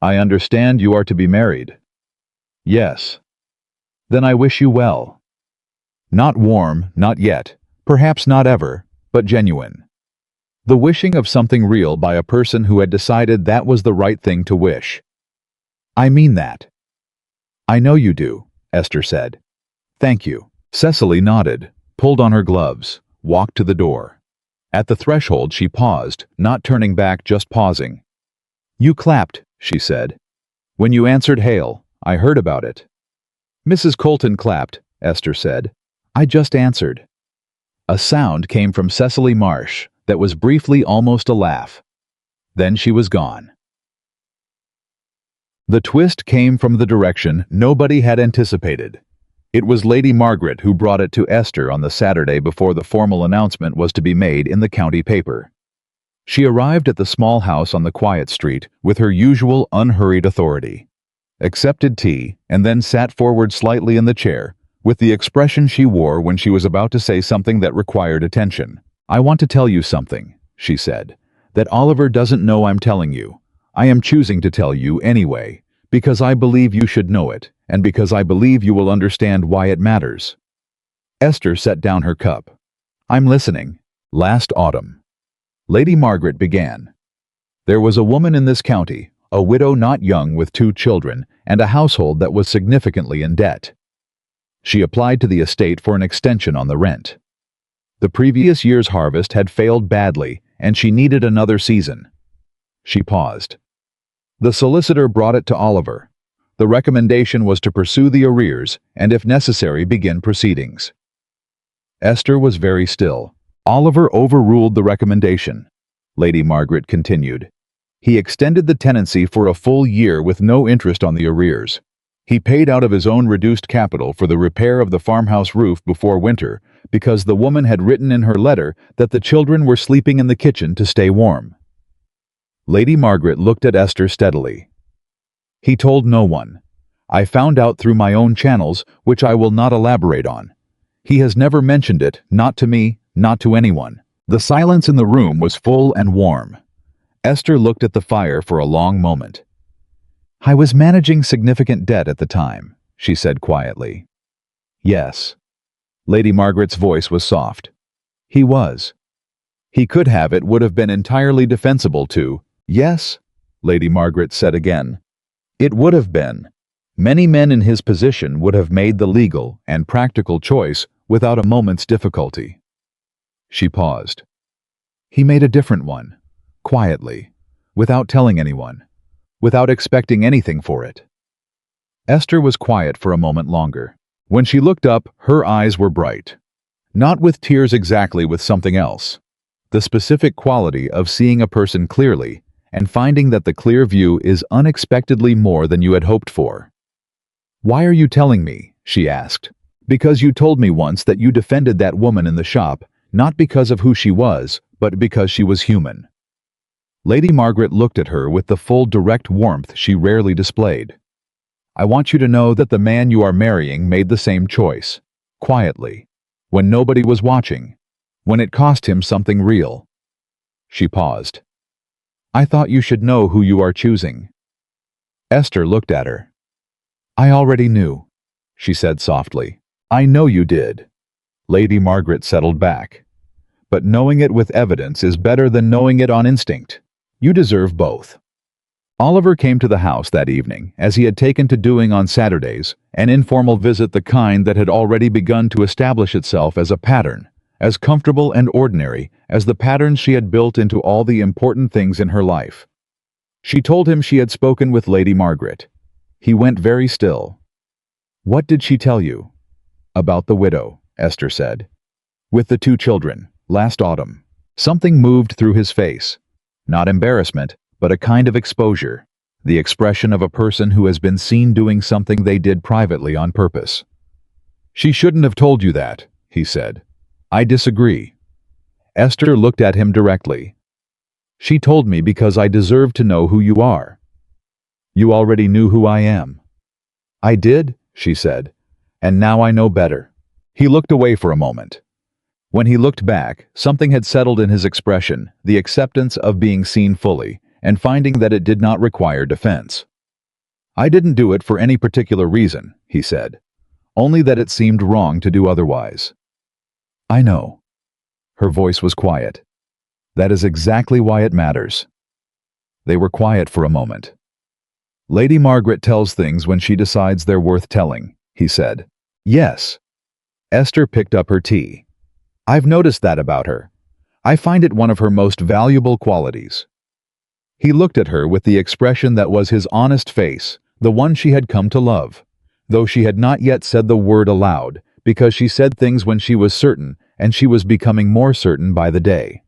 "I understand you are to be married." "Yes." "Then I wish you well." Not warm, not yet, perhaps not ever, but genuine. The wishing of something real by a person who had decided that was the right thing to wish. "I mean that." "I know you do," Esther said. "Thank you." Cecily nodded, pulled on her gloves, walked to the door. At the threshold she paused, not turning back, just pausing. "You clapped," she said. "When you answered Hale, I heard about it." "Mrs. Colton clapped," Esther said. "I just answered." A sound came from Cecily Marsh that was briefly almost a laugh. Then she was gone. The twist came from the direction nobody had anticipated. It was Lady Margaret who brought it to Esther on the Saturday before the formal announcement was to be made in the county paper. She arrived at the small house on the quiet street with her usual unhurried authority, accepted tea, and then sat forward slightly in the chair, with the expression she wore when she was about to say something that required attention. "I want to tell you something," she said, "that Oliver doesn't know I'm telling you. I am choosing to tell you anyway, because I believe you should know it, and because I believe you will understand why it matters." Esther set down her cup. I'm listening. Last autumn, Lady Margaret began. There was a woman in this county, a widow not young with 2 children, and a household that was significantly in debt. She applied to the estate for an extension on the rent. The previous year's harvest had failed badly, and she needed another season. She paused. The solicitor brought it to Oliver. The recommendation was to pursue the arrears and, if necessary, begin proceedings. Esther was very still. Oliver overruled the recommendation. Lady Margaret continued. He extended the tenancy for a full year with no interest on the arrears. He paid out of his own reduced capital for the repair of the farmhouse roof before winter because the woman had written in her letter that the children were sleeping in the kitchen to stay warm. Lady Margaret looked at Esther steadily. He told no one. I found out through my own channels, which I will not elaborate on. He has never mentioned it, not to me, not to anyone. The silence in the room was full and warm. Esther looked at the fire for a long moment. I was managing significant debt at the time, she said quietly. Yes. Lady Margaret's voice was soft. He was. He could have. It would have been entirely defensible to. Yes, Lady Margaret said again. It would have been. Many men in his position would have made the legal and practical choice without a moment's difficulty. She paused. He made a different one, quietly, without telling anyone, without expecting anything for it. Esther was quiet for a moment longer. When she looked up, her eyes were bright. Not with tears exactly, with something else. The specific quality of seeing a person clearly and finding that the clear view is unexpectedly more than you had hoped for. Why are you telling me? She asked. Because you told me once that you defended that woman in the shop, not because of who she was, but because she was human. Lady Margaret looked at her with the full direct warmth she rarely displayed. I want you to know that the man you are marrying made the same choice, quietly, when nobody was watching, when it cost him something real. She paused. I thought you should know who you are choosing. Esther looked at her. I already knew, she said softly. I know you did. Lady Margaret settled back. But knowing it with evidence is better than knowing it on instinct. You deserve both. Oliver came to the house that evening, as he had taken to doing on Saturdays, an informal visit, the kind that had already begun to establish itself as a pattern, as comfortable and ordinary as the patterns she had built into all the important things in her life. She told him she had spoken with Lady Margaret. He went very still. What did she tell you? About the widow, Esther said. With the 2 children, last autumn. Something moved through his face. Not embarrassment, but a kind of exposure, the expression of a person who has been seen doing something they did privately on purpose. She shouldn't have told you that, he said. I disagree. Esther looked at him directly. She told me because I deserve to know who you are. You already knew who I am. I did, she said, and now I know better. He looked away for a moment. When he looked back, something had settled in his expression, the acceptance of being seen fully, and finding that it did not require defense. I didn't do it for any particular reason, he said, only that it seemed wrong to do otherwise. I know. Her voice was quiet. That is exactly why it matters. They were quiet for a moment. Lady Margaret tells things when she decides they're worth telling, he said. Yes. Esther picked up her tea. I've noticed that about her. I find it one of her most valuable qualities. He looked at her with the expression that was his honest face, the one she had come to love, though she had not yet said the word aloud, because she said things when she was certain, and she was becoming more certain by the day.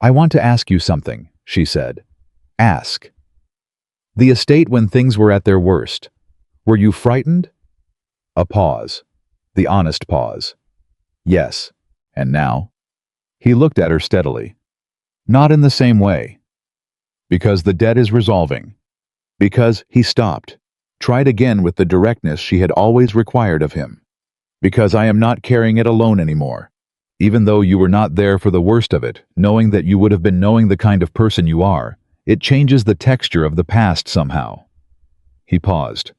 I want to ask you something, she said. Ask. The estate when things were at their worst. Were you frightened? A pause. The honest pause. Yes. And now? He looked at her steadily. Not in the same way. Because the debt is resolving. Because he stopped. Tried again with the directness she had always required of him. Because I am not carrying it alone anymore. Even though you were not there for the worst of it, knowing that you would have been knowing the kind of person you are, it changes the texture of the past somehow. He paused.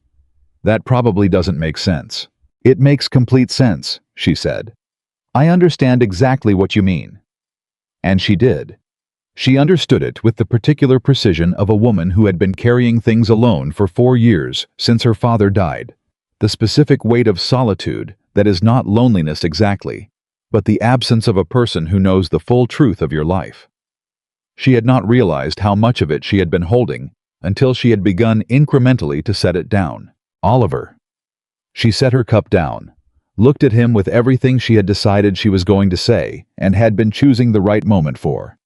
That probably doesn't make sense. It makes complete sense, she said. I understand exactly what you mean. And she did. She understood it with the particular precision of a woman who had been carrying things alone for 4 years since her father died. The specific weight of solitude that is not loneliness exactly, but the absence of a person who knows the full truth of your life. She had not realized how much of it she had been holding until she had begun incrementally to set it down. Oliver. She set her cup down, looked at him with everything she had decided she was going to say and had been choosing the right moment for.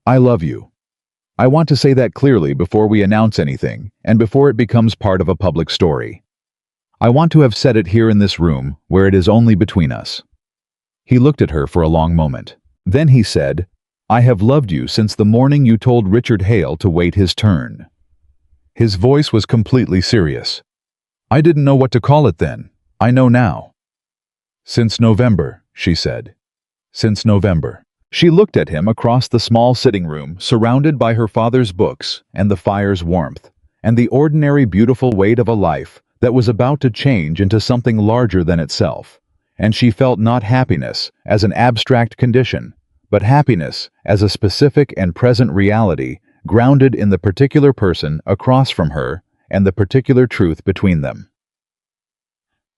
I love you. I want to say that clearly before we announce anything and before it becomes part of a public story. I want to have said it here in this room where it is only between us. He looked at her for a long moment. Then he said, I have loved you since the morning you told Richard Hale to wait his turn. His voice was completely serious. I didn't know what to call it then. I know now. Since November, she said. Since November. She looked at him across the small sitting room, surrounded by her father's books and the fire's warmth, and the ordinary beautiful weight of a life that was about to change into something larger than itself. And she felt not happiness as an abstract condition, but happiness as a specific and present reality grounded in the particular person across from her and the particular truth between them.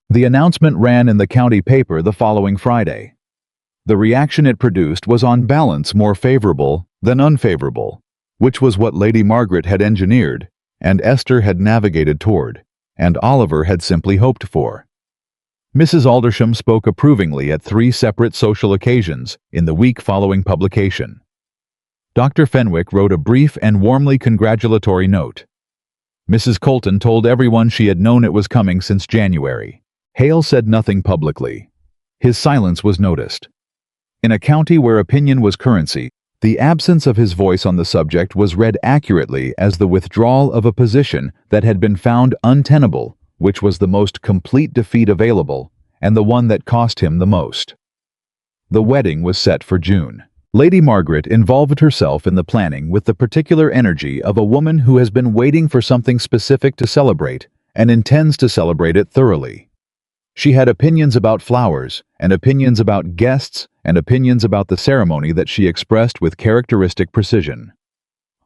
The announcement ran in the county paper the following Friday. The reaction it produced was on balance more favorable than unfavorable, which was what Lady Margaret had engineered, and Esther had navigated toward, and Oliver had simply hoped for. Mrs. Aldersham spoke approvingly at 3 separate social occasions in the week following publication. Dr. Fenwick wrote a brief and warmly congratulatory note. Mrs. Colton told everyone she had known it was coming since January. Hale said nothing publicly. His silence was noticed. In a county where opinion was currency, the absence of his voice on the subject was read accurately as the withdrawal of a position that had been found untenable, which was the most complete defeat available, and the one that cost him the most. The wedding was set for June. Lady Margaret involved herself in the planning with the particular energy of a woman who has been waiting for something specific to celebrate and intends to celebrate it thoroughly. She had opinions about flowers, and opinions about guests, and opinions about the ceremony that she expressed with characteristic precision.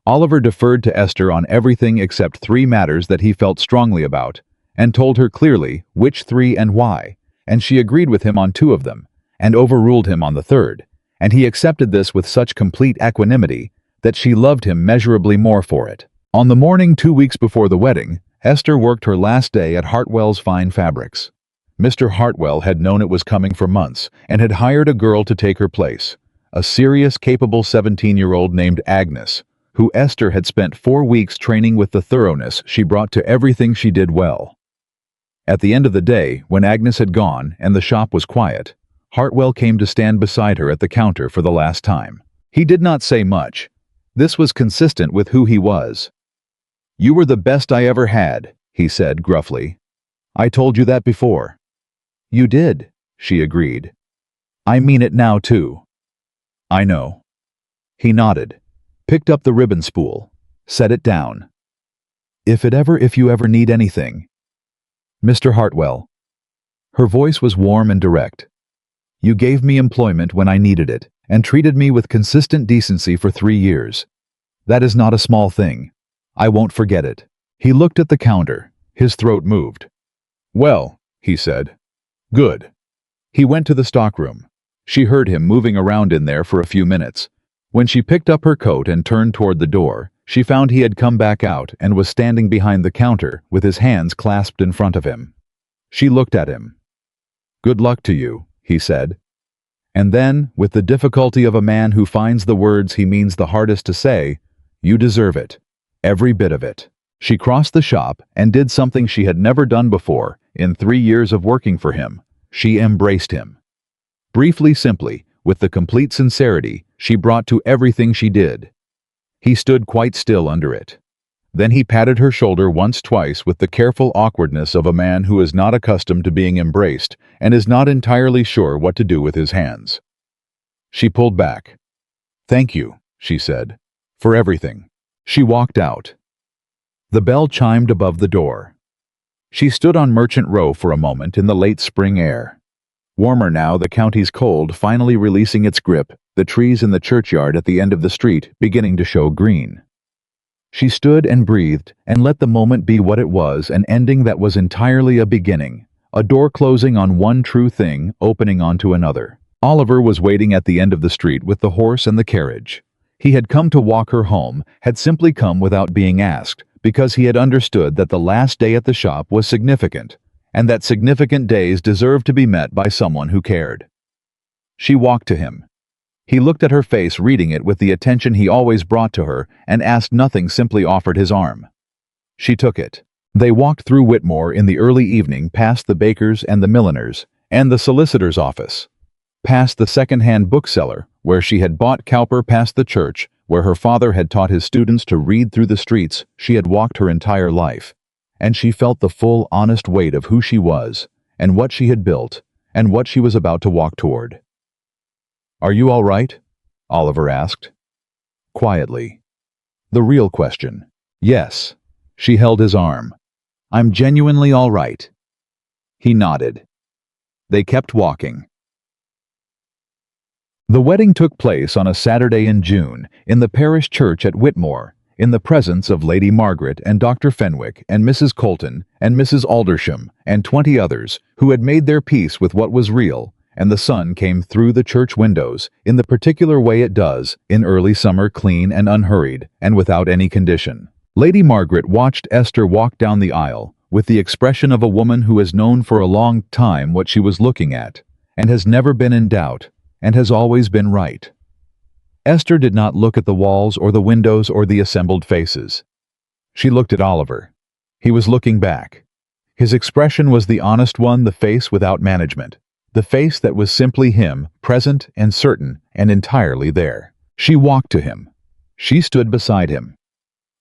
Oliver deferred to Esther on everything except 3 matters that he felt strongly about, and told her clearly which 3 and why, and she agreed with him on 2 of them, and overruled him on the 3rd, and he accepted this with such complete equanimity that she loved him measurably more for it. On the morning 2 weeks before the wedding, Esther worked her last day at Hartwell's Fine Fabrics. Mr. Hartwell had known it was coming for months and had hired a girl to take her place, a serious, capable 17-year-old named Agnes, who Esther had spent 4 weeks training with the thoroughness she brought to everything she did well. At the end of the day, when Agnes had gone and the shop was quiet, Hartwell came to stand beside her at the counter for the last time. He did not say much. This was consistent with who he was. You were the best I ever had, he said gruffly. I told you that before. You did, she agreed. I mean it now, too. I know. He nodded, picked up the ribbon spool, set it down. If you ever need anything. Mr. Hartwell. Her voice was warm and direct. You gave me employment when I needed it, and treated me with consistent decency for 3 years. That is not a small thing. I won't forget it. He looked at the counter. His throat moved. Well, he said. Good. He went to the stockroom. She heard him moving around in there for a few minutes. When she picked up her coat and turned toward the door, she found he had come back out and was standing behind the counter with his hands clasped in front of him. She looked at him. Good luck to you, he said. And then, with the difficulty of a man who finds the words he means the hardest to say, you deserve it. Every bit of it. She crossed the shop and did something she had never done before in 3 years of working for him. She embraced him. Briefly, simply, with the complete sincerity she brought to everything she did. He stood quite still under it. Then he patted her shoulder twice with the careful awkwardness of a man who is not accustomed to being embraced and is not entirely sure what to do with his hands. She pulled back. Thank you, she said, for everything. She walked out. The bell chimed above the door. She stood on Merchant Row for a moment in the late spring air. Warmer now, the county's cold finally releasing its grip, the trees in the churchyard at the end of the street beginning to show green. She stood and breathed and let the moment be what it was, an ending that was entirely a beginning, a door closing on one true thing, opening onto another. Oliver was waiting at the end of the street with the horse and the carriage. He had come to walk her home, had simply come without being asked, because he had understood that the last day at the shop was significant, and that significant days deserved to be met by someone who cared. She walked to him. He looked at her face, reading it with the attention he always brought to her, and asked nothing, simply offered his arm. She took it. They walked through Whitmore in the early evening, past the baker's and the milliner's, and the solicitor's office, past the second-hand bookseller, where she had bought Cowper, past the church, where her father had taught his students to read, through the streets she had walked her entire life, and she felt the full, honest weight of who she was, and what she had built, and what she was about to walk toward. "Are you all right?" Oliver asked. Quietly. The real question. Yes. She held his arm. "I'm genuinely all right." He nodded. They kept walking. The wedding took place on a Saturday in June, in the parish church at Whitmore, in the presence of Lady Margaret and Dr. Fenwick and Mrs. Colton and Mrs. Aldersham and 20 others who had made their peace with what was real, and the sun came through the church windows in the particular way it does in early summer, clean and unhurried and without any condition. Lady Margaret watched Esther walk down the aisle with the expression of a woman who has known for a long time what she was looking at, and has never been in doubt, and has always been right. Esther did not look at the walls or the windows or the assembled faces. She looked at Oliver. He was looking back. His expression was the honest one, the face without management, the face that was simply him, present and certain and entirely there. She walked to him. She stood beside him.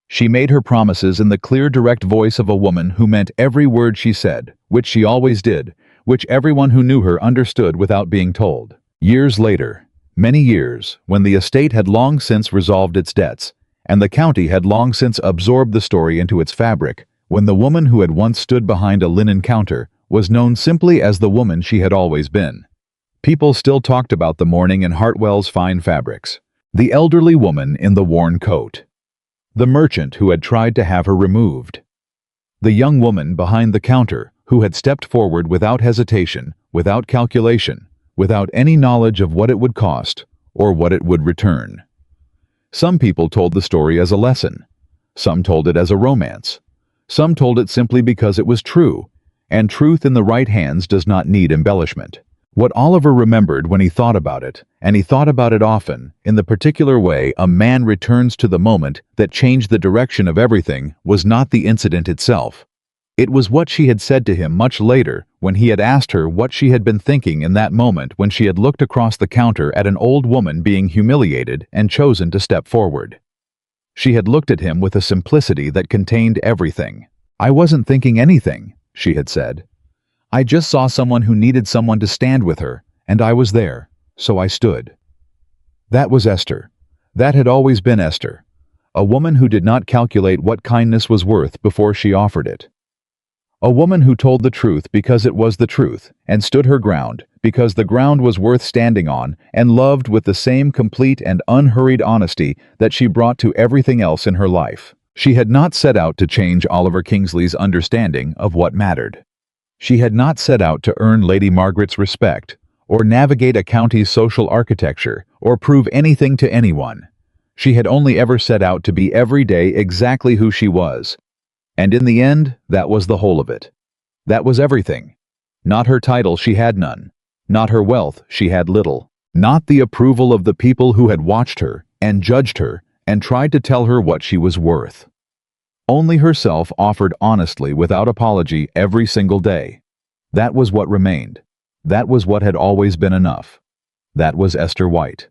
She made her promises in the clear, direct voice of a woman who meant every word she said, which she always did, which everyone who knew her understood without being told. Years later, many years, when the estate had long since resolved its debts, and the county had long since absorbed the story into its fabric, when the woman who had once stood behind a linen counter was known simply as the woman she had always been, people still talked about the mourning in Hartwell's fine fabrics, the elderly woman in the worn coat, the merchant who had tried to have her removed, the young woman behind the counter who had stepped forward without hesitation, without calculation, without any knowledge of what it would cost or what it would return. Some people told the story as a lesson. Some told it as a romance. Some told it simply because it was true, and truth in the right hands does not need embellishment. What Oliver remembered when he thought about it, and he thought about it often, in the particular way a man returns to the moment that changed the direction of everything, was not the incident itself. It was what she had said to him much later, when he had asked her what she had been thinking in that moment when she had looked across the counter at an old woman being humiliated and chosen to step forward. She had looked at him with a simplicity that contained everything. "I wasn't thinking anything," she had said. "I just saw someone who needed someone to stand with her, and I was there, so I stood." That was Esther. That had always been Esther. A woman who did not calculate what kindness was worth before she offered it. A woman who told the truth because it was the truth, and stood her ground because the ground was worth standing on, and loved with the same complete and unhurried honesty that she brought to everything else in her life. She had not set out to change Oliver Kingsley's understanding of what mattered. She had not set out to earn Lady Margaret's respect, or navigate a county's social architecture, or prove anything to anyone. She had only ever set out to be every day exactly who she was. And in the end, that was the whole of it. That was everything. Not her title, she had none. Not her wealth, she had little. Not the approval of the people who had watched her, and judged her, and tried to tell her what she was worth. Only herself, offered honestly without apology every single day. That was what remained. That was what had always been enough. That was Esther White.